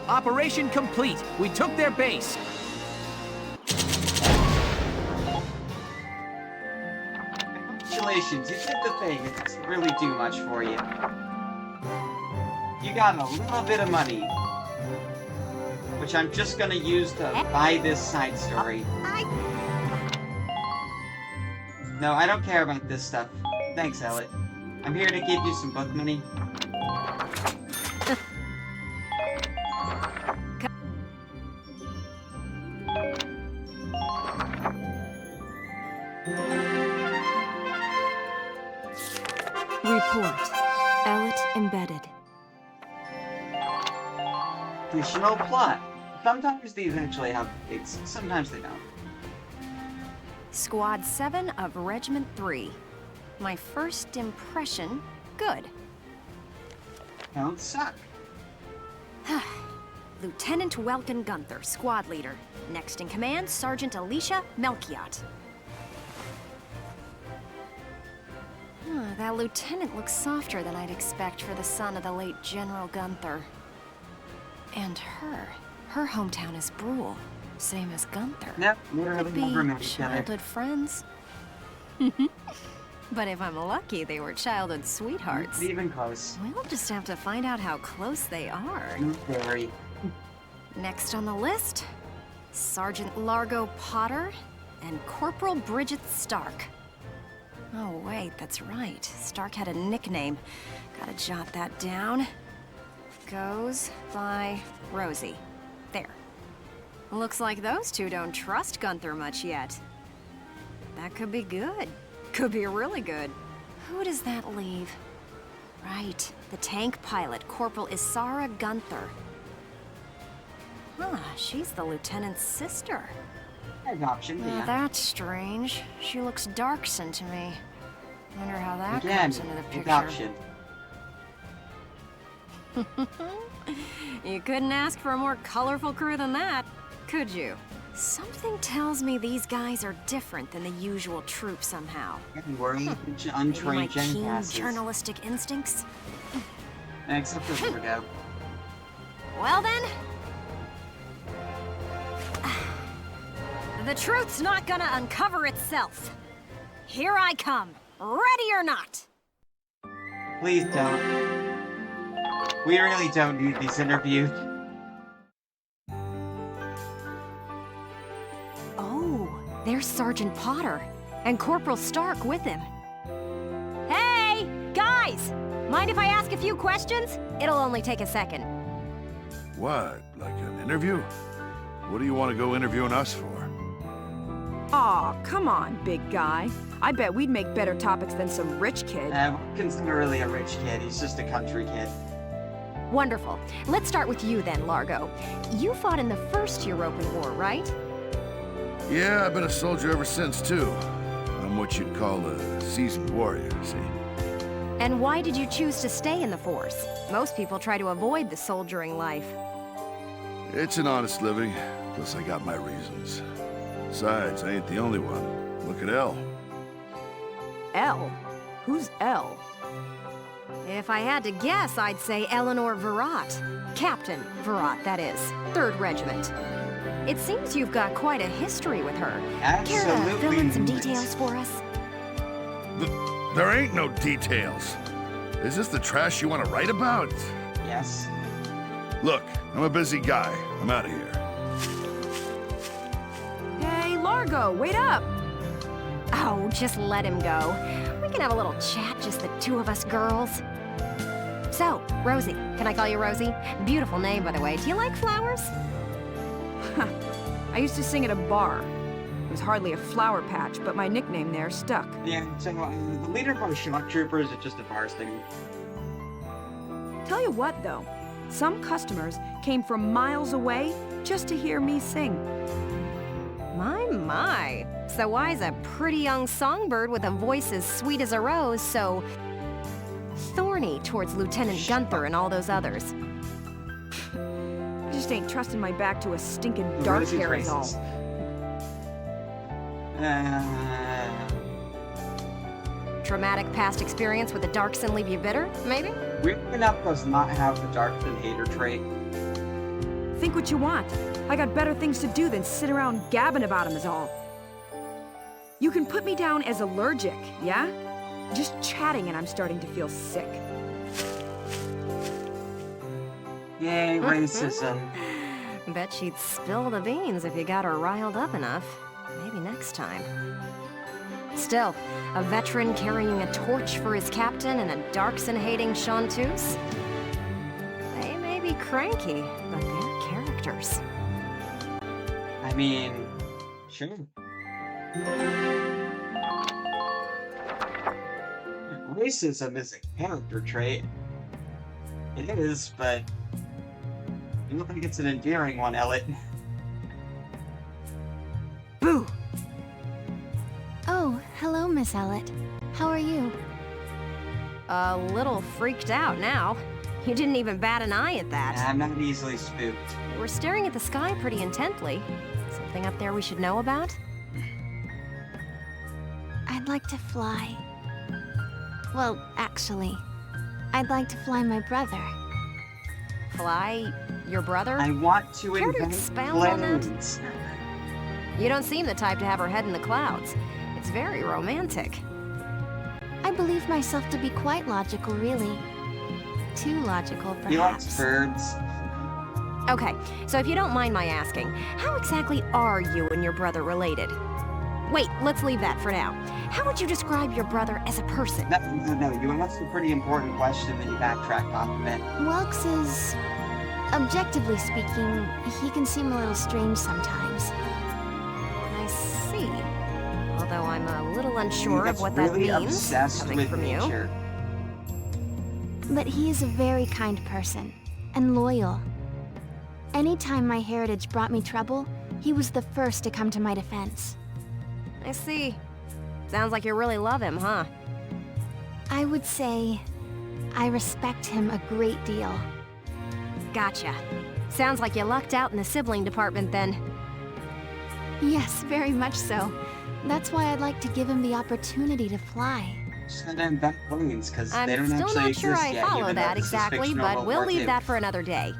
Operation complete. We took their base. Congratulations, you did the thing. It doesn't really do much for you. You got a little bit of money, which I'm just gonna use to buy this side story. No, I don't care about this stuff. Thanks, Elliot. I'm here to give you some book money. Report. Elliot embedded. Additional plot. Sometimes these actually have gigs, sometimes they don't. Squad 7 of Regiment 3. My first impression, good. Don't suck. Lieutenant Welkin Gunther, squad leader. Next in command, Sergeant Alicia Melchiot. That lieutenant looks softer than I'd expect for the son of the late General Gunther. And her hometown is Brule, same as Gunther. Yep, literally could be never met each other. childhood friends. But if I'm lucky, they were childhood sweethearts. Not even close. We'll just have to find out how close they are. Very. Next on the list, Sergeant Largo Potter and Corporal Bridget Stark. Oh wait, that's right. Stark had a nickname. Gotta jot that down. Goes by Rosie. There. Looks like those two don't trust Gunther much yet. That could be good. Could be really good. Who does that leave? Right, the tank pilot, Corporal Isara Gunther. Huh, she's the lieutenant's sister. Adoption, yeah. That's strange. She looks Darkson to me. Wonder how that Again, comes into the picture. adoption. You couldn't ask for a more colorful crew than that, could you? Something tells me these guys are different than the usual troop somehow. We're Maybe my untrained gen keen passes. journalistic instincts? Except for Virgo. Well then... The truth's not gonna uncover itself. Here I come, ready or not. Please don't. We really don't need these interviews. Oh, there's Sergeant Potter, and Corporal Stark with him. Hey, guys! Mind if I ask a few questions? It'll only take a second. What? Like an interview? What do you want to go interviewing us for? Aw, come on, big guy. I bet we'd make better topics than some rich kid. Wilkins not really a rich kid, he's just a country kid. Wonderful. Let's start with you then, Largo. You fought in the First European War, right? Yeah, I've been a soldier ever since, too. I'm what you'd call a seasoned warrior, see? And why did you choose to stay in the Force? Most people try to avoid the soldiering life. It's an honest living, plus I got my reasons. Besides, I ain't the only one. Look at Elle. Elle? Who's Elle? If I had to guess, I'd say Eleanor Virat. Captain Virat, that is. 3rd Regiment. It seems you've got quite a history with her. Care to fill in some details for us? There ain't no details. Is this the trash you want to write about? Yes. Look, I'm a busy guy. I'm out of here. Hey, Largo, wait up! Oh, just let him go. We can have a little chat, just the two of us girls. So, Rosie. Can I call you Rosie? Beautiful name, by the way. Do you like flowers? I used to sing at a bar. It was hardly a flower patch, but my nickname there stuck. Yeah, so the leader of our shock troopers is just a bar singer. Tell you what, though. Some customers came from miles away just to hear me sing. My. So why's a pretty young songbird with a voice as sweet as a rose so thorny towards Lieutenant Gunther and all those others? I just ain't trusting my back to a stinking dark hair is all. Traumatic past experience with the Darkson leave you bitter, maybe? Weird enough does not have the Darkson hater trait. Think what you want. I got better things to do than sit around gabbing about him is all. You can put me down as allergic, yeah? Just chatting and I'm starting to feel sick. Yay, racism. Bet she'd spill the beans if you got her riled up enough. Maybe next time. Still, a veteran carrying a torch for his captain and a Darkson-hating chanteuse? They may be cranky, but they're characters. I mean, sure. Racism is a character trait. It is, but I don't think it's an endearing one, Elliot. Boo! Oh, hello, Miss Ellett. How are you? A little freaked out now. You didn't even bat an eye at that. I'm not easily spooked. You were staring at the sky pretty intently. Something up there we should know about? I'd like to fly. Well, actually, I'd like to fly my brother. Fly your brother? I want to Care to invent expound on that? planes. You don't seem the type to have her head in the clouds. It's very romantic. I believe myself to be quite logical, really. Too logical, perhaps. He likes birds. Okay, so if you don't mind my asking, how exactly are you and your brother related? Wait, let's leave that for now. How would you describe your brother as a person? No, you asked a pretty important question, then you backtracked off of it. Wilkes is... objectively speaking, he can seem a little strange sometimes. I see. Although I'm a little unsure of what that really means, obsessed coming with from nature. you. But he is a very kind person, and loyal. Anytime my heritage brought me trouble, he was the first to come to my defense. I see. Sounds like you really love him, huh? I would say I respect him a great deal. Gotcha. Sounds like you lucked out in the sibling department then. Yes, very much so. That's why I'd like to give him the opportunity to fly. Send in back planes, because they don't I'm still actually not sure exist I yet, follow even though that this is exactly, fictional but World we'll War leave II. that for another day.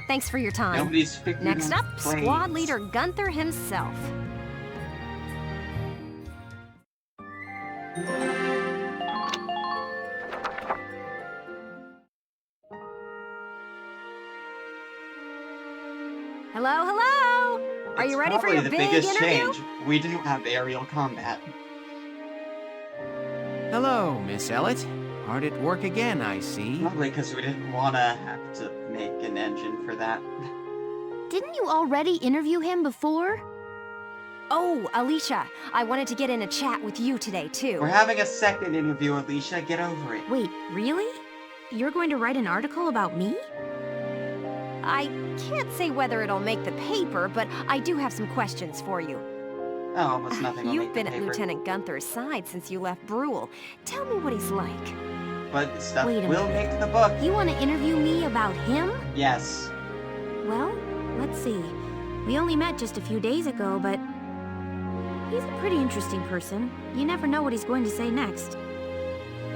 Thanks for your time. Nobody's figured Next out up, planes. Squad Leader Gunther himself. Hello, hello! Are you ready for your the big biggest interview? change. We do have aerial combat. Hello, Miss Ellett. Hard at work again, I see. Probably because we didn't want to have to make an engine for that. Didn't you already interview him before? Oh, Alicia, I wanted to get in a chat with you today, too. We're having a second interview, Alicia. Get over it. Wait, really? You're going to write an article about me? I can't say whether it'll make the paper, but I do have some questions for you. Oh, almost nothing will You've make been the at paper. Lieutenant Gunther's side since you left Brule. Tell me what he's like. But the stuff Wait a will minute. make the book. You want to interview me about him? Yes. Well, let's see. We only met just a few days ago, but he's a pretty interesting person. You never know what he's going to say next.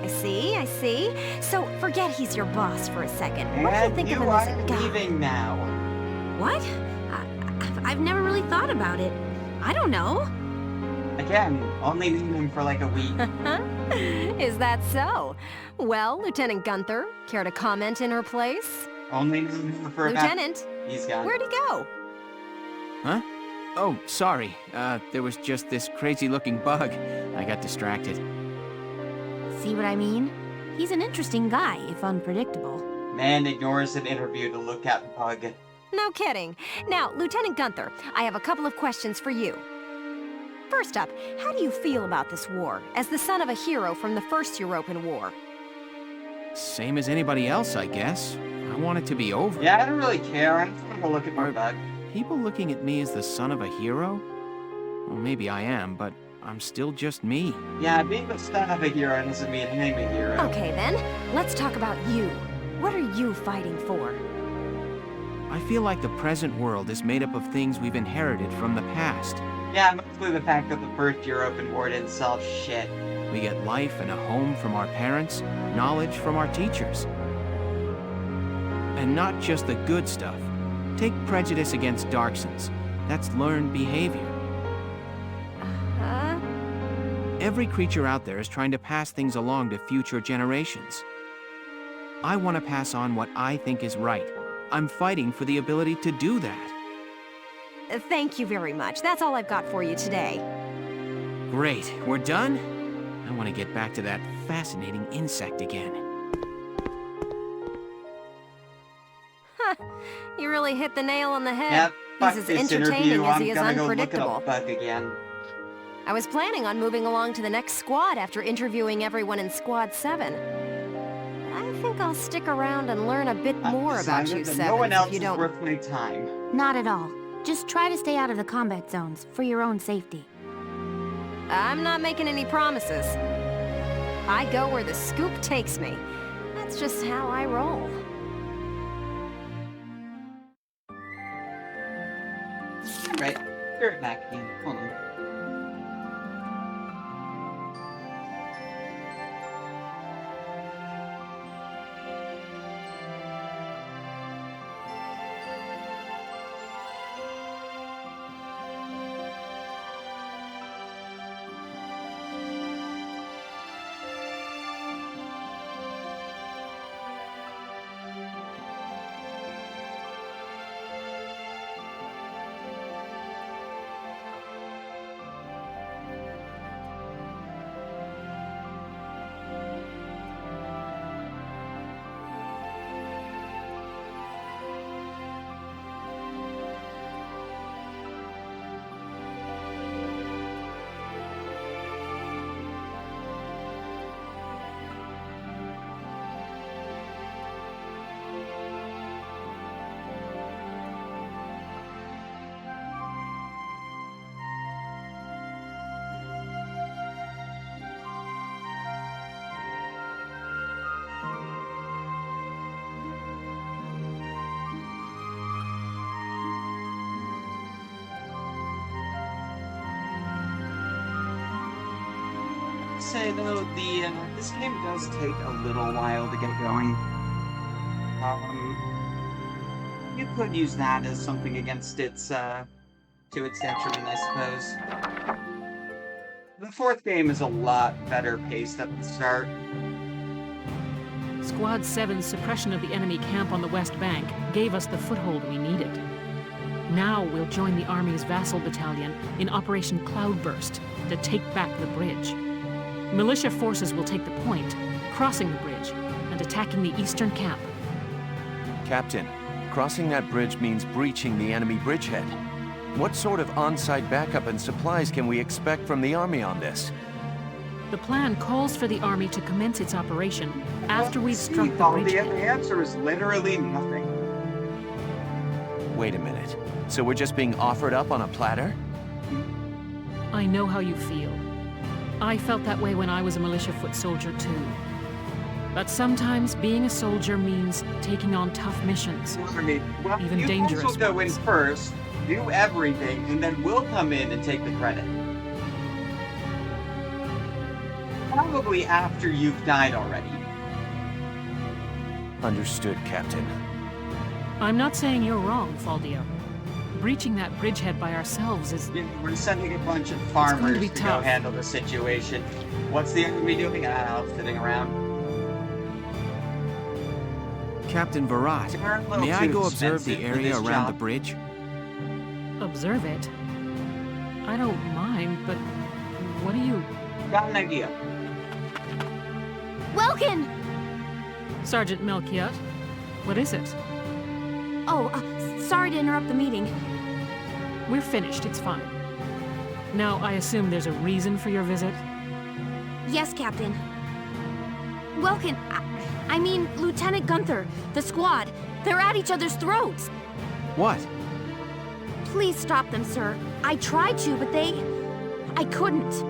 I see, I see. So, forget he's your boss for a second. What do you And think you of him as a are guy? leaving now. What? I've never really thought about it. I don't know. Again, only known him for like a week. Is that so? Well, Lieutenant Gunther, care to comment in her place? Only known him for Lieutenant, about... He's gone. where'd he go? Huh? Oh, sorry. There was just this crazy-looking bug. I got distracted. See what I mean? He's an interesting guy, if unpredictable. Man ignores an interview to look at bug. No kidding. Now, Lieutenant Gunther, I have a couple of questions for you. First up, how do you feel about this war, as the son of a hero from the First European War? Same as anybody else, I guess. I want it to be over. Yeah, I don't really care. I'm trying to look at my bug. People looking at me as the son of a hero? Well, maybe I am, but I'm still just me. Yeah, being the son of a hero doesn't mean I'm a hero. Okay then, let's talk about you. What are you fighting for? I feel like the present world is made up of things we've inherited from the past. Yeah, mostly the fact that the First European War didn't solve shit. We get life and a home from our parents, knowledge from our teachers. And not just the good stuff. Take prejudice against Darksons. That's learned behavior. Huh? Every creature out there is trying to pass things along to future generations. I want to pass on what I think is right. I'm fighting for the ability to do that. Thank you very much. That's all I've got for you today. Great, we're done? I want to get back to that fascinating insect again. Huh. You really hit the nail on the head. Yeah, fuck He's as this entertaining interview. as I'm he is gonna go look at unpredictable. a bug again. I was planning on moving along to the next squad after interviewing everyone in Squad 7. I think I'll stick around and learn a bit more about you, Decided that Sevens, no one else if you is don't... worth my time. Not at all. Just try to stay out of the combat zones, for your own safety. I'm not making any promises. I go where the scoop takes me. That's just how I roll. Right, Spirit back again. Hold on. to say though, this game does take a little while to get going. You could use that as something against its to its detriment, I suppose. The fourth game is a lot better paced at the start. Squad 7's suppression of the enemy camp on the West Bank gave us the foothold we needed. Now we'll join the Army's vassal battalion in Operation Cloudburst to take back the bridge. Militia forces will take the point, crossing the bridge and attacking the eastern camp. Captain, crossing that bridge means breaching the enemy bridgehead. What sort of on-site backup and supplies can we expect from the Army on this? The plan calls for the Army to commence its operation after we've struck the bridgehead. The answer is literally nothing. Wait a minute. So we're just being offered up on a platter? I know how you feel. I felt that way when I was a militia foot soldier too. But sometimes being a soldier means taking on tough missions, even dangerous ones. You go in first, do everything, and then we'll come in and take the credit. Probably after you've died already. Understood, Captain. I'm not saying you're wrong, Faldio. Breaching that bridgehead by ourselves is... We're sending a bunch of farmers to go handle the situation. What's the enemy doing? Sitting around. Captain Virat, may I go observe the area around the bridge? Observe it? I don't mind, but what do you... Got an idea. Welkin! Sergeant Melchiot, what is it? Oh, sorry to interrupt the meeting. We're finished, it's fine. Now, I assume there's a reason for your visit? Yes, Captain. Welkin, I mean, Lieutenant Gunther, the squad, they're at each other's throats. What? Please stop them, sir. I tried to, but I couldn't.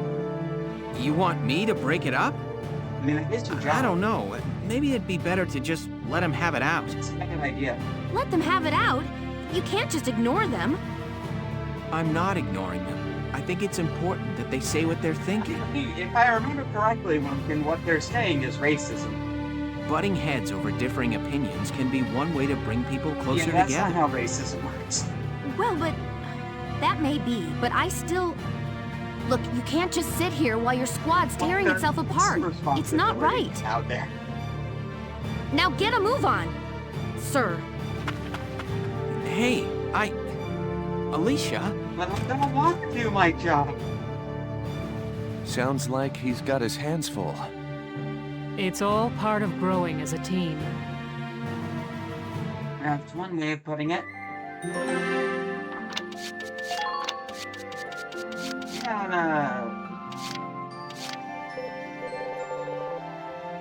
You want me to break it up? I mean, it's your job. I don't know. Maybe it'd be better to just let him have it out. It's a good idea. Let them have it out? You can't just ignore them. I'm not ignoring them. I think it's important that they say what they're thinking. If I remember correctly, what they're saying is racism. Butting heads over differing opinions can be one way to bring people closer together. That's not how racism works. Well, but... that may be, but I still... Look, you can't just sit here while your squad's tearing itself apart. It's not right. Out there. Now get a move on, sir. Hey, Alicia? But I don't want to do my job. Sounds like he's got his hands full. It's all part of growing as a team. That's one way of putting it.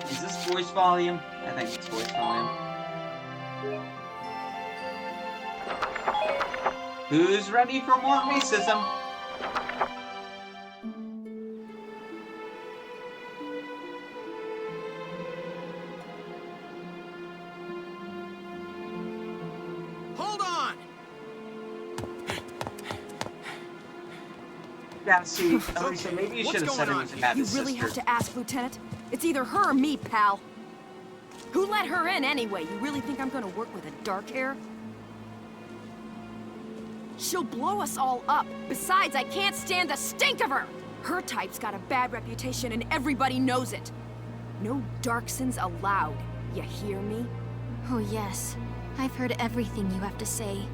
Is this voice volume? I think it's voice volume. Who's ready for more racism? Hold on! Yeah, see, Alicia, maybe you should have said it was You really have to ask, Lieutenant? It's either her or me, pal. Who let her in anyway? You really think I'm gonna work with a dark hair? She'll blow us all up. Besides, I can't stand the stink of her! Her type's got a bad reputation and everybody knows it. No Darksons allowed. You hear me? Oh yes, I've heard everything you have to say.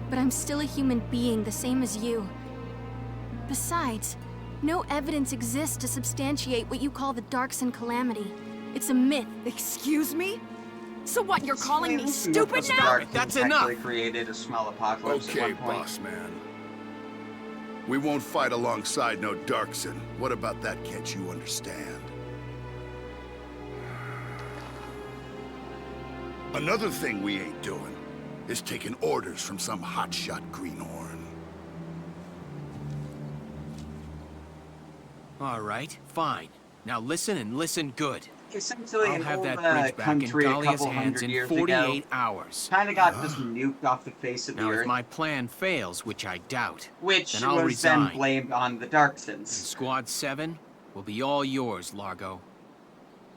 But I'm still a human being the same as you. Besides, no evidence exists to substantiate what you call the Darkson calamity. It's a myth. Excuse me? So what, you're calling me stupid now? That's enough! Created a small apocalypse at one point. Boss man. We won't fight alongside no Darkson. What about that can't you understand? Another thing we ain't doing is taking orders from some hotshot greenhorn. All right, fine. Now listen and listen good. Essentially, I'll have that bridge back in Dahlia's hands in 48 hours. Kind of got just nuked off the face of the earth. Now, if my plan fails, which I doubt, which then I'll was resign. then blamed on the Darksons. Squad 7, will be all yours, Largo.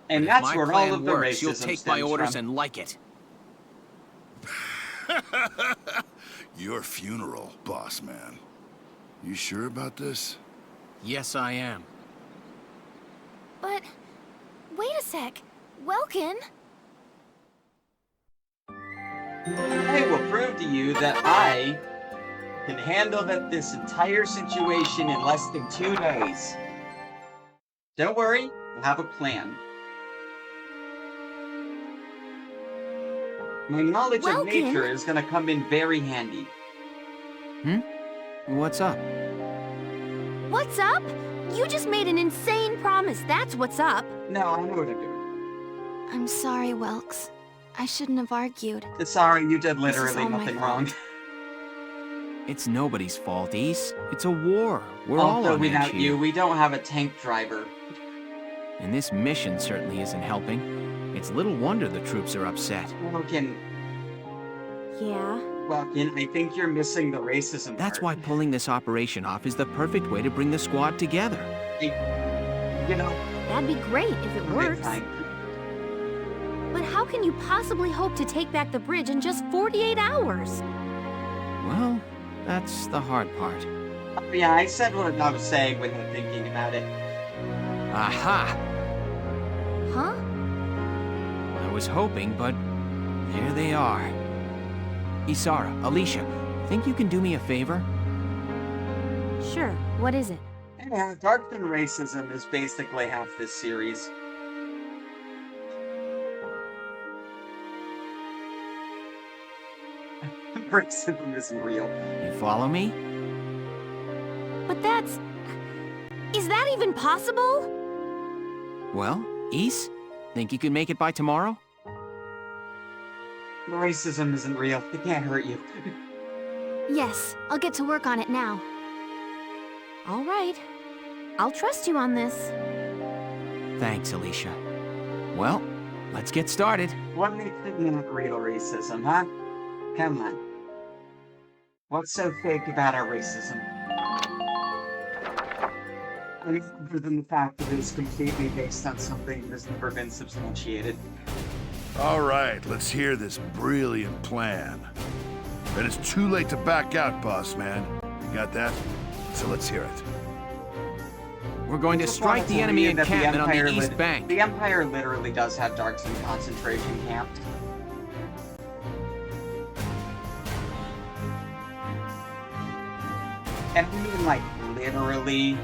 And But that's if my where plan all of the works, racism you'll take my stems orders from. and like it. Your funeral, boss man. You sure about this? Yes, I am. But, wait a sec. Welkin? I will prove to you that I can handle this entire situation in less than 2 days. Don't worry, I have a plan. My knowledge of nature is going to come in very handy. What's up? What's up? You just made an insane promise, that's what's up. No, I know what I'm doing. I'm sorry, Welks. I shouldn't have argued. Sorry, you did This is literally all my nothing fault. wrong. It's nobody's fault, Ace. It's a war. We're all Also, on edge without here. you, we don't have a tank driver. And this mission certainly isn't helping. It's little wonder the troops are upset. Welkin, Yeah? I think you're missing the racism That's part. why pulling this operation off is the perfect way to bring the squad together. You know... That'd be great if it works. Fine. But how can you possibly hope to take back the bridge in just 48 hours? Well, that's the hard part. Yeah, I said what I was saying without thinking about it. Aha! Huh? I was hoping, but there they are. Isara, Alicia, think you can do me a favor? Sure, what is it? Yeah, Darkton racism is basically half this series. Racism isn't real. You follow me? But that's... Is that even possible? Well, Ise, think you can make it by tomorrow? Racism isn't real. It can't hurt you. Yes, I'll get to work on it now. All right. I'll trust you on this. Thanks, Alicia. Well, let's get started. What makes it not real racism, huh? Come on. What's so fake about our racism? Other than the fact that it's completely based on something that has never been substantiated. All right, let's hear this brilliant plan. And it's too late to back out, boss man. You got that? So let's hear it. We're going to strike the enemy encampment on the east bank. The Empire literally does have Darkson concentration camp. And I mean, like, literally.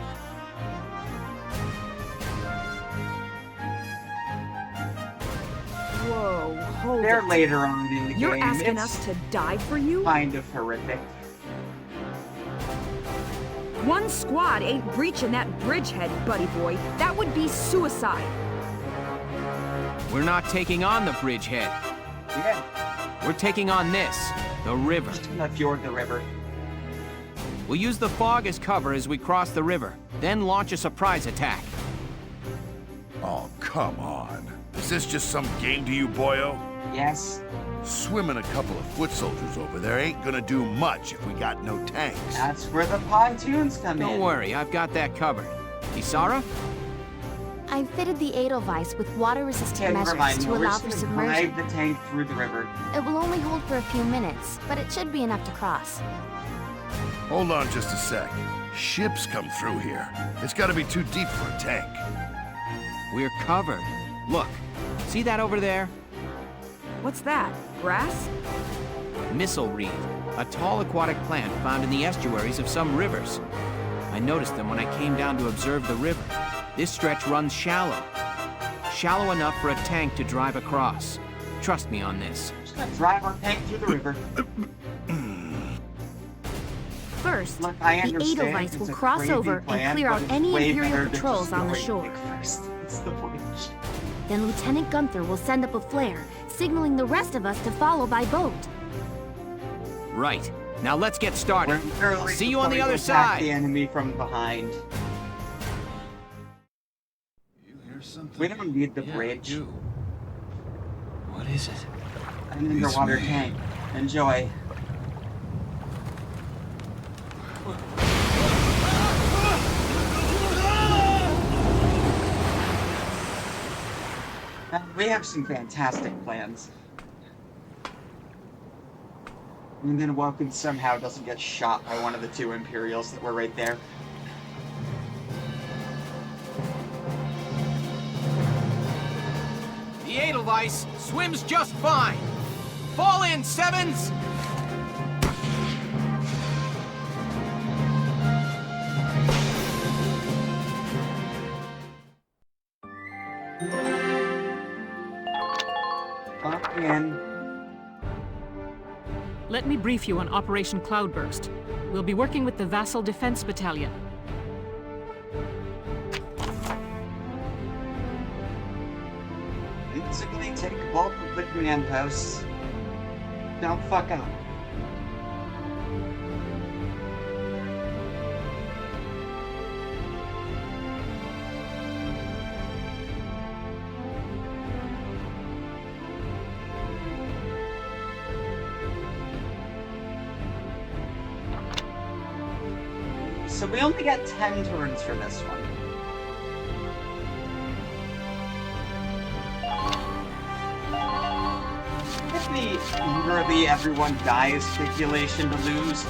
Whoa, hold They're it. later on in the You're game. asking It's us to die for you? kind of horrific. One squad ain't breaching that bridgehead, buddy boy. That would be suicide. We're not taking on the bridgehead. Yeah. We're taking on this, the river. The fjord, the river. We'll use the fog as cover as we cross the river, then launch a surprise attack. Oh, come on. Is this just some game to you, boyo? Yes. Swimming a couple of foot soldiers over there ain't gonna do much if we got no tanks. That's where the pontoons come in. Don't worry, I've got that covered. Isara? I've fitted the Edelweiss with water-resistant Never measures mind. to We're allow just for gonna submersion. drive the tank through the river. It will only hold for a few minutes, but it should be enough to cross. Hold on just a sec. Ships come through here. It's gotta be too deep for a tank. We're covered. Look, see that over there? What's that? Grass? Missile reed, a tall aquatic plant found in the estuaries of some rivers. I noticed them when I came down to observe the river. This stretch runs shallow. Shallow enough for a tank to drive across. Trust me on this. Just gonna drive our tank through the river. First, Look, I the understand Edelweiss it's will a cross crazy over plan, and clear but out it's any way Imperial better to patrols just on the go shore. first. It's the point. Then Lieutenant Gunther will send up a flare, signaling the rest of us to follow by boat. Right. Now let's get started. I'll see you on the We're other going to attack side. the enemy from behind. We don't need the bridge. What is it? An underwater tank. Enjoy. We have some fantastic plans. And then Welkin somehow doesn't get shot by one of the two Imperials that were right there. The Edelweiss swims just fine. Fall in, Sevens! In. Let me brief you on Operation Cloudburst. We'll be working with the Vassal Defense Battalion. Basically, take bulk of the command posts. Don't fuck up. So we only got 10 turns for this one. If the literally everyone dies stipulation to lose,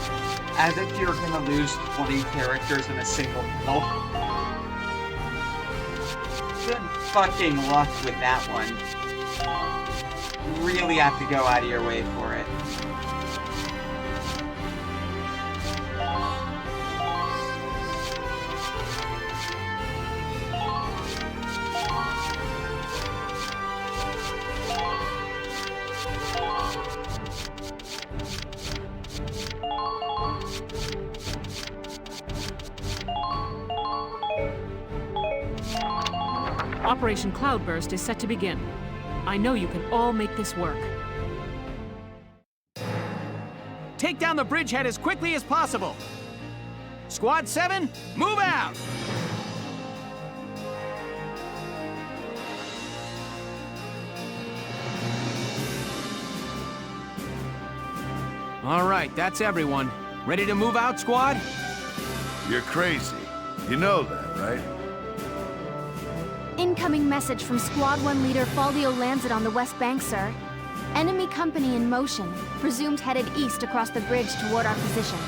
as if you're gonna lose 20 characters in a single battle. Good fucking luck with that one. You really have to go out of your way for it. Operation Cloudburst is set to begin. I know you can all make this work. Take down the bridgehead as quickly as possible. Squad 7, move out! All right, that's everyone. Ready to move out, squad? You're crazy. You know that, right? Incoming message from Squad 1 leader Faldio Lancet on the West Bank, sir. Enemy company in motion, presumed headed east across the bridge toward our position.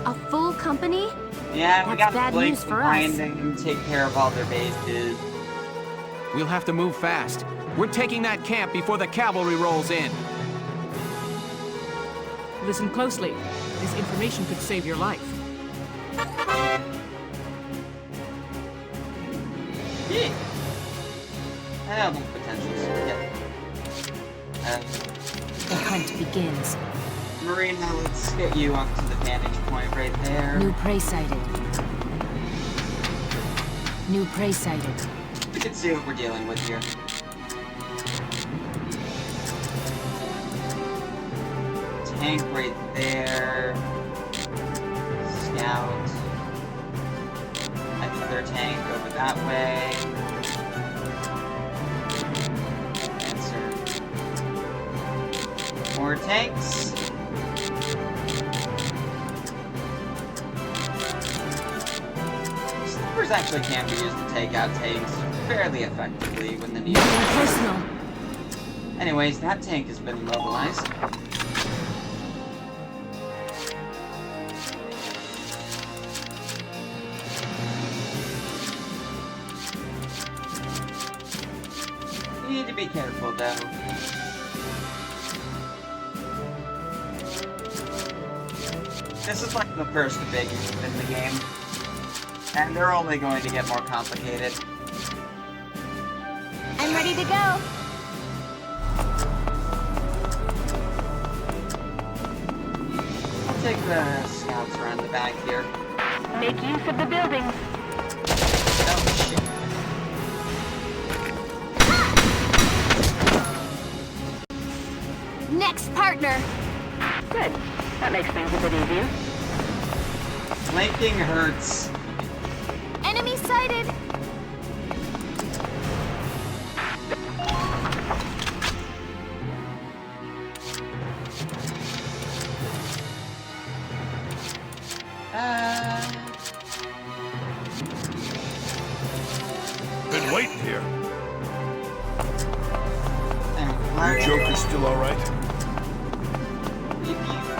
A full company? Yeah, we got bad Blake news for behind us. them, take care of all their bases. We'll have to move fast. We're taking that camp before the cavalry rolls in. Listen closely. This information could save your life. Yeah. Potentials. Yeah. The hunt begins. Marina, let's get you up to the vantage point right there. New prey sighted. New prey sighted. We can see what we're dealing with here. Tank right there. Scout. I think their tank over that way. Answer. More tanks. Snipers actually can be used to take out tanks fairly effectively when the need is. Personal. Anyways, that tank has been immobilized. You need to be careful, though. This is like the first big move in the game, and they're only going to get more complicated. I'm ready to go. I'll take the scouts around the back here. Make use of the buildings. Oh, shit. Next partner. Good. That makes things a bit easier. Flanking hurts. Enemy sighted. Been waiting here. Your Joker's still alright? If you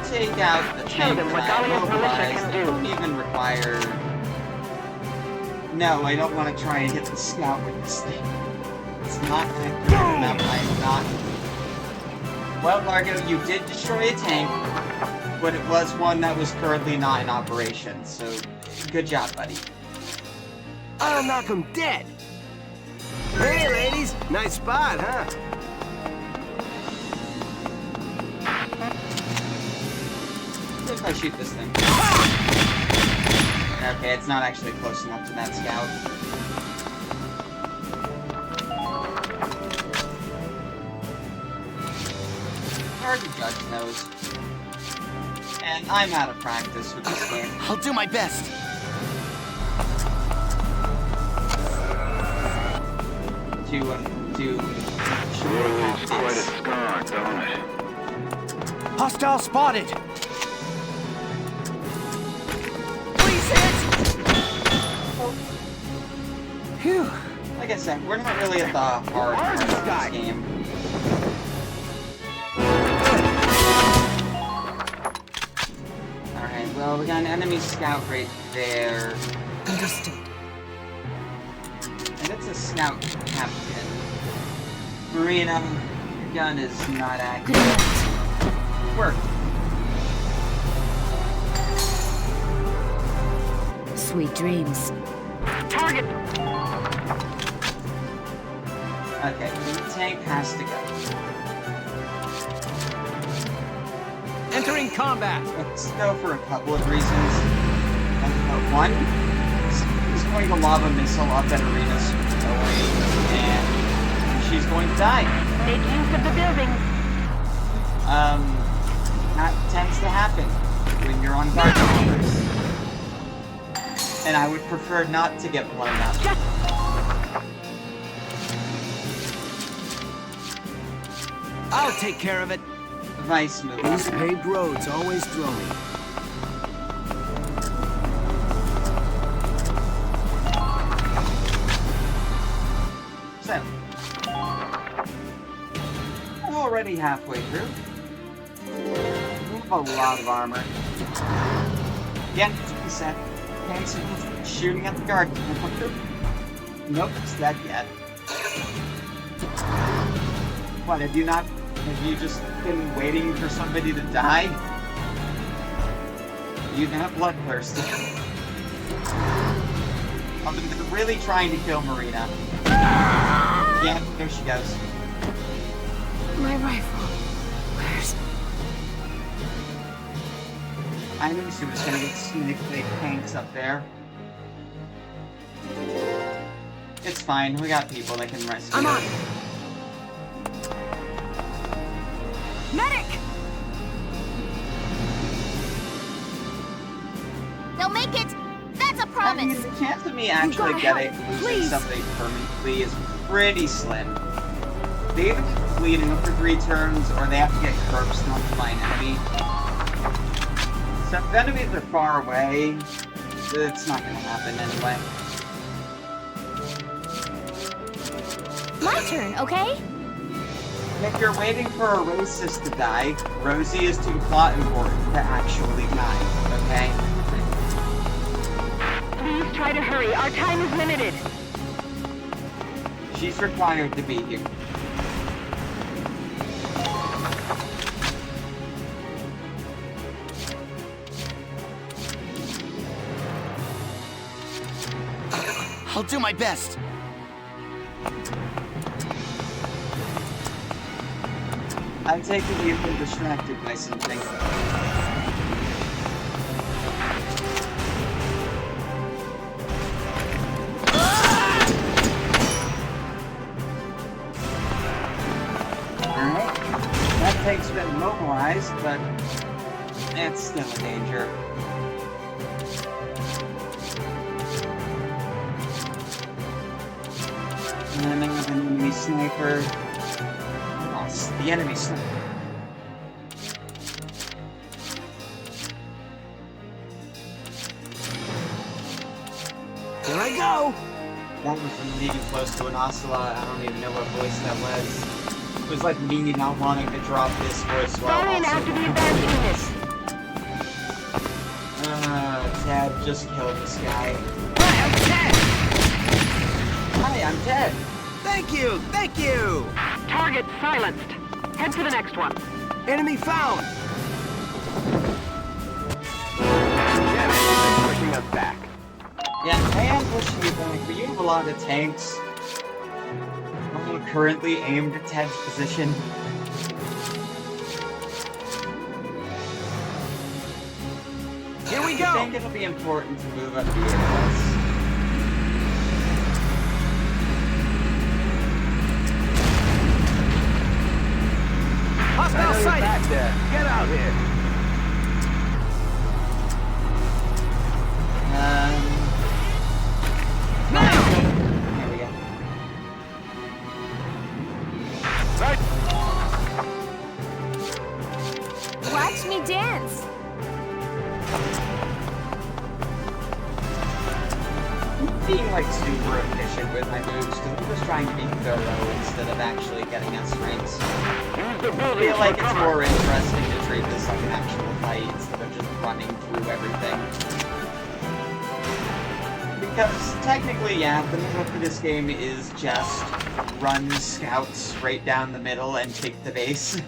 take out the tank that I mobilized, it won't even require... No, I don't want to try and hit the scout with this thing. It's not accurate enough. I am not... Well, Largo, you did destroy a tank, but it was one that was currently not in operation, so good job, buddy. I'll knock him dead! Hey, ladies! Nice spot, huh? What if I shoot this thing? Okay, it's not actually close enough to that scout. Hard to judge those. And I'm out of practice with this game. I'll do my best. To quite a scar, don't it? Hostile spotted! Please hit! Phew. Like I said, we're not really at the hard part of this game. Alright, well, we got an enemy scout right there. Understood. And it's a scout captain. Marina, your gun is not accurate. Work. Sweet dreams. Target! Okay, the tank has to go. Entering combat! Let's go for a couple of reasons. One, he's going to lava missile up at Arena's and she's going to die. Make use of the building. That tends to happen when you're on guard numbers. And I would prefer not to get blown up. I'll take care of it. Nice move. These paved roads always throw me. So, I'm already halfway through. We have a lot of armor. Yeah, as we said, fancy shooting at the guard. Nope, it's dead yet. What, have you just been waiting for somebody to die? You've been bloodthirsty. They're really trying to kill Marina. Yeah, there she goes. My rifle. Where's... I knew she was gonna get snaked big tanks up there. It's fine, we got people that can rescue. I'm on. Medic! They'll make it! That's a promise! I mean, the chance of me actually losing somebody permanently is pretty slim. They either get bleeding up for 3 turns, or they have to get curb stomped by an enemy. So if the enemies are far away, it's not gonna happen anyway. My turn, okay? If you're waiting for a racist to die, Rosie is too plot important to actually die, okay? Please try to hurry. Our time is limited. She's required to be here. I'll do my best. I take it you've been distracted by something. Alright. That tank's been mobilized, but it's still a danger. And then they have an enemy sniper. The enemy sniper. Here I go! That was from even close to an ocelot. I don't even know what voice that was. It was like me not wanting to drop this voice while Fall in also... after the advanced units. Ted, just kill this guy. Hi, I'm Ted! Hi, I'm Ted! Thank you! Thank you! Target silenced. Head to the next one. Enemy found! Pushing us back. Yeah, I am pushing you back, but you have a lot of tanks. I'm currently aimed at Ted's position. Here we go! I think it'll be important to move up the airways. Hostile sighted! Back there. Get out here. Now! There we go. Right. Watch me dance. I'm being like super efficient with my moves because I'm just trying to be thorough instead of actually getting us ranks. I feel like it's more interesting to treat this like an actual fight instead of just running through everything. Because technically, yeah, the middle for this game is just run scouts straight down the middle and take the base.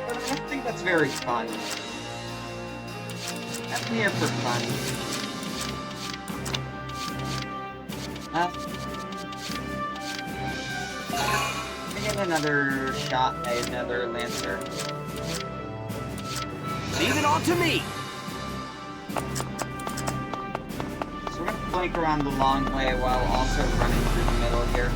But I don't think that's very fun. I'm here for fun. Let me get another shot at another Lancer. Leave it all to me! So we're gonna flank around the long way while also running through the middle here.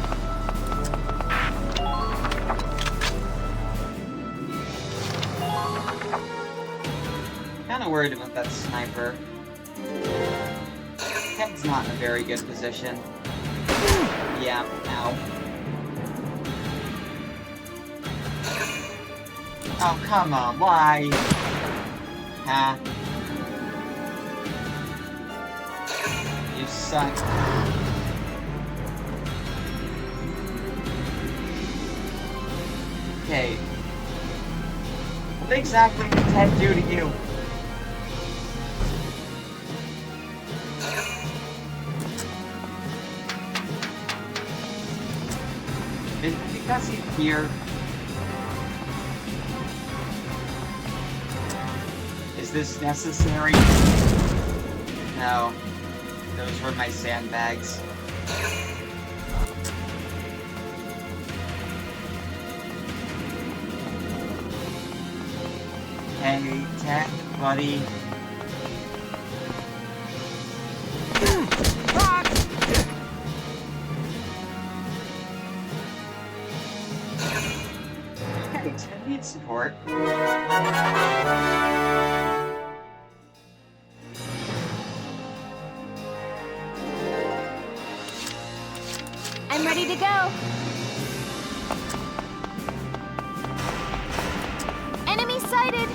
Kinda worried about that sniper. Ted's not in a very good position. Yeah, ow. Oh, come on, why? Ha. You suck. Okay. What exactly did Ted do to you? Is it because he's here? Is this necessary? No. Those were my sandbags. Hey, Ted, buddy. Hey, Ted needs support. I'm ready to go. Enemy sighted.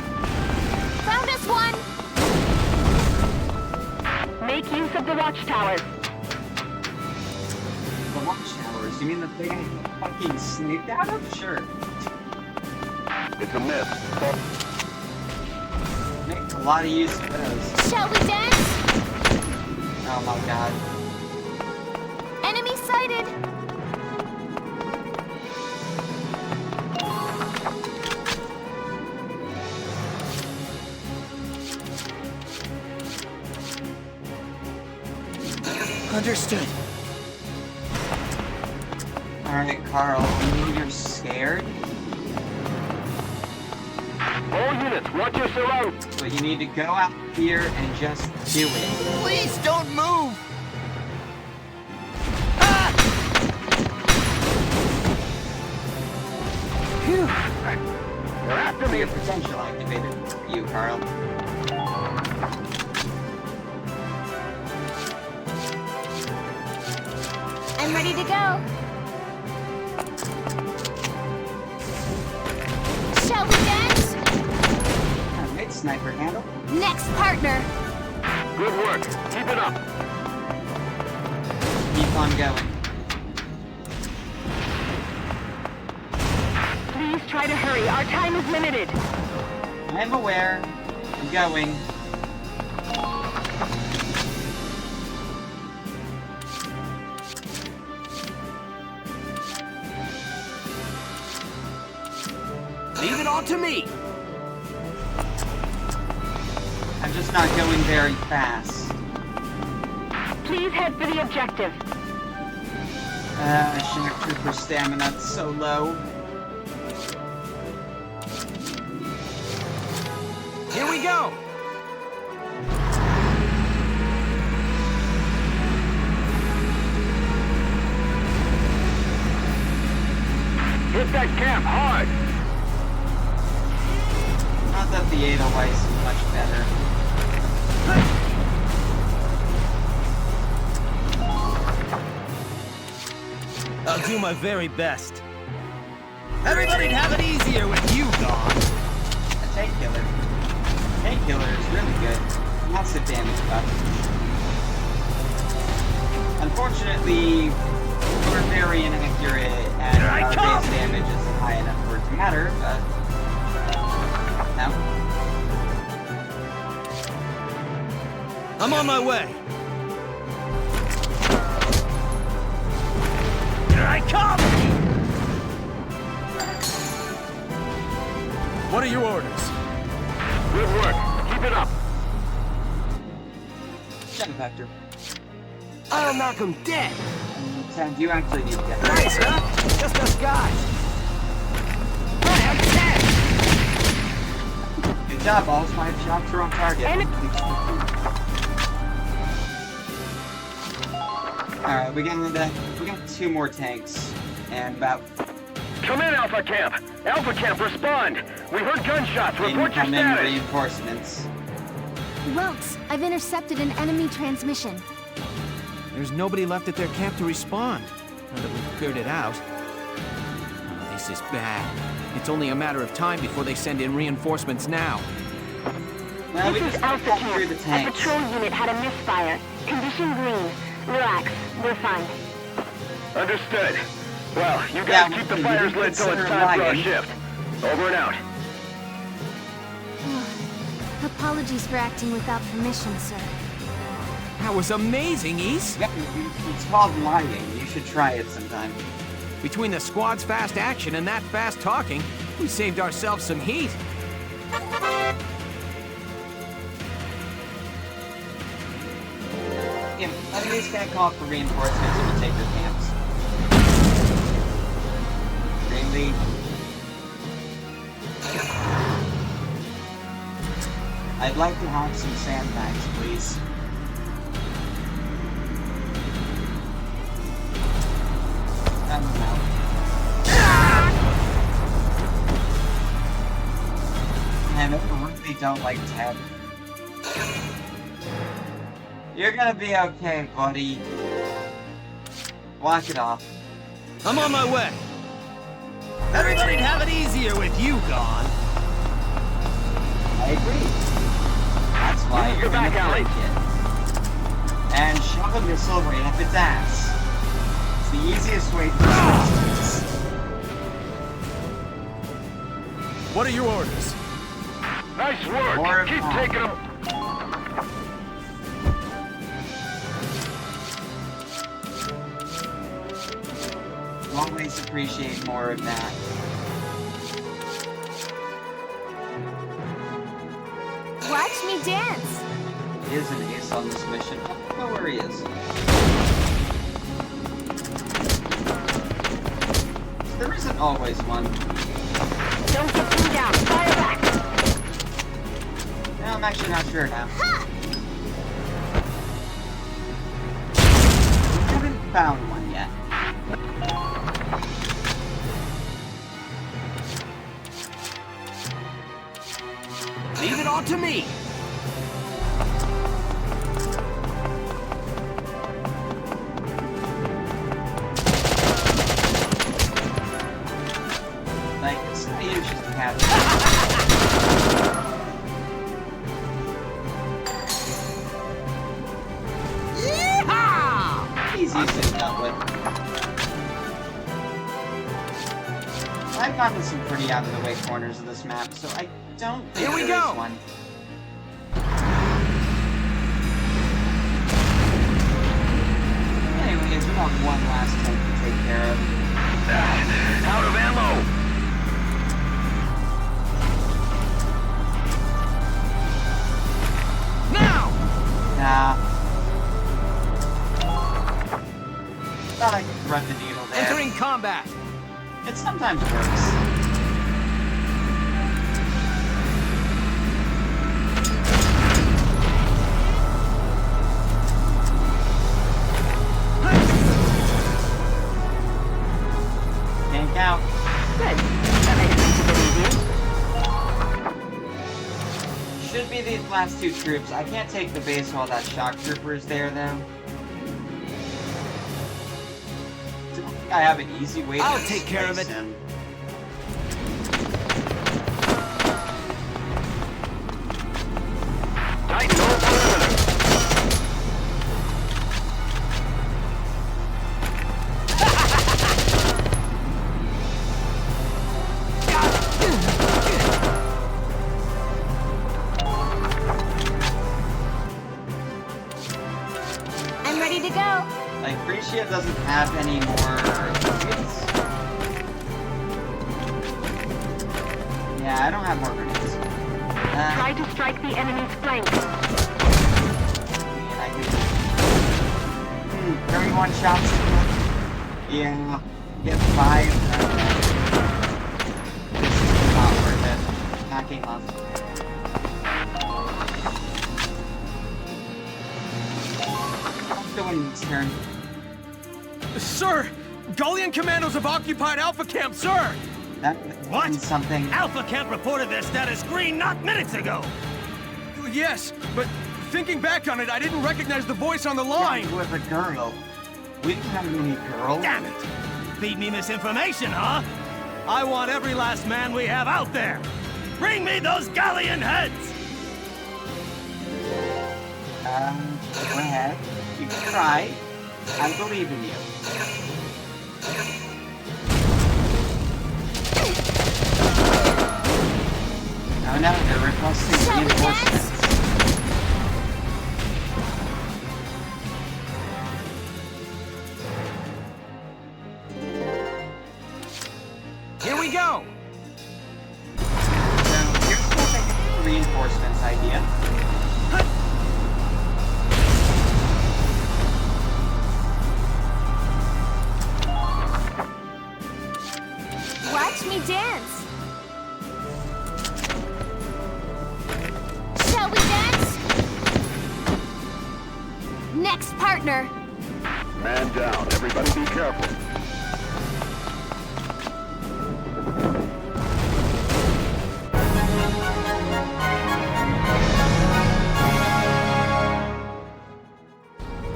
Found us one. Make use of the watchtowers. The watchtowers? You mean the thing I fucking sneaked out of? Sure. It's a miss. Make a lot of use of those. Shall we dance? Oh my god. Enemy sighted. Understood. Alright, Carl, you mean you're scared? All units, watch your surroundings. But you need to go out here and just do it. Please don't move! They're after me. Potential activated. You, Carl. I'm ready to go. Shall we dance? Alright, sniper handle. Next partner. Good work. Keep it up. Keep on going. Please try to hurry. Our time is limited. I'm aware. I'm going. Leave it all to me. I'm just not going very fast. Please head for the objective. Shock Trooper stamina's so low. Here we go. Hit that camp hard. Not that the Edelweiss is much better. I'll do my very best. Everybody'd have it easier with you gone. A tank killer. Tank killer is really good. Massive damage buff. Unfortunately, we're very inaccurate and our base damage isn't high enough for it to matter, but... No. I'm on my way. Here I come! What are your orders? Good work. Keep it up. Shadow Factor. I'll knock him dead. Sam, you actually need to get that. Nice, huh? Just us guys. Hey, I'm dead. Good job, all 5 shots are on target. Alright, we got 2 more tanks, and about... Come in, Alpha Camp! Alpha Camp, respond! We heard gunshots, report your incoming status! reinforcements. Welks, I've intercepted an enemy transmission. There's nobody left at their camp to respond, now that we've cleared it out. Oh, this is bad. It's only a matter of time before they send in reinforcements now. Well, This is Alpha Camp. the A tanks. patrol unit had a misfire. Condition green. Relax. We're fine. Understood. Well, you guys keep the fires lit till it's time for our shift. Over and out. Apologies for acting without permission, sir. That was amazing, East. Yeah, it's called lying. You should try it sometime. Between the squad's fast action and that fast talking, we saved ourselves some heat. Yeah, enemies can't call for reinforcements if you take your camps. Really? I'd like to have some sandbags, please. No. Man, I really don't like Ted. You're gonna be okay, buddy. Walk it off. I'm on my way. Everybody'd have it easier with you gone. I agree. That's why you're gonna break it. And shove a missile right up its ass. It's the easiest way to this. What are your orders? Nice work. Keep taking them. Always appreciate more of that. Watch me dance! It is an ace on this mission. I don't know where he is. There isn't always one. Don't get pinned down. Fire back. No, I'm actually not sure now. We haven't found one yet. Leave it all to me. Like, it's not usually just happen. Yeehaw! Easy to dealt with. I I've gone to some pretty out-of-the-way corners of this map, so I don't think there is one. Anyways, we have one last tank to take care of. Out of ammo! Now! Nah. Thought I could thread the needle there. Entering combat! It sometimes works. Tank out. Good. That makes things a bit easier. Should be these last two troops. I can't take the base while that shock trooper is there, though. I have an easy way to I'll take care of it. Him. Tighten hold for a minute. I'm ready to go. Like, Frisia doesn't have any more grenades. Yeah, I don't have more grenades. Try to strike the enemy's flank. And I can... 31 shots. Yeah, get 5. This is not worth it. Hacking off. The wind's turn. Sir! Gullian commandos have occupied Alpha Camp, sir! That means something. Alpha Camp reported their status green not minutes ago! Yes, but thinking back on it, I didn't recognize the voice on the line! Yeah, it was a girl. We didn't have any girls. Damn it! Feed me misinformation, huh? I want every last man we have out there! Bring me those galleon heads! Go ahead. You can try. I believe in you. Oh no, they're requesting reinforcements. Here we go! So, here's the reinforcements idea. Watch me dance. Shall we dance? Next partner. Man down. Everybody be careful.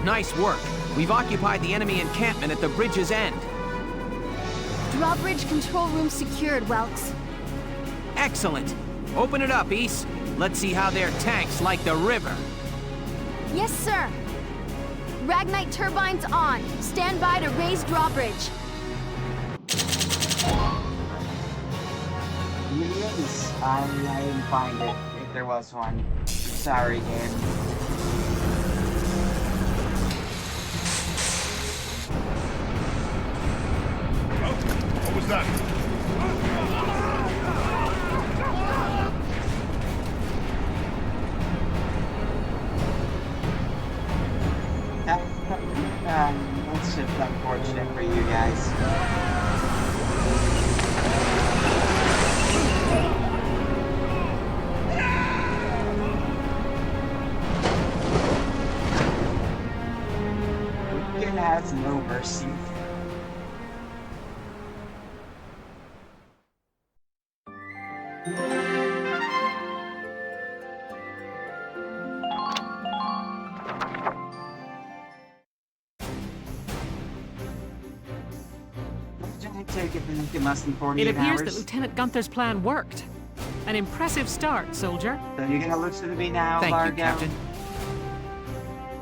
Nice work. We've occupied the enemy encampment at the bridge's end. Drawbridge control room secured, Welks. Excellent. Open it up, East. Let's see how their tanks like the river. Yes, sir. Ragnite turbines on. Stand by to raise drawbridge. Yes, I didn't find it, if there was one. Sorry, game. What was that? That's just unfortunate for you guys. It has no mercy. It appears that Lieutenant Gunther's plan worked. An impressive start, soldier. So you're gonna listen to me now, Thank Largo? you, Captain.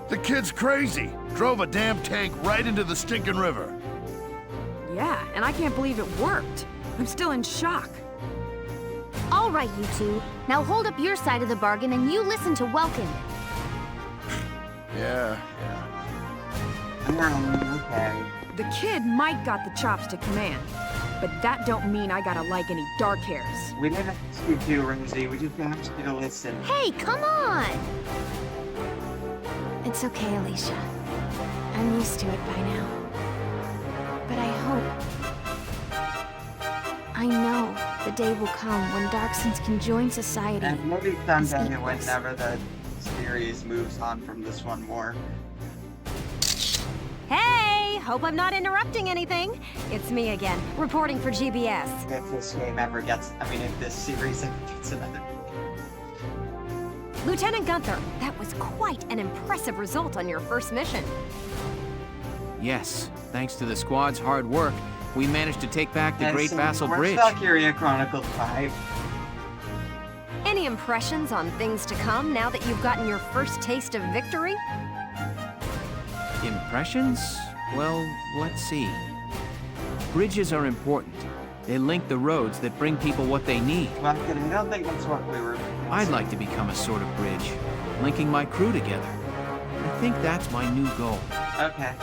The kid's crazy. Drove a damn tank right into the stinking river. Yeah, and I can't believe it worked. I'm still in shock. All right, you two. Now hold up your side of the bargain and you listen to Welkin. Yeah. Okay. The kid might got the chops to command, but that don't mean I gotta like any dark hairs. We didn't ask you to, Rosie. We just asked you to listen. Hey, come on! It's okay, Alicia. I'm used to it by now. But I know the day will come when Darksons can join society. And maybe someday whenever the series moves on from this one more. Hey! Hope I'm not interrupting anything. It's me again, reporting for GBS. If this game ever gets, if this series ever gets another. Lieutenant Gunther, that was quite an impressive result on your first mission. Yes, thanks to the squad's hard work, we managed to take back the Great Vassal Bridge. Valkyria Chronicles 5. Any impressions on things to come now that you've gotten your first taste of victory? Impressions? Well, let's see. Bridges are important. They link the roads that bring people what they need. Well, I don't think that's what we were... I'd like to become a sort of bridge, linking my crew together. I think that's my new goal. Okay.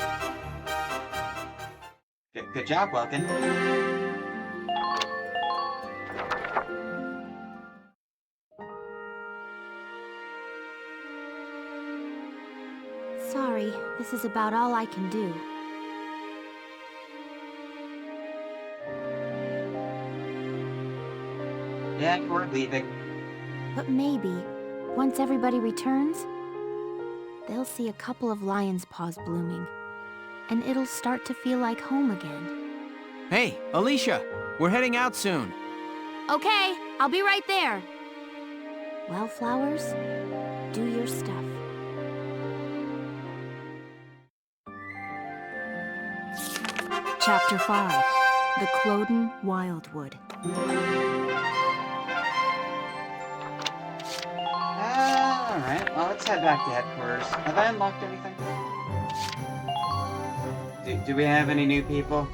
Good job, Welkin. Sorry, this is about all I can do. Yeah, we're leaving. But maybe, once everybody returns, they'll see a couple of lion's paws blooming, and it'll start to feel like home again. Hey, Alicia! We're heading out soon. Okay, I'll be right there. Well, flowers, do your stuff. Chapter 5, The Cloden Wildwood. Alright, well, let's head back to headquarters. Have I unlocked anything? Do we have any new people?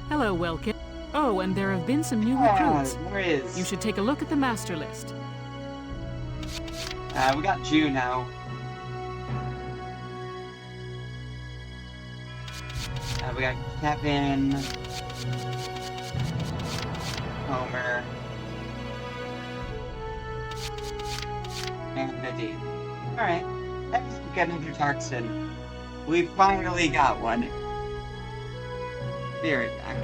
Hello, Welkin. Oh, and there have been some new recruits. There is. You should take a look at the master list. We got Juno. We got Kevin. Homer. And Nadine. Alright. Let's get into Tarkston. We finally got one. Be right back.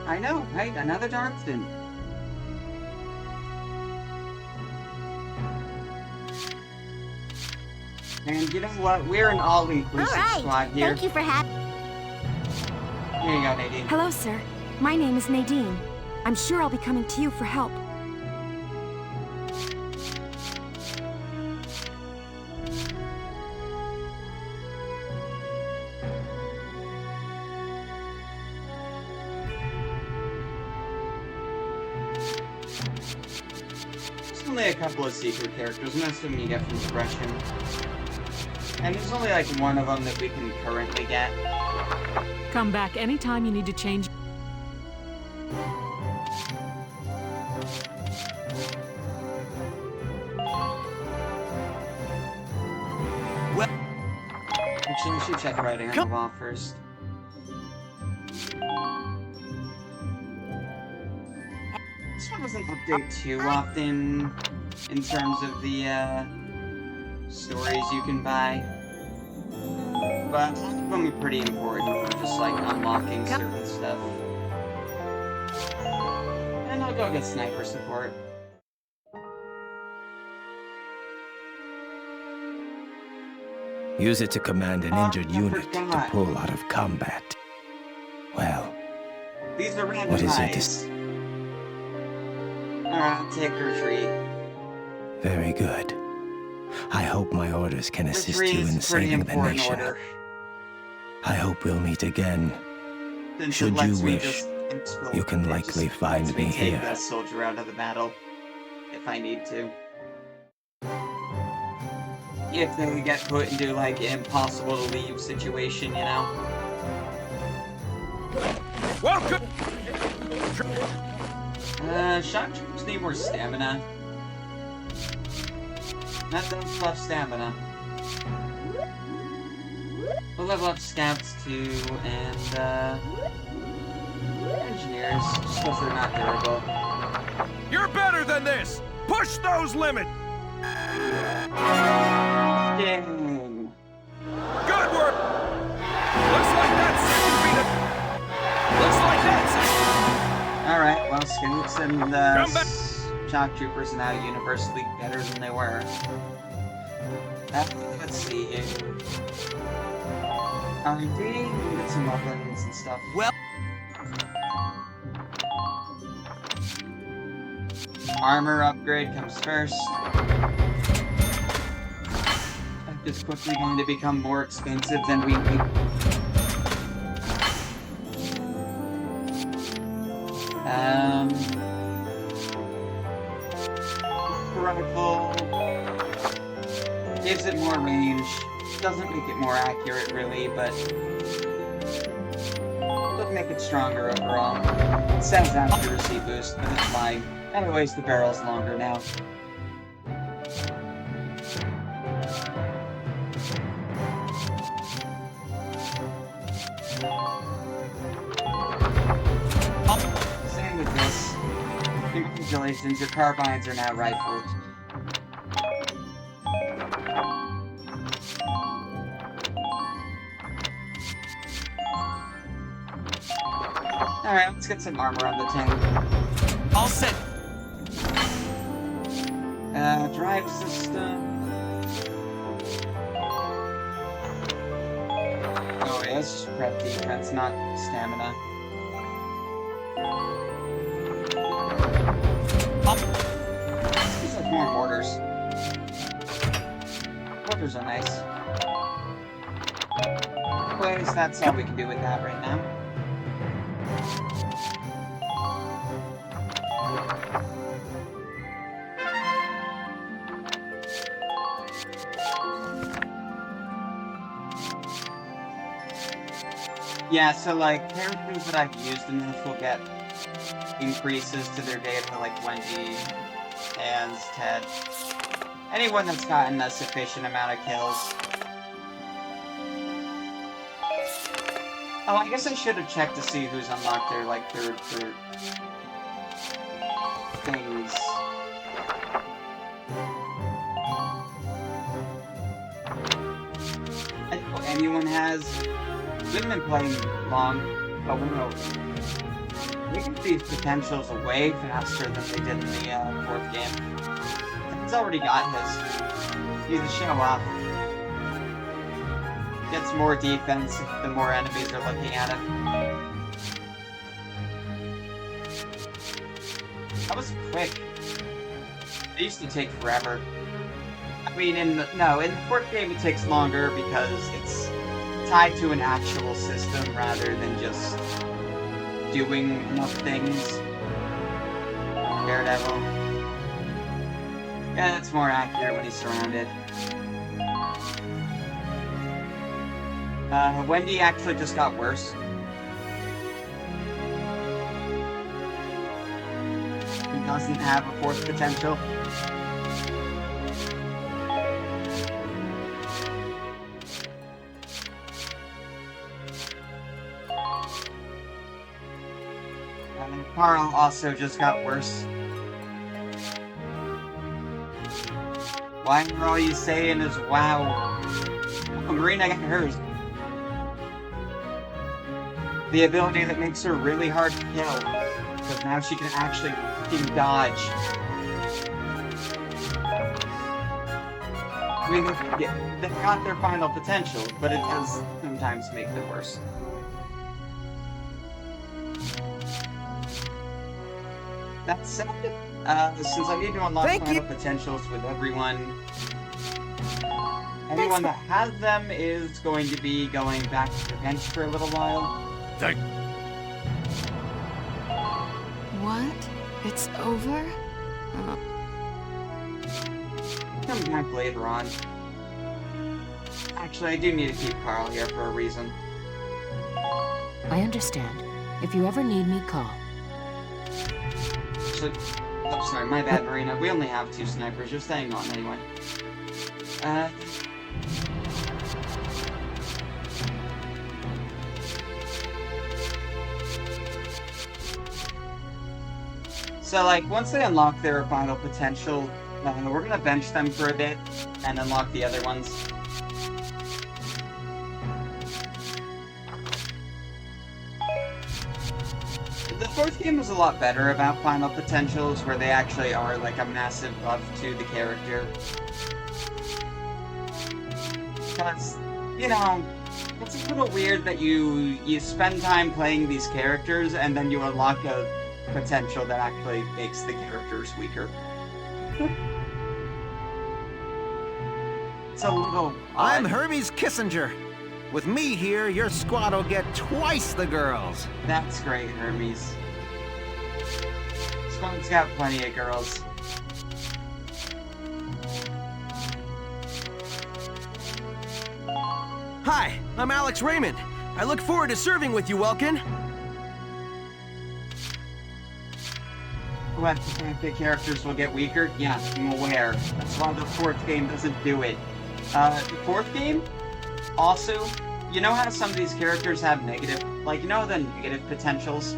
I know, right? Another Darkston. And you know what? We're an all-inclusive squad here. Thank you for having. Here you go, Nadine. Hello, sir. My name is Nadine. I'm sure I'll be coming to you for help. Only a couple of secret characters, most of them you get from progression. And there's only like one of them that we can currently get. Come back anytime you need to change. Actually, we should check writing on the wall first. This one doesn't update too often in terms of the stories you can buy. But it's going to be pretty important for just like unlocking certain stuff. And I'll go get sniper support. Use it to command an injured unit to pull out of combat. Well, these are randomized. What is it? Alright, take retreat. Very good. I hope my orders can assist you in saving the nation. Order. I hope we'll meet again. Should you wish, you can likely find me here. Take that soldier out of the battle, if I need to. If they get put into like an impossible to leave situation, you know. Welcome. Shock troopers need more stamina. Not those left stamina. We'll level up scouts too, and engineers, just because they're not durable. You're better than this! Push those limits! Dang. Good work! Looks like that's Alright, well, scouts and shock troopers are now universally better than they were. Let's see here. R&D, get some weapons and stuff. Well, armor upgrade comes first. It's quickly going to become more expensive than we need. Rifle gives it more range. Doesn't make it more accurate, really, but doesn't make it stronger overall. It says accuracy boost, but it's lying. Anyways, the barrel's longer now. Same with this. Congratulations, your carbines are now rifled. Alright, let's get some armor on the tank. All set. Drive system. Oh yeah, it's just prep defense, not stamina. These like more mortars. Mortars are nice. Anyways, that's all we can do with that right now. Yeah, so like characters that I've used in this will get increases to their data, like Wendy, Hans, Ted. Anyone that's gotten a sufficient amount of kills. Oh, I guess I should have checked to see who's unlocked their like third things. I don't know if anyone has. We haven't been playing long, but we know we get these potentials way faster than they did in the fourth game. He's already got his. He's a show off. Gets more defense the more enemies are looking at him. That was quick. It used to take forever. I mean, in the fourth game it takes longer because it's tied to an actual system rather than just doing enough things. Daredevil. Yeah, that's more accurate when he's surrounded. Wendy actually just got worse. He doesn't have a fourth potential. Carl also just got worse. Why are all you saying is wow? Oh, Marina got hers. The ability that makes her really hard to kill. Because now she can actually fucking dodge. I mean, they got their final potential, but it does sometimes make them worse. That said, since I need to unlock final potentials with everyone, anyone that has them is going to be going back to the bench for a little while. What? It's over? Come back later on. Actually, I do need to keep Carl here for a reason. I understand. If you ever need me, call. Actually, oh, sorry, my bad, Marina. We only have 2 snipers. You're staying on anyway. So, like, once they unlock their final potential, we're gonna bench them for a bit, and unlock the other ones. The 4th game was a lot better about final potentials, where they actually are, like, a massive buff to the character. Because, you know, it's a little weird that you spend time playing these characters, and then you unlock a potential that actually makes the characters weaker. It's a little odd. I'm Hermes Kissinger. With me here, your squad will get twice the girls. That's great, Hermes. Squad's got plenty of girls. Hi, I'm Alex Raymond. I look forward to serving with you, Welkin. What, the fact that characters will get weaker? Yeah, I'm aware. That's why the 4th game doesn't do it. The 4th game, also, you know how some of these characters have negative, like, you know the negative potentials?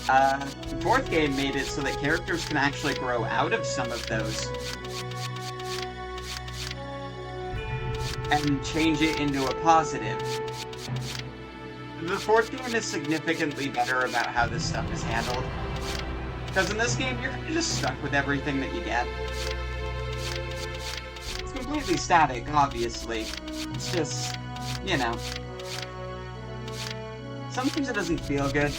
The 4th game made it so that characters can actually grow out of some of those. And change it into a positive. The 4th game is significantly better about how this stuff is handled. Because in this game, you're just stuck with everything that you get. It's completely static, obviously. It's just, you know. Sometimes it doesn't feel good.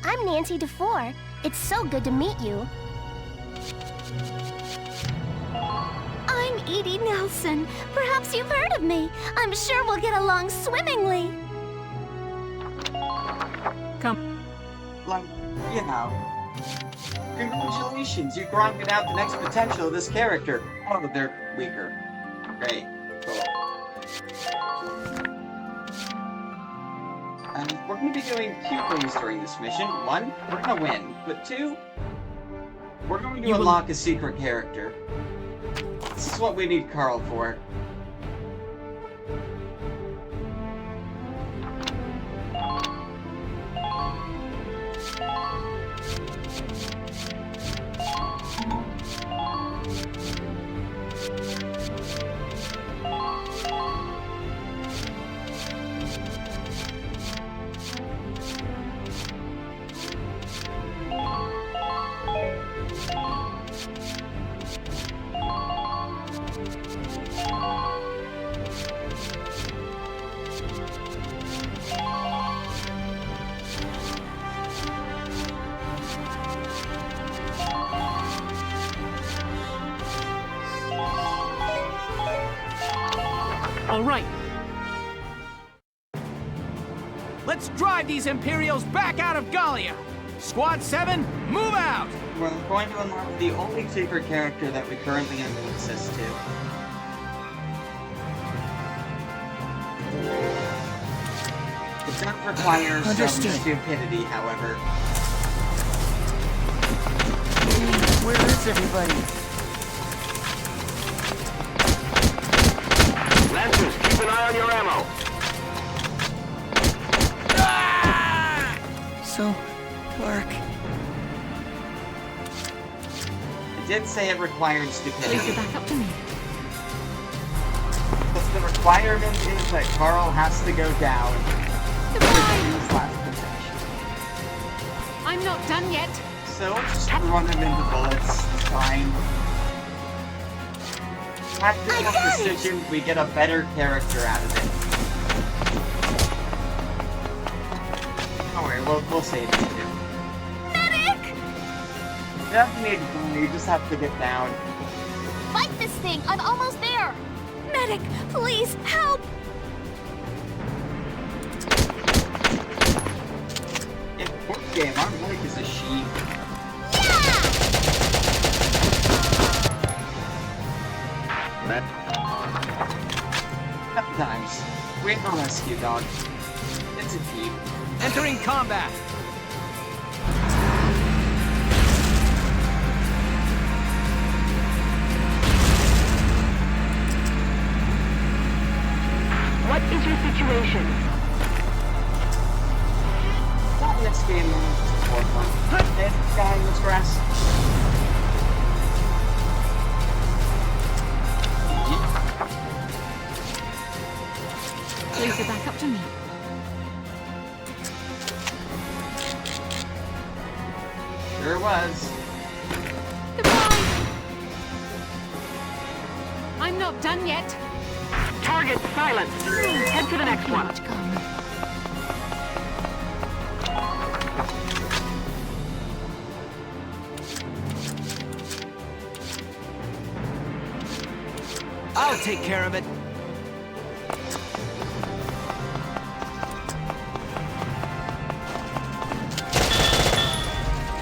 I'm Nancy DeFore. It's so good to meet you. I'm Edie Nelson. Perhaps you've heard of me. I'm sure we'll get along swimmingly. Come. Like, you know. Congratulations, you grinded out the next potential of this character. Oh, they're weaker. Great. Cool. We're going to be doing 2 things during this mission. 1, we're going to win. But 2, we're going to unlock a secret character. This is what we need Carl for. All right. Let's drive these Imperials back out of Gallia. Squad 7, move out! We're going to unlock the only secret character that we currently have access to. It does require some stupidity, however. Where is everybody? Lancers, keep an eye on your ammo. so dark. I did say it required stupidity. Please get back up to me. But the requirement is that Carl has to go down. I'm not done yet. So just run him into bullets. It's fine. Tactical precision, we get a better character out of it. Don't worry, we'll save you too. Medic! You don't need to go, you just have to get down. Fight this thing! I'm almost there! Medic, please, help! In the fourth game, our Mike is a sheep. Times. Wait for rescue, dog. It's a team. Entering combat. What is your situation? Not in this game, it's a one. Hey, guy in this grass. Please get back up to me. Sure was. Goodbye. I'm not done yet. Target silenced. Head to the next one. I'll take care of it.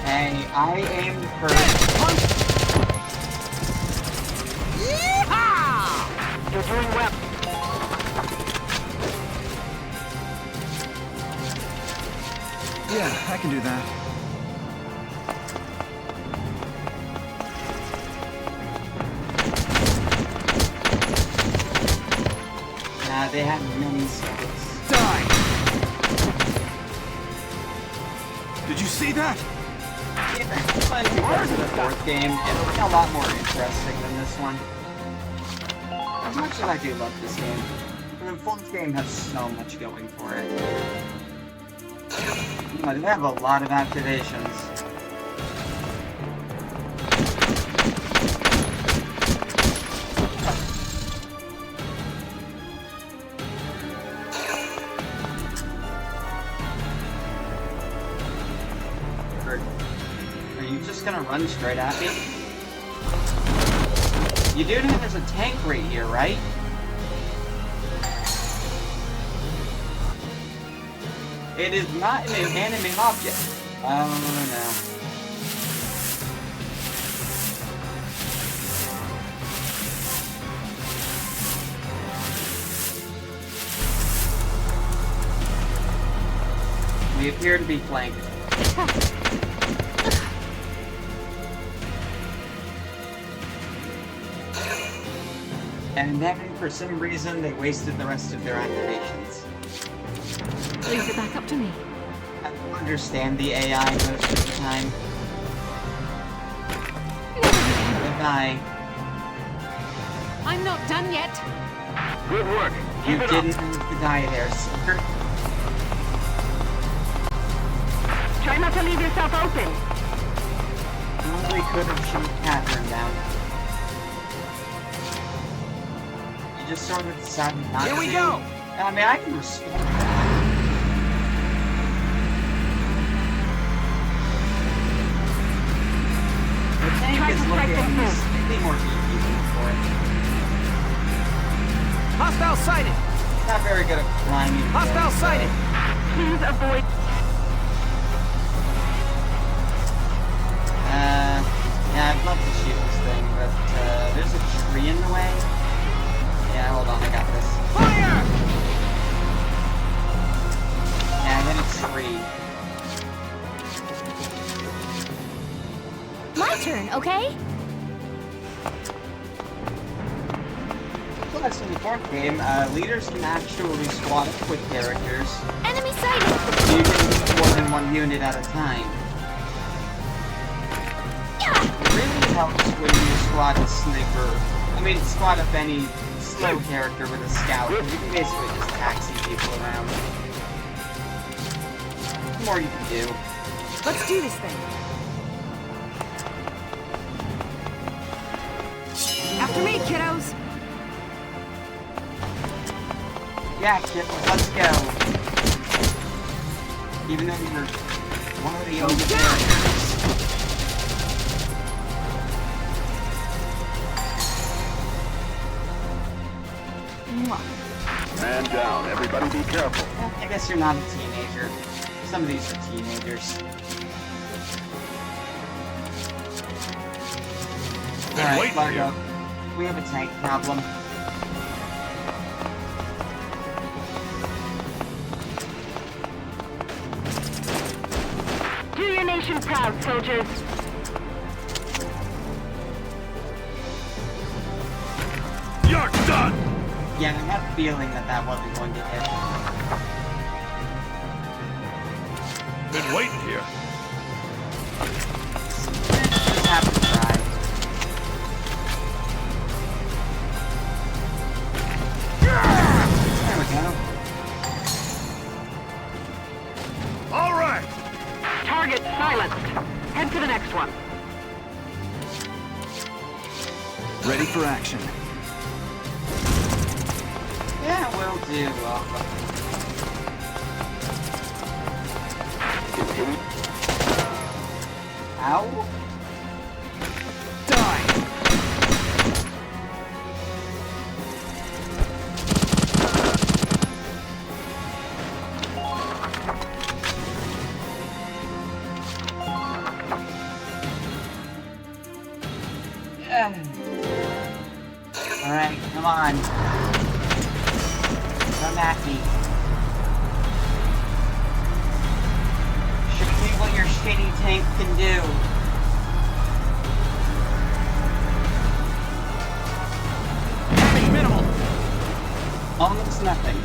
Hey, I aimed first. Yeehaw! You're doing well. Yeah, I can do that. Nah, they have many skills. Die! Did you see that? But because of the fourth game, it'll be a lot more interesting than this one. As much as I do love this game, the fourth game has so much going for it. You know, they have a lot of activations. Are you just gonna run straight at me? You do know there's a tank right here, right? It is not an inanimate object. Oh no. We appear to be flanked. And then, for some reason, they wasted the rest of their activations. Please get back up to me. I don't understand the AI most of the time. Goodbye. I'm not done yet. Good work. You didn't have to die there, sir. Try not to leave yourself open. Probably could have shot Catherine down. You just sort of decided not to. Here we go! I mean, I can respect that. The tank is looking slightly more easy than before. Hostile sighted! It's not very good at climbing. Hostile sighted! Please avoid. Yeah, I'd love to shoot this thing, but there's a tree in the way. Yeah, hold on, I got this. Fire! Yeah, I hit a tree. My turn, okay? Plus, in the fourth game, leaders can actually squad up with characters. Enemy sighted! You can use more than one unit at a time. It really helps when you squad a sniper. I mean, squad up any slow character with a scout, because you can basically just taxi people around. The more you can do. Let's do this thing. After me, kiddos! Yeah, kid, let's go. Even though you're one of the only characters. Man down, everybody be careful. I guess you're not a teenager. Some of these are teenagers. Alright, Largo. We have a tank problem. Do your nation proud, soldiers. You're done! Yeah, I have a feeling that that wasn't going to hit. Been waiting here. Just have to try. There we go. All right. Target silenced. Head to the next one. Ready for action. Yeah, will do. Ow. Die! Alright, come on. Come at me. Show me what your shitty tank can do. Damage minimal. Almost nothing.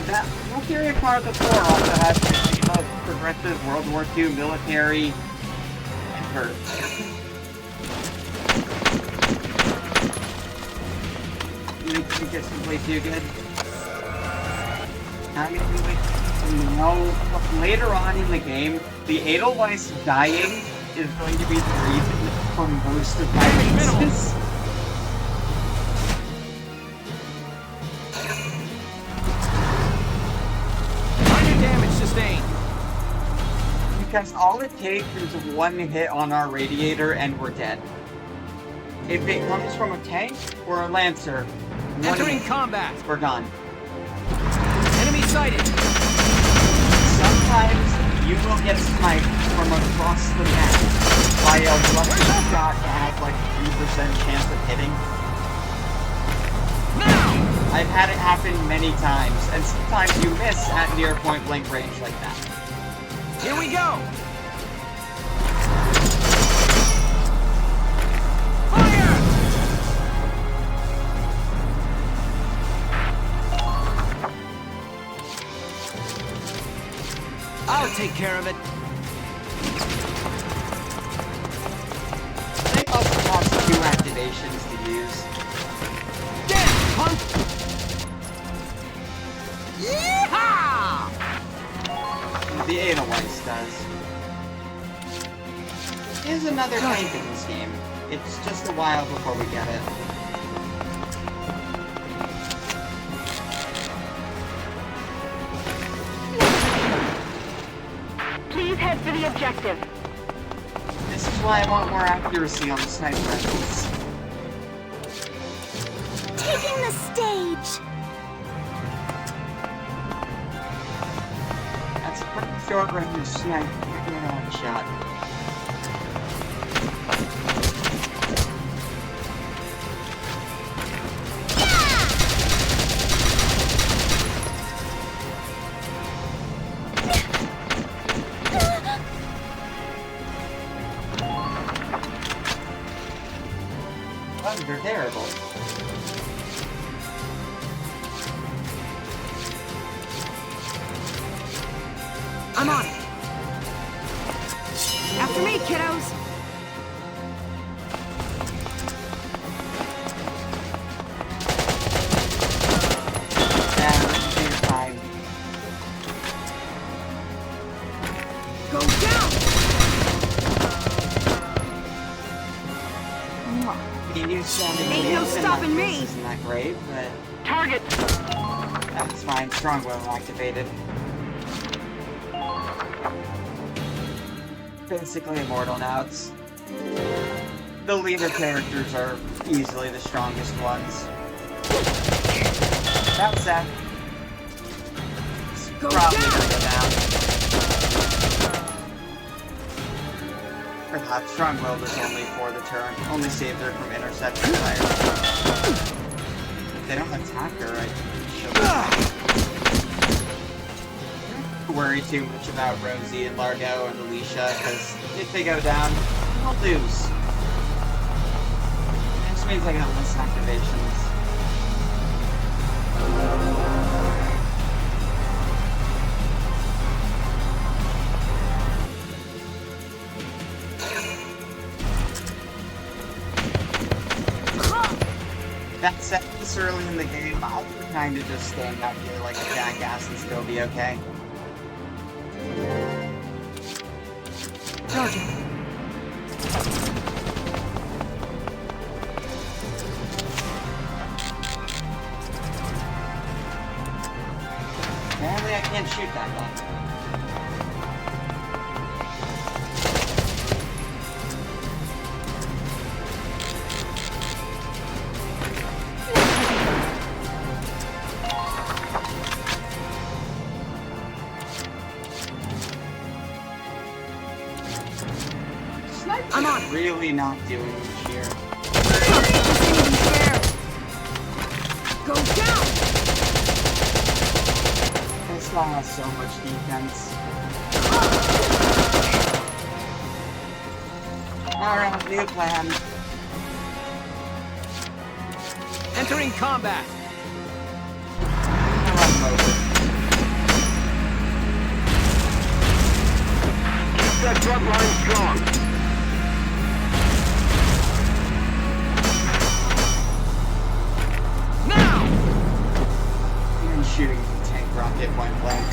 That Valkyria Chronicles 4 also has the theme of progressive World War II military and hurt. You think it's simply too good? I mean, later on in the game, the Edelweiss dying is going to be the reason for most of my weaknesses. Because all it takes is one hit on our radiator and we're dead. If it comes from a tank or a lancer, entering combat. We're gone. Enemy sighted. Sometimes you will get sniped from across the map by a lucky shot that has like 3% chance of hitting. Now! I've had it happen many times, and sometimes you miss at near point blank range like that. Here we go! Fire! I'll take care of it. They also have 2 activations to use. Get it, punk! Yeehaw! The Edelweiss does. There's another tank in this game. It's just a while before we get it. Please head for the objective. This is why I want more accuracy on the sniper rifles. Taking the stage! That's a pretty short range sniper. Shot. Things are terrible. I'm on it. After me, kiddos. Go down. Ain't no stopping me. Isn't that great? But target. That's fine. Strong will activated. Basically immortal now. The leader characters are easily the strongest ones. That's that. Go probably down. gonna go down. Forgot strong will was only for the turn. Only saved her from interception fire. If they don't attack her, I she'll worry too much about Rosie and Largo and Alicia, because if they go down, I'll lose. It just means I got less activations. That said, this early in the game, I'll kind of just stand out here like a jackass and still be okay. Roger. Apparently I can't shoot that one. I'm on. Really not doing much here. Go down. This guy has so much defense. Alright, new plan. Entering combat. Keep that front line strong. Shooting the tank rocket point blank.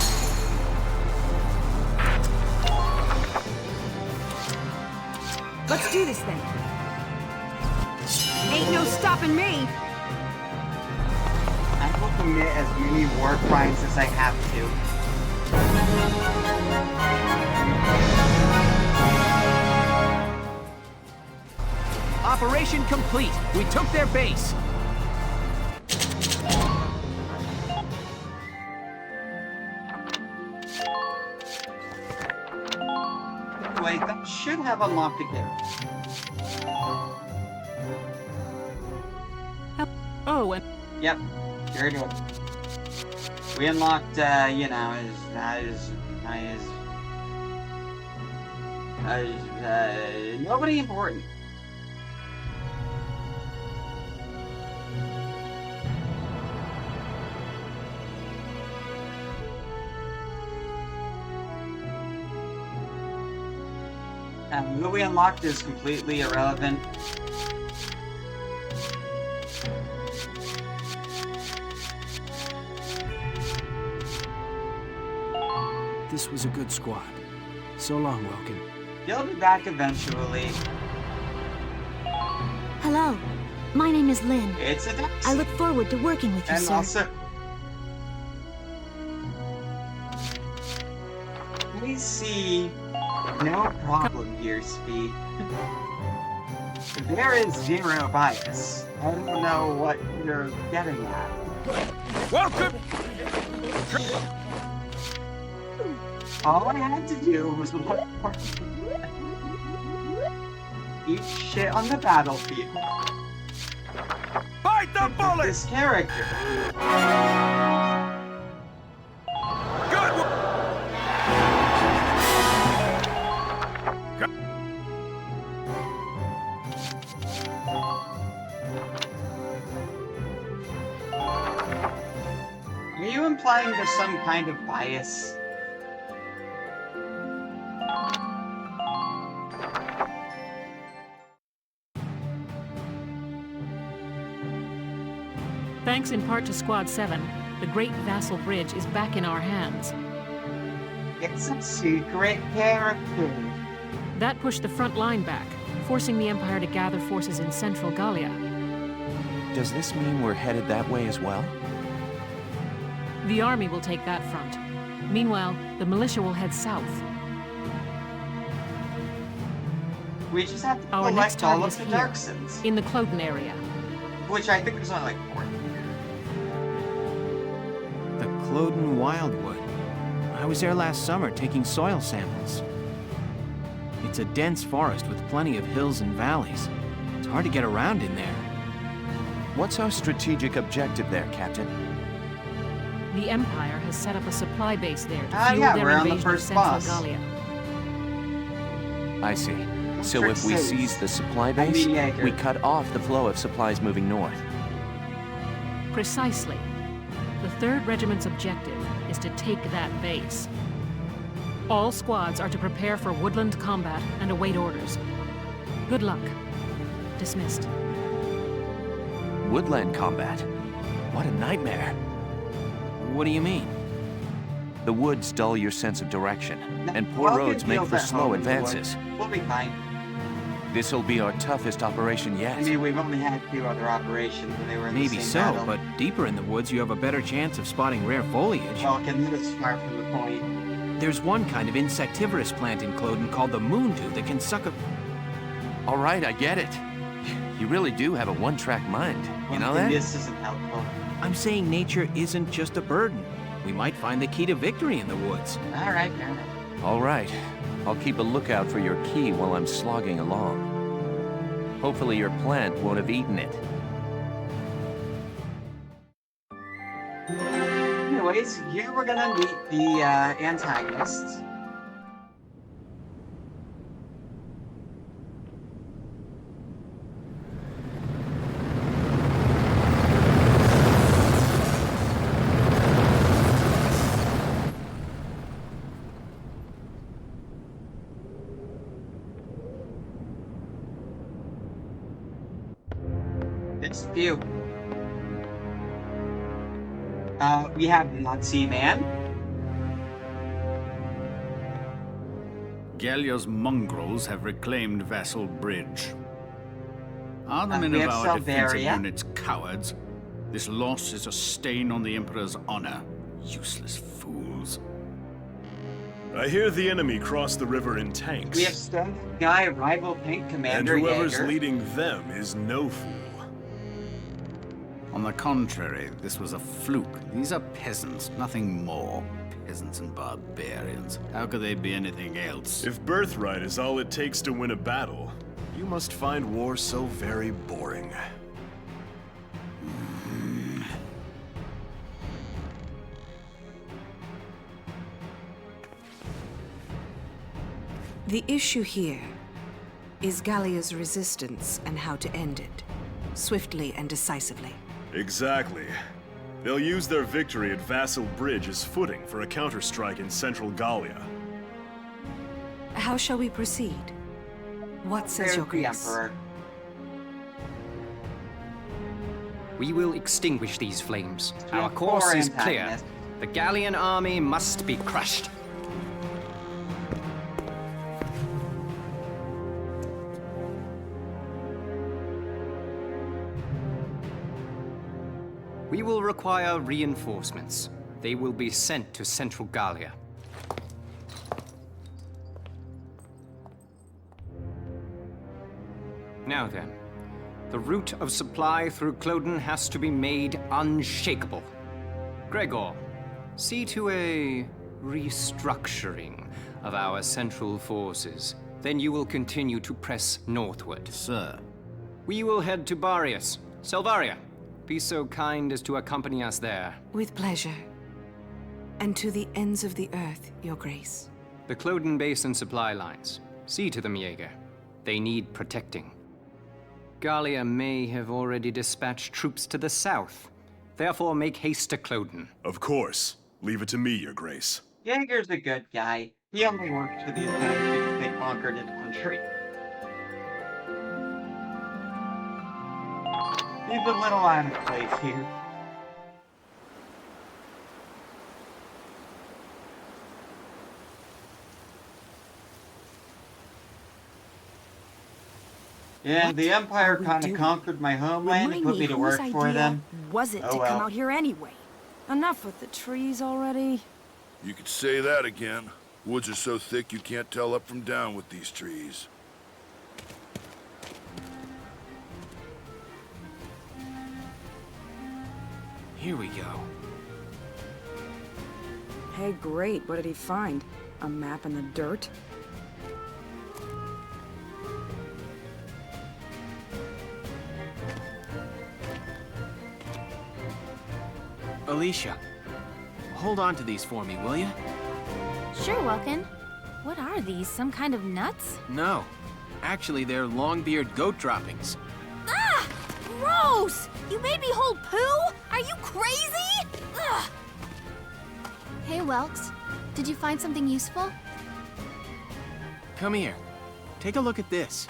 Let's do this then. Ain't no stopping me. I will commit as many war crimes as I have to. Operation complete. We took their base. Wait, that should have unlocked a character. Oh, and... Yep, very good. We unlocked, you know, nobody important. Who we unlocked is completely irrelevant. This was a good squad. So long, Welkin. You'll be back eventually. Hello. My name is Lynn. It's a duck. I look forward to working with you, and sir. Also, we see no problem here, Speed. There is zero bias. I don't know what you're getting at. Welcome! All I had to do was look for eat shit on the battlefield. Bite the bullet! This character. Good one! implying there's some kind of bias? Thanks in part to Squad 7, the Great Vassal Bridge is back in our hands. It's a secret character. That pushed the front line back, forcing the Empire to gather forces in central Gallia. Does this mean we're headed that way as well? The army will take that front. Meanwhile, the militia will head south. We just have to Our next collect all target of is the here, Darksons. in the Cloden area. Which I think there's only like 4. The Cloden Wildwood. I was there last summer taking soil samples. It's a dense forest with plenty of hills and valleys. It's hard to get around in there. What's our strategic objective there, Captain? The Empire has set up a supply base there to fuel yeah, their we're on the invasion of first central boss. Gallia. I see. So if we seize the supply base, we cut off the flow of supplies moving north. Precisely. The 3rd Regiment's objective is to take that base. All squads are to prepare for woodland combat and await orders. Good luck. Dismissed. Woodland combat? What a nightmare. What do you mean? The woods dull your sense of direction, and poor roads make for slow advances. We'll be fine. This'll be our toughest operation yet. I mean, we've only had 2 other operations, and they were in Maybe the same so, battle. but deeper in the woods you have a better chance of spotting rare foliage. Well, that is far from the point. There's one kind of insectivorous plant in Cloden called the moondew that can suck a... All right, I get it. You really do have a one-track mind. You know that? This isn't helpful. I'm saying nature isn't just a burden. We might find the key to victory in the woods. All right, fair enough. All right. I'll keep a lookout for your key while I'm slogging along. Hopefully your plant won't have eaten it. Anyways, here we're gonna meet the antagonists. It's few. We have Nazi Man. Gallia's mongrels have reclaimed Vassal Bridge. Are the men we of have our defensive Valkyria. units cowards? This loss is a stain on the Emperor's honor. Useless fools. I hear the enemy cross the river in tanks. We have Stone Guy, rival tank commander, and whoever's Jaeger. leading them is no fool. On the contrary, this was a fluke. These are peasants, nothing more. Peasants and barbarians. How could they be anything else? If birthright is all it takes to win a battle, you must find war so very boring. The issue here is Gallia's resistance and how to end it, swiftly and decisively. Exactly. They'll use their victory at Vassal Bridge as footing for a counterstrike in central Gallia. How shall we proceed? What says your grace? Emperor. We will extinguish these flames. Our course is clear. The Gallian army must be crushed. We will require reinforcements. They will be sent to central Gallia. Now then, the route of supply through Cloden has to be made unshakable. Gregor, see to a restructuring of our central forces. Then you will continue to press northward. Sir. We will head to Barius. Selvaria, be so kind as to accompany us there. With pleasure. And to the ends of the earth, your grace. The Cloden Basin supply lines. See to them, Jaeger. They need protecting. Gallia may have already dispatched troops to the south. Therefore, make haste to Cloden. Of course. Leave it to me, Your Grace. Jaeger's a good guy. He only works for the Attack because they conquered his country. He's a little out of place here. Yeah, the Empire kind of conquered my homeland and put me to work for them. Was it to come out here anyway? Enough with the trees already. You could say that again. Woods are so thick you can't tell up from down with these trees. Here we go. Hey, great. What did he find? A map in the dirt? Alicia, hold on to these for me, will you? Sure, Welkin. What are these? Some kind of nuts? No. Actually, they're long-beard goat droppings. Ah! Gross! You made me hold poo? Are you crazy? Ugh! Hey, Welks. Did you find something useful? Come here. Take a look at this.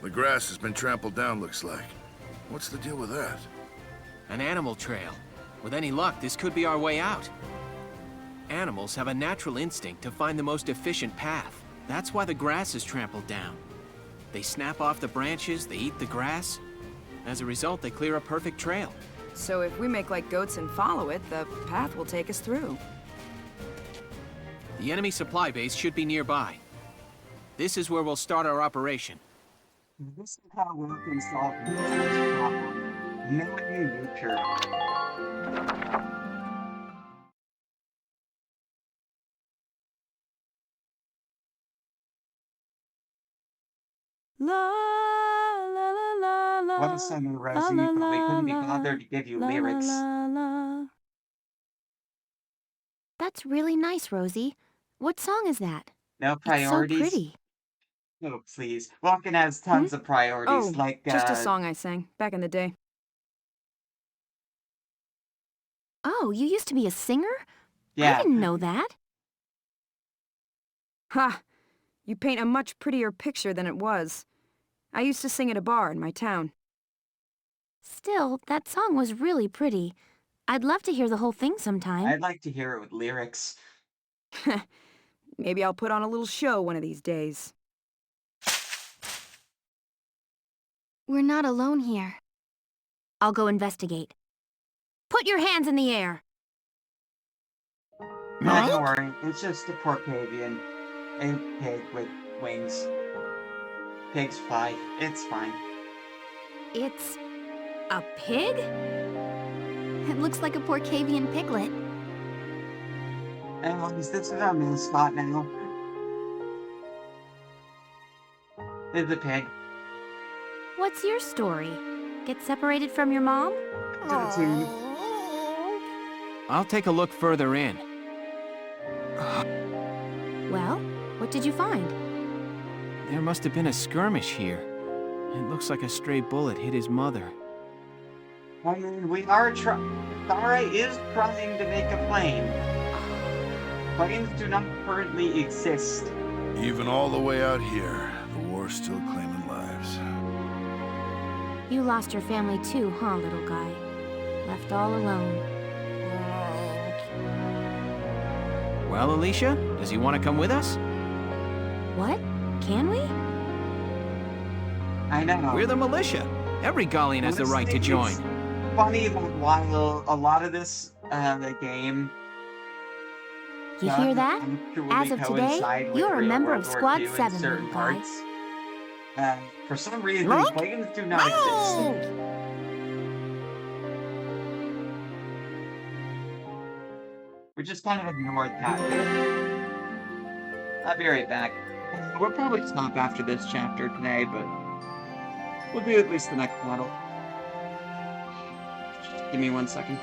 The grass has been trampled down, looks like. What's the deal with that? An animal trail. With any luck, this could be our way out. Animals have a natural instinct to find the most efficient path. That's why the grass is trampled down. They snap off the branches, they eat the grass. As a result, they clear a perfect trail. So if we make like goats and follow it, the path will take us through. The enemy supply base should be nearby. This is where we'll start our operation. This is how we can solve this problem. Knowing nature. La la la la la. What a summer, Rosie, but we couldn't be bothered to give you lyrics. That's really nice, Rosie. What song is that? No priorities. It's so pretty. Oh, please. Walken has tons of priorities, like, just a song I sang back in the day. Oh, you used to be a singer? Yeah. I didn't know that. Ha! You paint a much prettier picture than it was. I used to sing at a bar in my town. Still, that song was really pretty. I'd love to hear the whole thing sometime. I'd like to hear it with lyrics. Maybe I'll put on a little show one of these days. We're not alone here. I'll go investigate. Put your hands in the air! No, don't worry. It's just a Porcavian. A pig with wings. Pigs fly. It's fine. It's a pig? It looks like a Porcavian piglet. Anyways, this is our mascot now. It's a pig. What's your story? Get separated from your mom? I'll take a look further in. Well, what did you find? There must have been a skirmish here. It looks like a stray bullet hit his mother. I mean, we are Thara is trying to make a plane. Planes do not currently exist. Even all the way out here, the war's still claiming lives. You lost your family too, huh, little guy? Left all alone. Well, Alicia, does he want to come with us? What? Can we? I know. We're the militia. Every Gallian has the right to join. It's funny that while a lot of this game... You hear that? As of today, you're a member of Squad 7, little guy. For some reason, Klagans do not exist. We just kind of ignored that. I'll be right back. We'll probably stop after this chapter today, but we'll do at least the next battle. Just give me 1 second.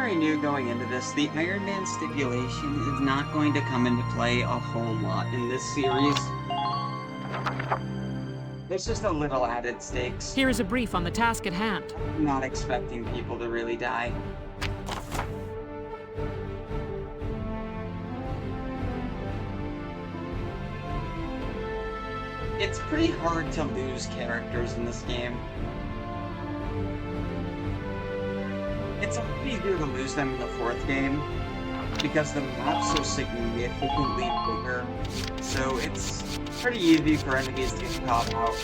already knew going into this, the Ironman stipulation is not going to come into play a whole lot in this series. There's just a little added stakes. Here is a brief on the task at hand. Not expecting people to really die. It's pretty hard to lose characters in this game. It's a lot easier to lose them in the 4th game, because the map's so significantly bigger, so it's pretty easy for enemies to cop out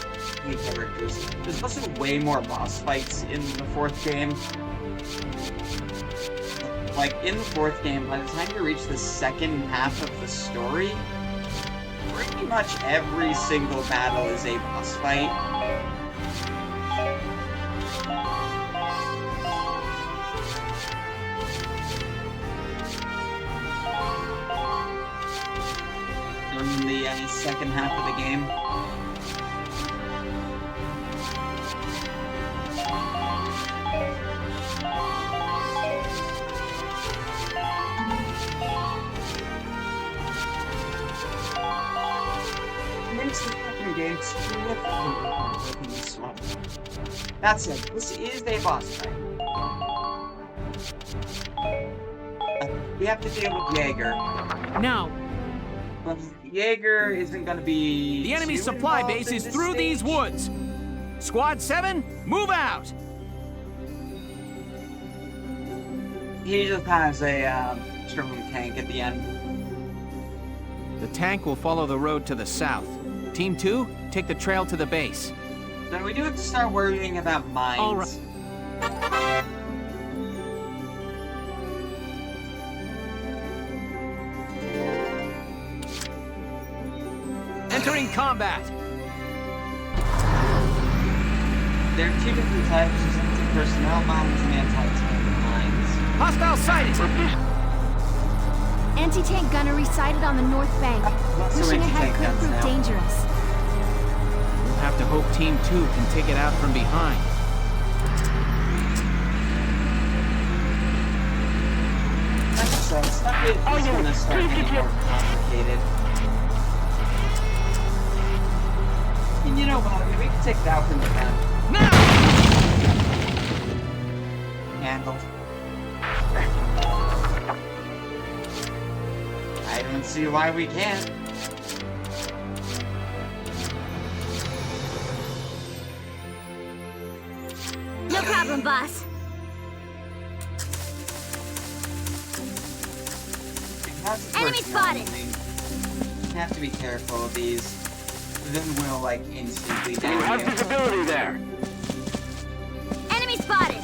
new characters. There's also way more boss fights in the 4th game. Like, in the 4th game, by the time you reach the 2nd half of the story, pretty much every single battle is a boss fight. In the 2nd half of the game. Makes the fucking game significantly. That's it. This is a boss fight. We have to deal with Jaeger. Now. But Jaeger isn't gonna be... The enemy supply base is through these woods. Squad 7, move out! He just has a strong tank at the end. The tank will follow the road to the south. Team 2, take the trail to the base. Then we do have to start worrying about mines. All right. Entering combat. There are 2 different types of anti-personnel mines and anti-tank mines. Hostile sighted! Anti-tank gunnery sighted on the north bank. Pushing ahead could prove dangerous. We'll have to hope Team 2 can take it out from behind. So stuff is gonna start getting more complicated. And you know what? We can take it out from the front. Now! Handled. I don't see why we can't. No problem, boss. Enemy spotted! You have to be careful of these. Then we'll, like, instantly You have visibility there. Enemy spotted!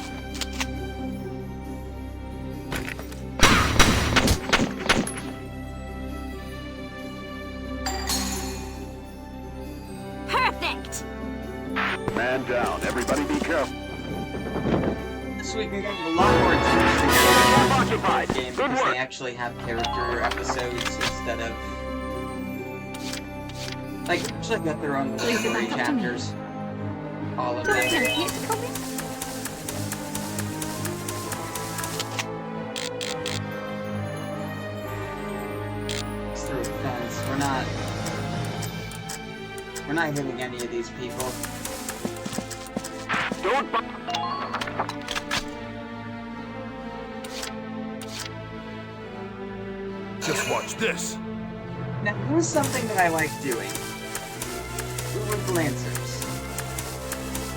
Perfect! Man down. Everybody be careful. So we can get a lot more attention Occupied. to the game because they actually have character episodes instead of... Like, actually got their own story chapters. All of them. It's through a fence. We're not hitting any of these people. Don't... Just watch this. Now, here's something that I like doing. With Lancers.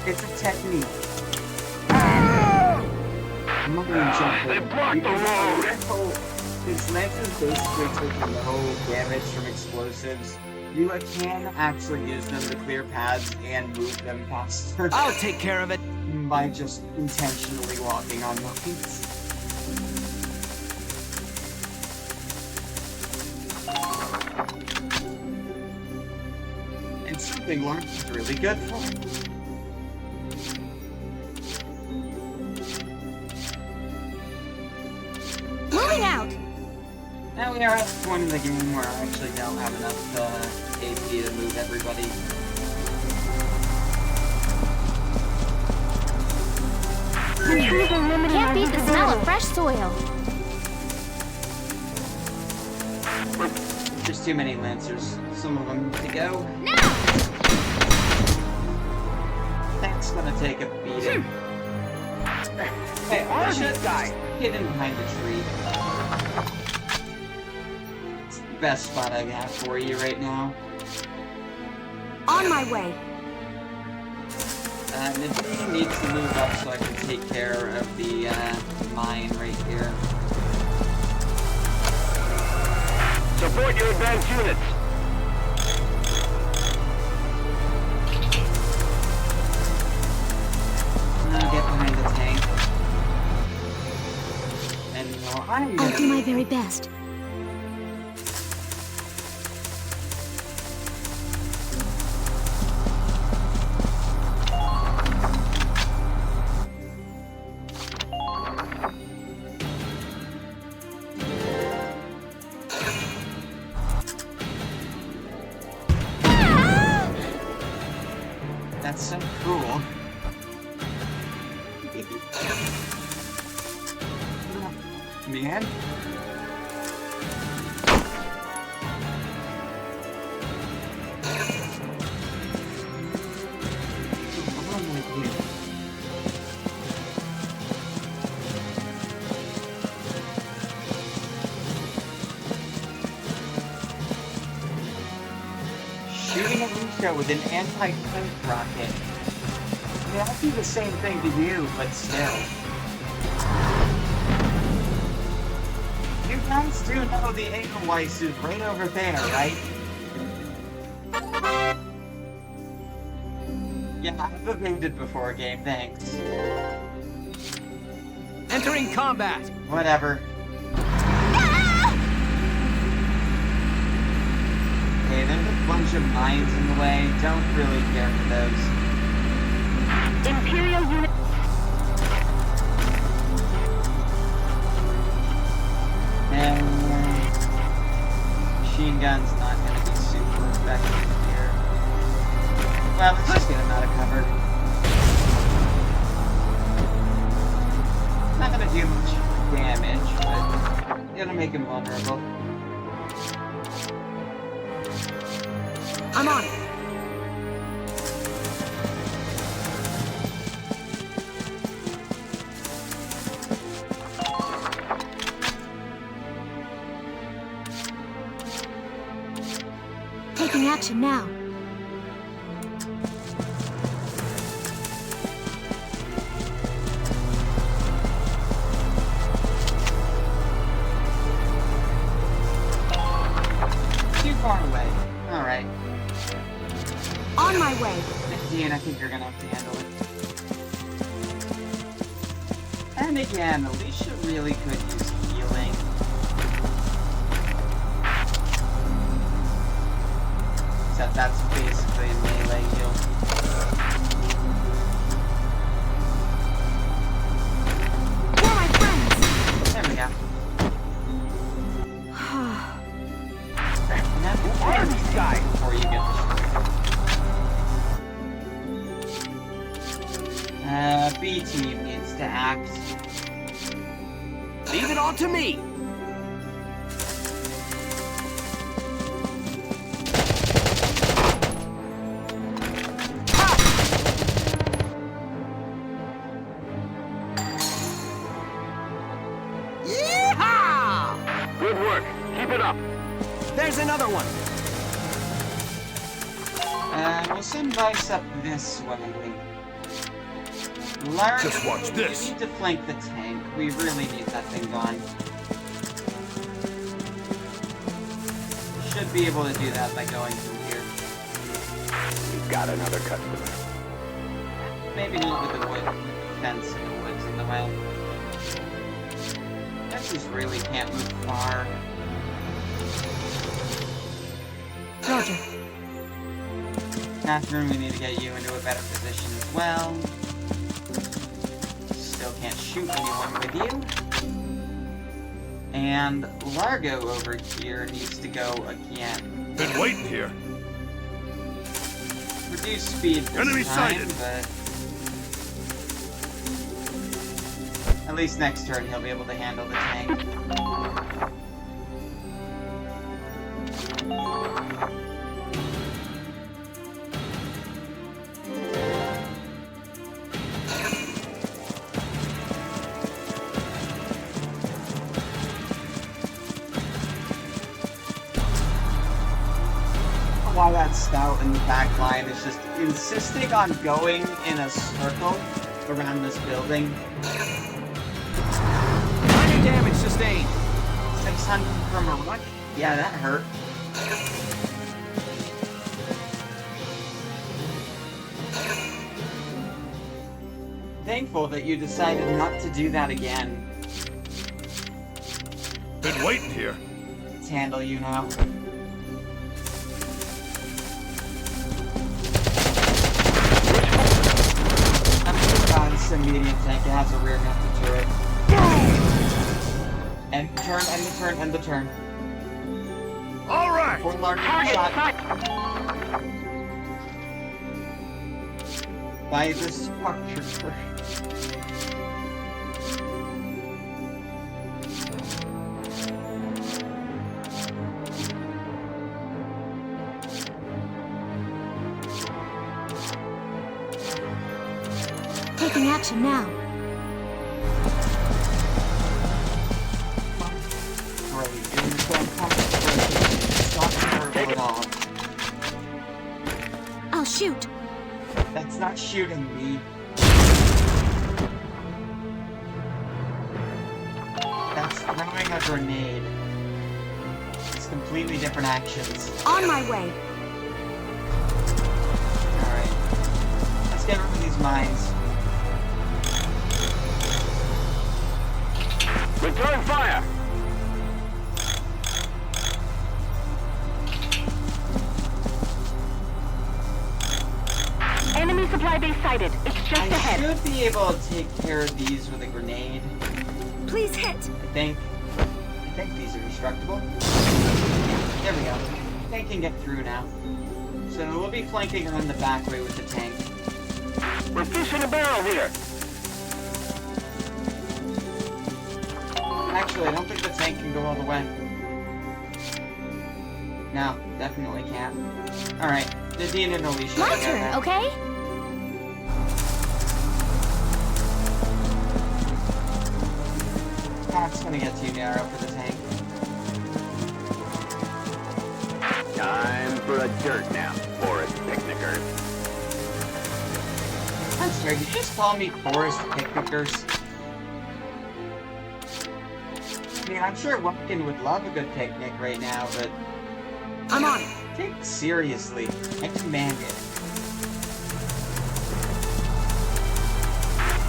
It's a technique. They blocked the road! Since Lancers basically taking no damage from explosives, you can actually use them to clear paths and move them faster. I'll take care of it. By just intentionally walking on mines. And something Lawrence is really good for. Moving out! Now we are at the point in the game where I actually don't have enough AP to move everybody. trees are limiting. Can't beat the smell of fresh soil. There's too many Lancers. Some of them need to go. Now! That's gonna take a beating. Hey, I should die. Hidden behind the tree. It's the best spot I have for you right now. On my way. Naveen needs to move up so I can take care of the mine right here. Support your advanced units. Get behind the tank. And I'll do my very best. That's so cool. Man. Shooting a Lucio with an anti-tank rocket. Yeah, I'd do the same thing to you, but still. You guys do know the Edelweiss is right over there, right? Yeah, I've evaded before, game, thanks. Entering combat! Whatever. Okay, there's a bunch of mines in the way. Don't really care for those. Imperial unit. And machine gun's not gonna be super effective here. Well, let's just get him out of cover. Not gonna do much damage, but it'll make him vulnerable. I'm on it. Taking action now. Too far away. Alright. On my way. Dean, I think you're gonna have to handle it. And again, Alicia really could use healing. Except that's basically a melee heal. They're my friends. There we go. And that's the first guy before you get the B team needs to act. Leave it all to me! Good work. Keep it up. There's another one. We'll send Vice up this way. Larry, just watch this. We need to flank the tank. We really need that thing gone. Should be able to do that by going through here. You've got another customer. Maybe not with the wood fence and the woods in the way. Texas really can't move far. Roger. Catherine, we need to get you into a better position as well. Still can't shoot anyone with you. And Largo over here needs to go again. Been waiting here. Reduce speed this Enemy time, sighted. but least next turn he'll be able to handle the tank. Why that scout in the back line is just insisting on going in a circle around this building. Minor damage sustained. 600 from a rock? Yeah, that hurt. Thankful that you decided not to do that again. Been waiting here. Let's handle you now. This immediate tank, it has a rear mounted turret. End the turn, end the turn, end the turn. Alright! Full large shot. By the structure. Taking action now. Great, doing the fantastic. Stop terrible at all. I'll shoot. That's not shooting me. That's throwing a grenade. It's completely different actions. On my way. Alright. Let's get rid of these mines. Return fire! Enemy supply base sighted. It's just ahead. I should be able to take care of these with a grenade. Please hit. I think these are destructible. There we go. They can get through now. So we'll be flanking around the back way with the tank. We're fishing a barrel here. Actually, I don't think the tank can go all the way. No, definitely can't. Alright, Nadine and Alicia. My turn, okay? That's gonna get too narrow for the tank. Time for a dirt nap, forest picnickers. I'm sorry, did you just call me forest picnickers? I mean, I'm sure Wumpkin would love a good picnic right now, but... I'm on it. Take it seriously. I command it.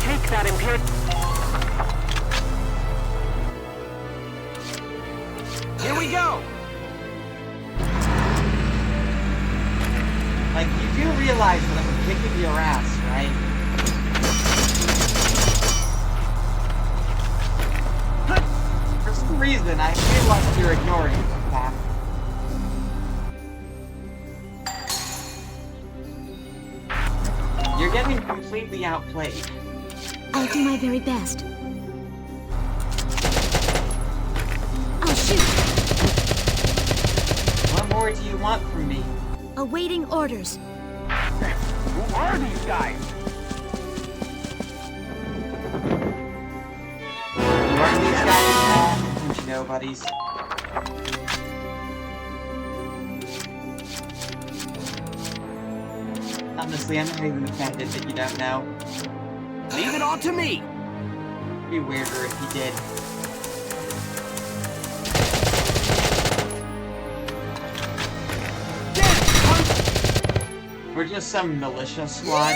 Take that, Imperial. Here we go! Like, you do realize that I'm kicking your ass, right? For some reason, I feel like you're ignoring the fact. You're getting completely outplayed. I'll do my very best. I'll shoot. What more do you want from me? Awaiting orders. Who are these guys? Who are these guys? Don't you know, buddies? Honestly, I'm not even offended that you don't know. Leave it all to me! It'd be weirder if you did. We're just some militia squad.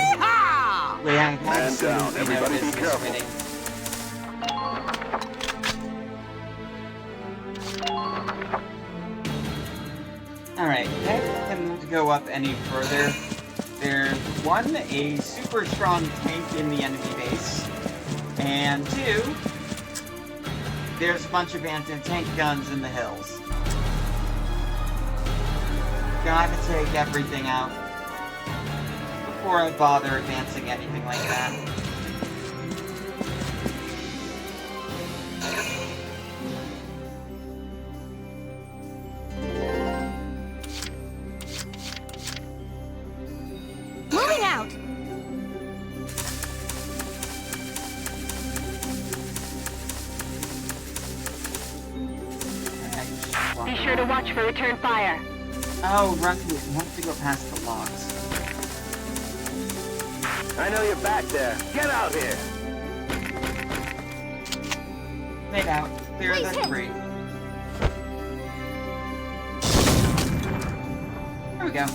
We have absolutely no business winning. Alright, that cannot go up any further. There's one, a super strong tank in the enemy base, and two, there's a bunch of anti-tank guns in the hills. Gotta take everything out before I bother advancing anything like that. Moving out! Be sure to watch for return fire. Oh, right. We have to go past the logs. I know you're back there. Get out here. Made out. Clear the debris. There we go.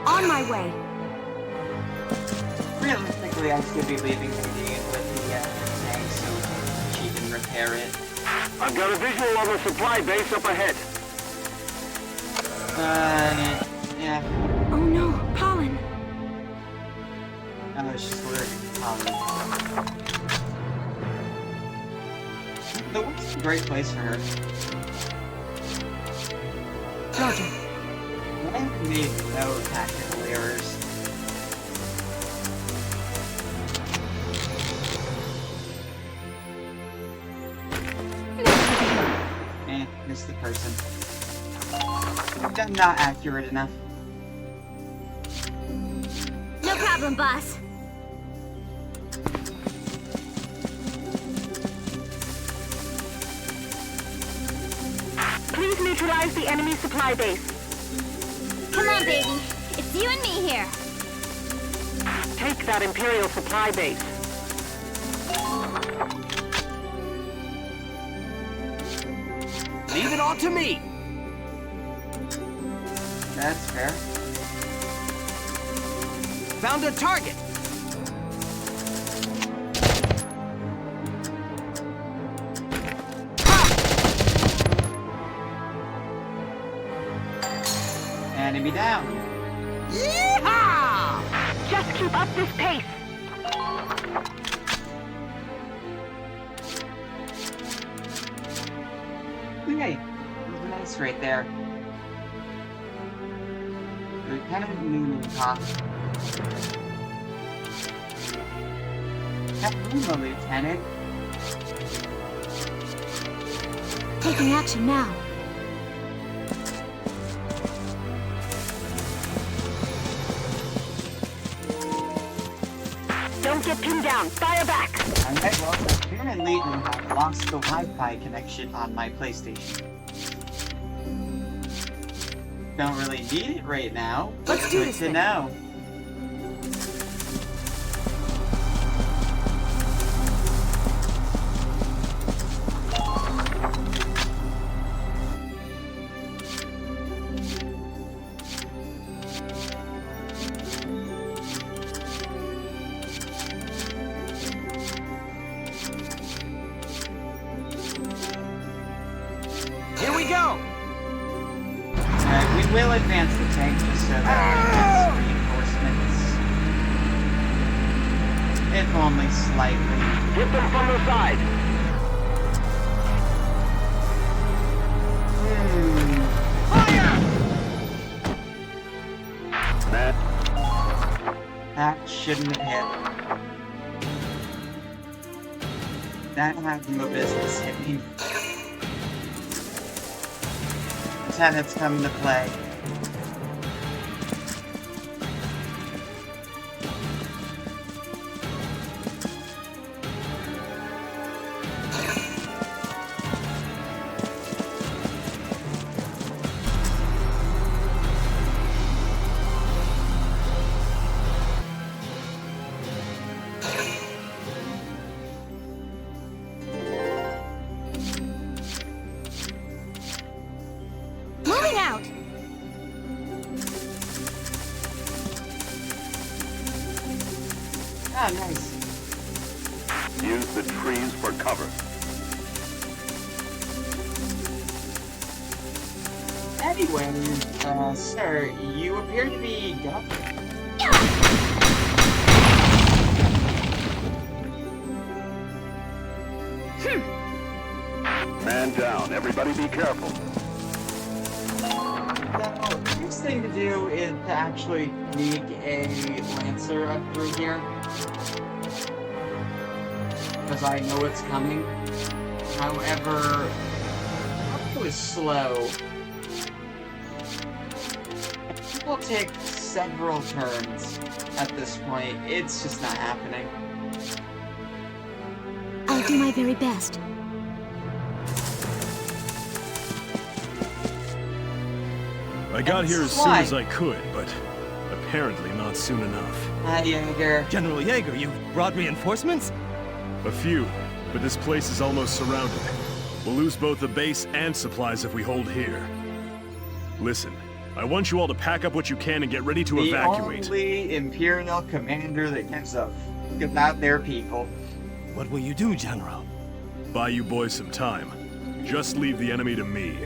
On my way. Realistically, I should be leaving the game with the tank so she can repair it. I've got a visual on the supply base up ahead. Yeah. Oh no, pollen. Oh, she's allergic to pollen. The woods is a great place for her. Roger. I need no tactical errors. Missed the person. Not accurate enough. No problem, boss. Please neutralize the enemy supply base. Come on, baby. It's you and me here. Take that Imperial supply base. Leave it all to me. That's fair. Found a target. Enemy down. Yeehaw! Just keep up this pace. Okay, it was nice right there. Lieutenant Mooncock. Hello, Lieutenant. Taking action now. Don't get pinned down. Fire back. Alright, well, apparently I lost the Wi-Fi connection on my PlayStation. Don't really need it right now. Let's do this to know. Here we go. We will advance the tank just so that we reinforcements. If only slightly. Hit them from the side. That shouldn't have hit. That had no business hitting. Lieutenant's coming to play. Moving out. Ah, nice. Use the trees for cover. Anyway, sir, you appear to be Man down. Everybody be careful. The next thing to do is to actually sneak a Lancer up through here. Because I know it's coming. However, up the also is slow. It will take several turns at this point. It's just not happening. I'll do my very best. I got here as soon as I could, but apparently not soon enough. Hi, Jaeger. General Jaeger, you brought reinforcements? A few, but this place is almost surrounded. We'll lose both the base and supplies if we hold here. Listen, I want you all to pack up what you can and get ready to evacuate. The only Imperial commander that gives a fuck about their people. What will you do, General? Buy you boys some time. Just leave the enemy to me.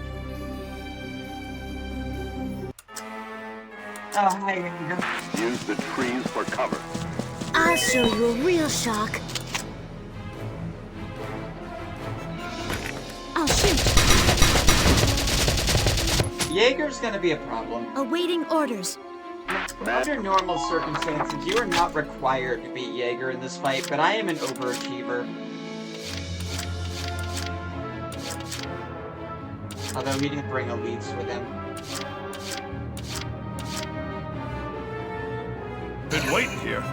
Oh, hi, Jaeger. Use the trees for cover. I'll show you a real shock. I'll shoot. Jaeger's gonna be a problem. Awaiting orders. Under normal circumstances, you are not required to beat Jaeger in this fight, but I am an overachiever. Although he didn't bring elites with him. Been waiting here.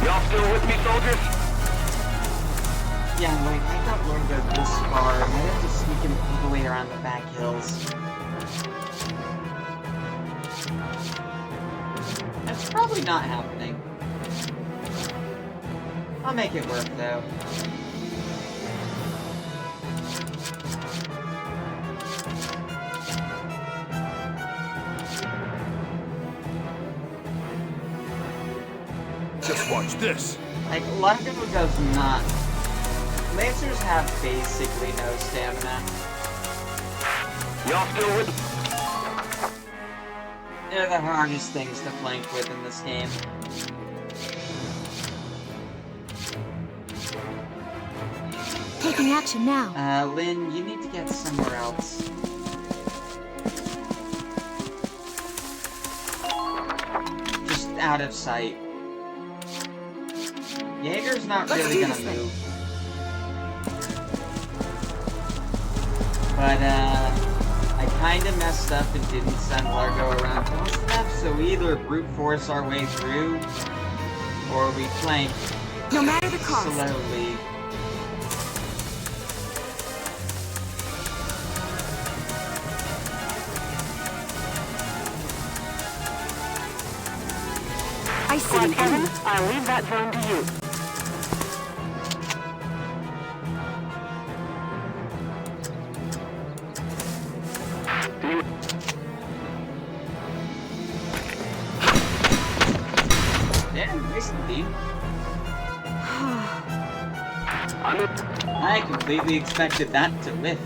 Y'all still with me, soldiers? Yeah, like, I got Lord go this far, and I have to sneak him all the way around the back hills. That's probably not happening. I'll make it work, though. Just watch this. Like, Largo does not. Lancers have basically no stamina. Y'all still with? They're the hardest things to flank with in this game. Taking action now. Lynn, you need to get somewhere else. Just out of sight. Jaeger's not really gonna move. But, I kinda messed up and didn't send Largo around close enough, so we either brute force our way through, or we flank no matter the cost. Slowly. I see an enemy. I'll leave that zone to you. Yeah, nice indeed. I completely expected that to whiff.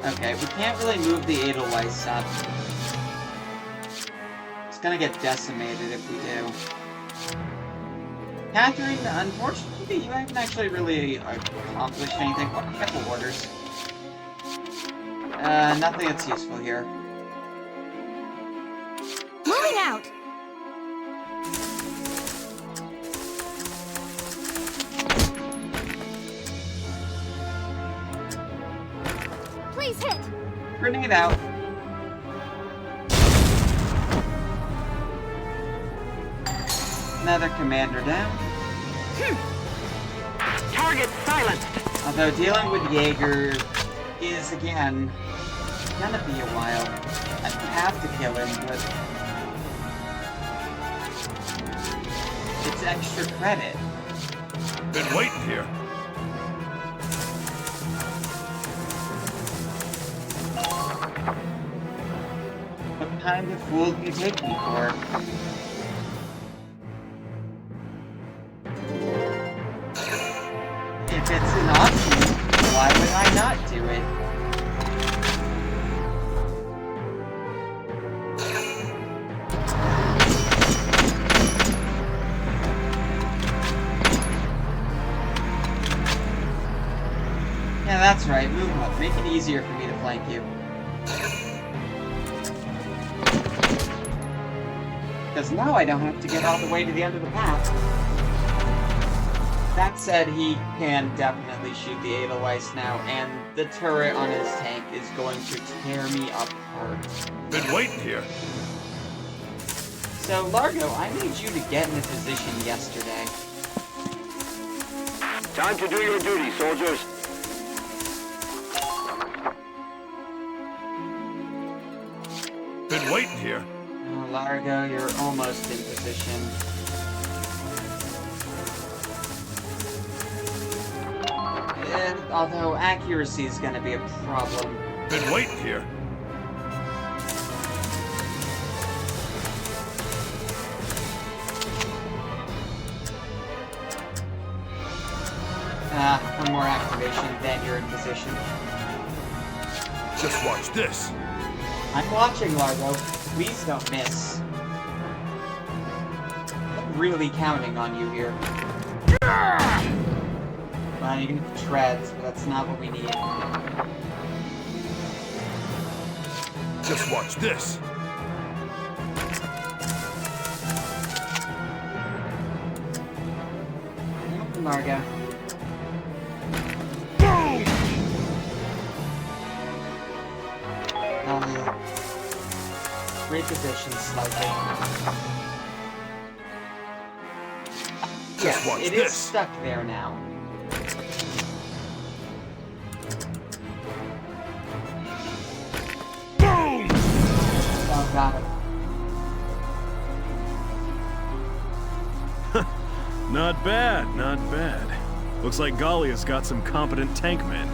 Okay, we can't really move the Edelweiss up. It's gonna get decimated if we do. Catherine, unfortunately, you haven't actually really accomplished anything. What couple orders? Nothing that's useful here. Moving out. Please hit. Grenade out. Another commander down. Target silenced. Although dealing with Jaeger is, again, gonna be a while. I have to kill him, but it's extra credit. Been waiting here. What kind of fool do you take me for? If it's an option, why would I not do it? Yeah, that's right. Move up. Make it easier for me to flank you. Because now I don't have to get all the way to the end of the path. That said, he can definitely shoot the Edelweiss now, and the turret on his tank is going to tear me apart. Been waiting here. So, Largo, I made you to get in a position yesterday. Time to do your duty, soldiers. Been waiting here. Oh, Largo, you're almost in position. Although accuracy is going to be a problem. Been waiting here. One more activation, then you're in position. Just watch this. I'm watching, Largo. Please don't miss. I'm really counting on you here. Well, you can hit treads, but that's not what we need. Just watch this. Largo. Reposition slightly. Just watch it this. Is stuck there now. Boom! Oh, got it. Not bad, not bad. Looks like Gallia's got some competent tank men.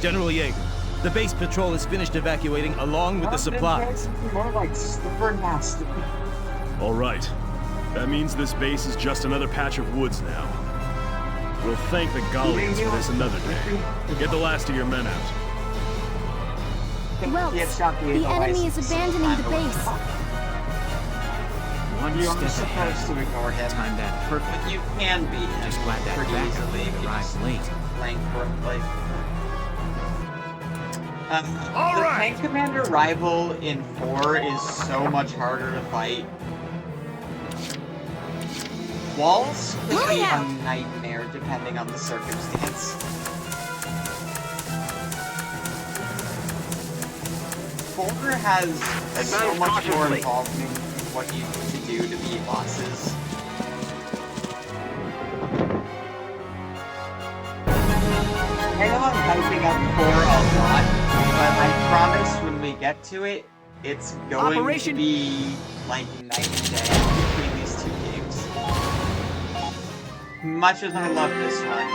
General Yeager, the base patrol is finished evacuating along with the supplies. More like stubborn nasty. All right. That means this base is just another patch of woods now. We'll thank the Gallians for this another day. Get the last of your men out. Well, the enemy is abandoning the base. You're supposed to ignore him. Time that perfect. But you can beat him. Just glad that pretty backup easily if you arrived just late. flank correctly. All the right. tank commander rival in 4 is so much harder to fight. Walls could be a nightmare depending on the circumstance. 4 has so much more involvement in what you need to do to beat bosses. I know I'm hyping up 4 a lot, but I promise when we get to it, it's going to be like night and day between these two games. Much as I love this one,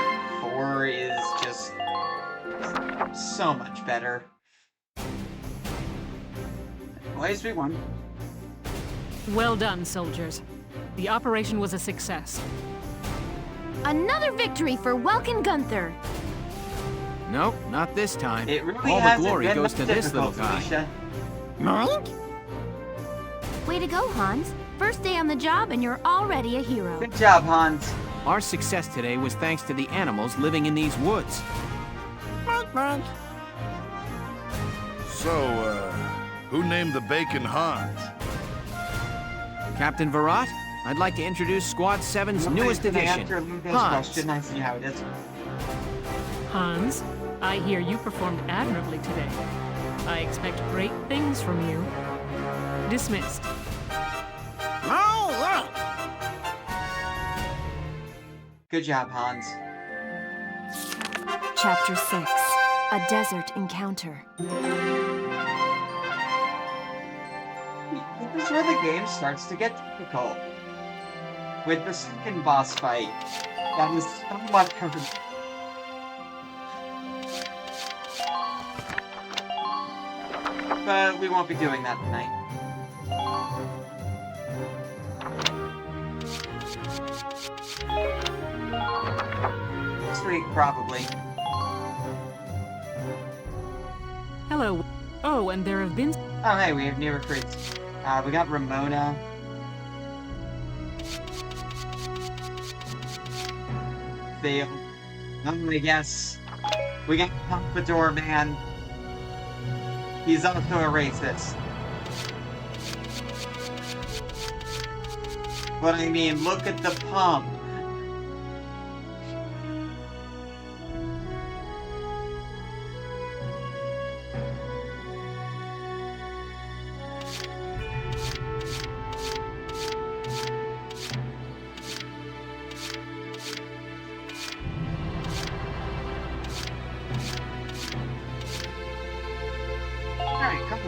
4 is just so much better. Anyways, we won. Well done, soldiers. The operation was a success. Another victory for Welkin Gunther. Nope, not this time. It really all the hasn't glory been goes that to this little difficult, guy. Mike? Way to go, Hans. First day on the job and you're already a hero. Good job, Hans. Our success today was thanks to the animals living in these woods. So, who named the bacon Hans? Captain Virat, I'd like to introduce Squad 7's newest addition, Hans. Question, I see how it is. Hans, I hear you performed admirably today. I expect great things from you. Dismissed. Good job, Hans. Chapter 6. A Desert Encounter. This is where the game starts to get difficult. With the second boss fight, that is so much harder. But we won't be doing that tonight. Next week, probably. Hello. Oh, and there have been... Oh, hey, we have new recruits. We got Ramona. Vale. I guess We got Pompadour Man. He's also a racist. But I mean, look at the pump.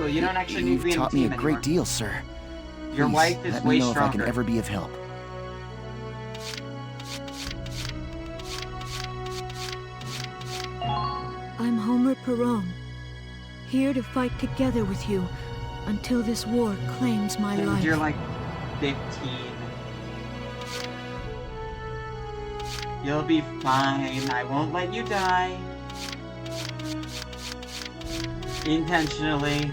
You don't actually need to be in the team You've taught me a great deal, sir. Your wife is way stronger. Let me know if I can ever be of help. I'm Homer Perron, here to fight together with you until this war claims my life. You're like 15. You'll be fine. I won't let you die. Intentionally.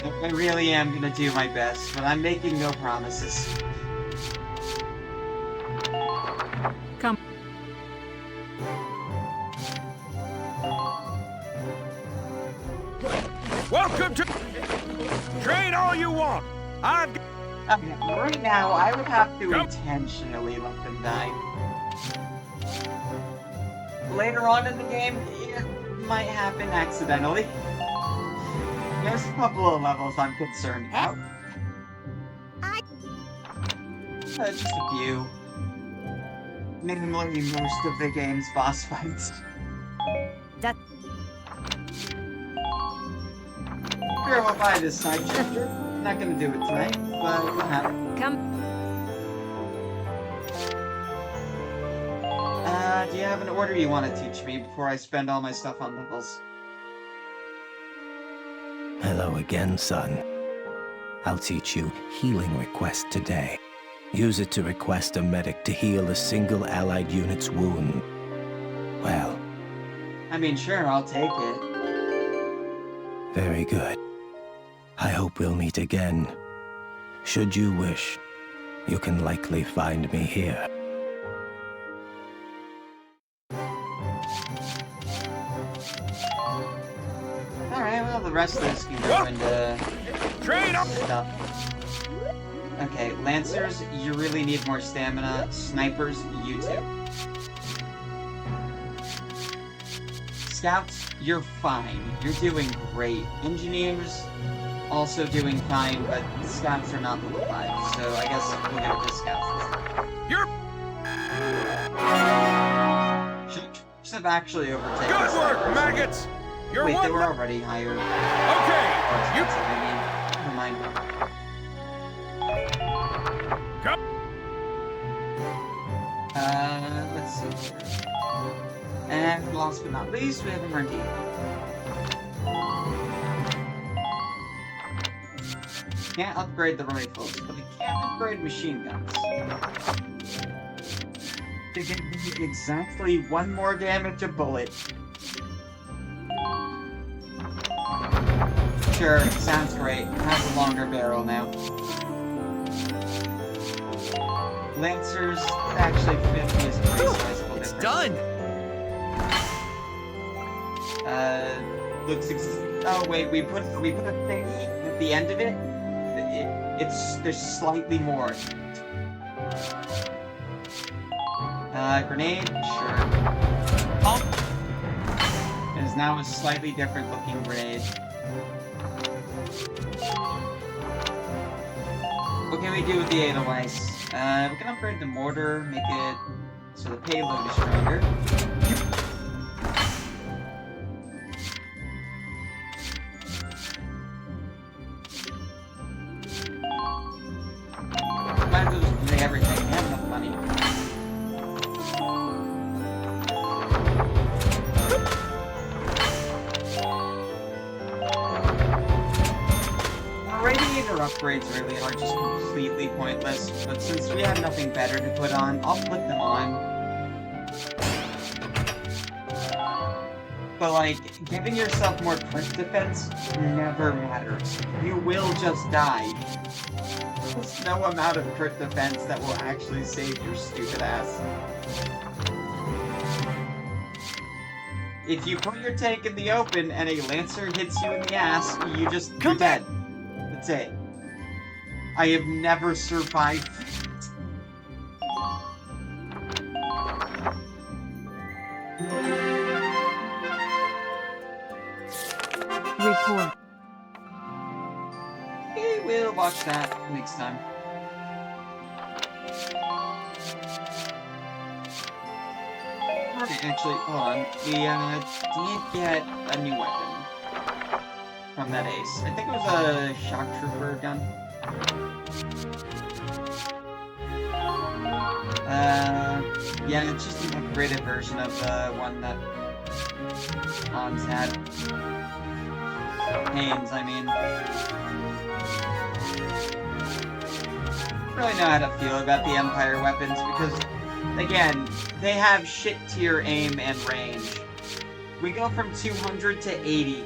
I really am gonna do my best, but I'm making no promises. Come. Welcome to... Train all you want! I've... Okay, right now, I would have to intentionally let them die. Later on in the game, it might happen accidentally. There's a couple of levels I'm concerned about. Just a few. Namely, most of the game's boss fights. That... Sure, we'll buy this side chapter. Not gonna do it tonight, but we'll have it. Come. Do you have an order you want to teach me before I spend all my stuff on levels? Hello again, son. I'll teach you Healing Request today. Use it to request a medic to heal a single allied unit's wound. Well... I mean, sure, I'll take it. Very good. I hope we'll meet again. Should you wish, you can likely find me here. Alright, well, the rest of this can go into... Train up! Stuff. Okay, Lancers, you really need more stamina. Snipers, you too. Scouts, you're fine. You're doing great. Engineers, also doing fine, but Scouts are not level 5, so I guess we'll go to Scouts. You're... Troops have actually overtaken Good work, snipers. maggots! You're Wait, one... they were already hired. Okay, you... Never mind. Go. Let's see here. And last but not least, we have Emergency. Can't upgrade the rifles, but we can upgrade machine guns. They can do exactly 1 more damage a bullet. Sure, sounds great. Has a longer barrel now. Lancers, actually 50 is a pretty sizable difference. It's done! Looks oh wait, we put a thingy at the end of it. There's slightly more. Grenade, sure. It is now a slightly different looking grenade. What can we do with the Edelweiss? We can upgrade the mortar, make it so the payload is stronger. Might as well just do everything. We have enough money. Radiator upgrades really are just completely pointless, but since we have nothing better to put on, I'll put them on. But like, giving yourself more crit defense never matters. You will just die. There's no amount of crit defense that will actually save your stupid ass. If you put your tank in the open and a Lancer hits you in the ass, you're dead. That's it. I have never survived. Report. Okay, we'll watch that next time. Actually, hold on. We did get a new weapon from that ace. I think it was a shock trooper gun. Yeah, it's just an upgraded version of the one that Hans had. Haynes, I mean. I don't really know how to feel about the Empire weapons because, again, they have shit tier aim and range. We go from 200 to 80.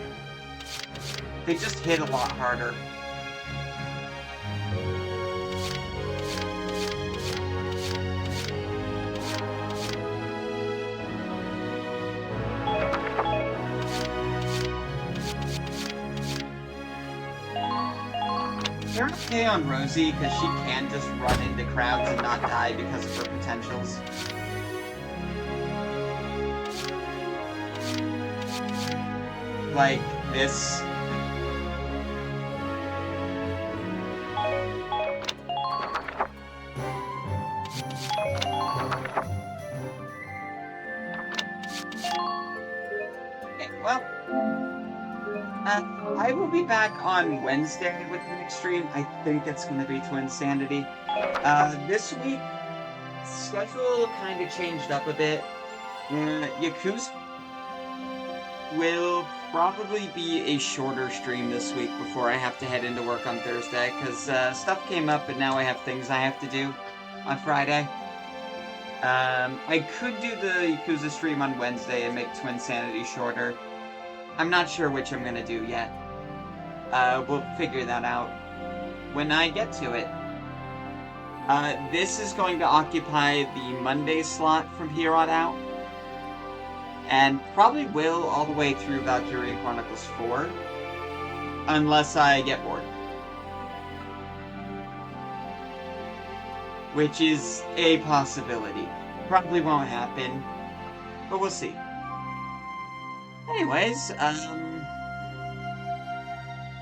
They just hit a lot harder. They're okay on Rosie because she can just run into crowds and not die because of her potentials. Like this. Okay, well, I will be back on Wednesday with the next stream. I think it's going to be Twinsanity. This week, schedule kind of changed up a bit. Yakuza will probably be a shorter stream this week before I have to head into work on Thursday, because stuff came up and now I have things I have to do on Friday. I could do the Yakuza stream on Wednesday and make Twinsanity shorter. I'm not sure which I'm going to do yet. We'll figure that out when I get to it. This is going to occupy the Monday slot from here on out. And probably will all the way through Valkyria Chronicles 4. Unless I get bored. Which is a possibility. Probably won't happen. But we'll see. Anyways,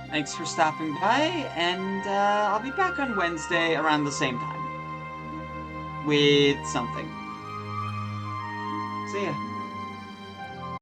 thanks for stopping by, and I'll be back on Wednesday around the same time. With something. See ya.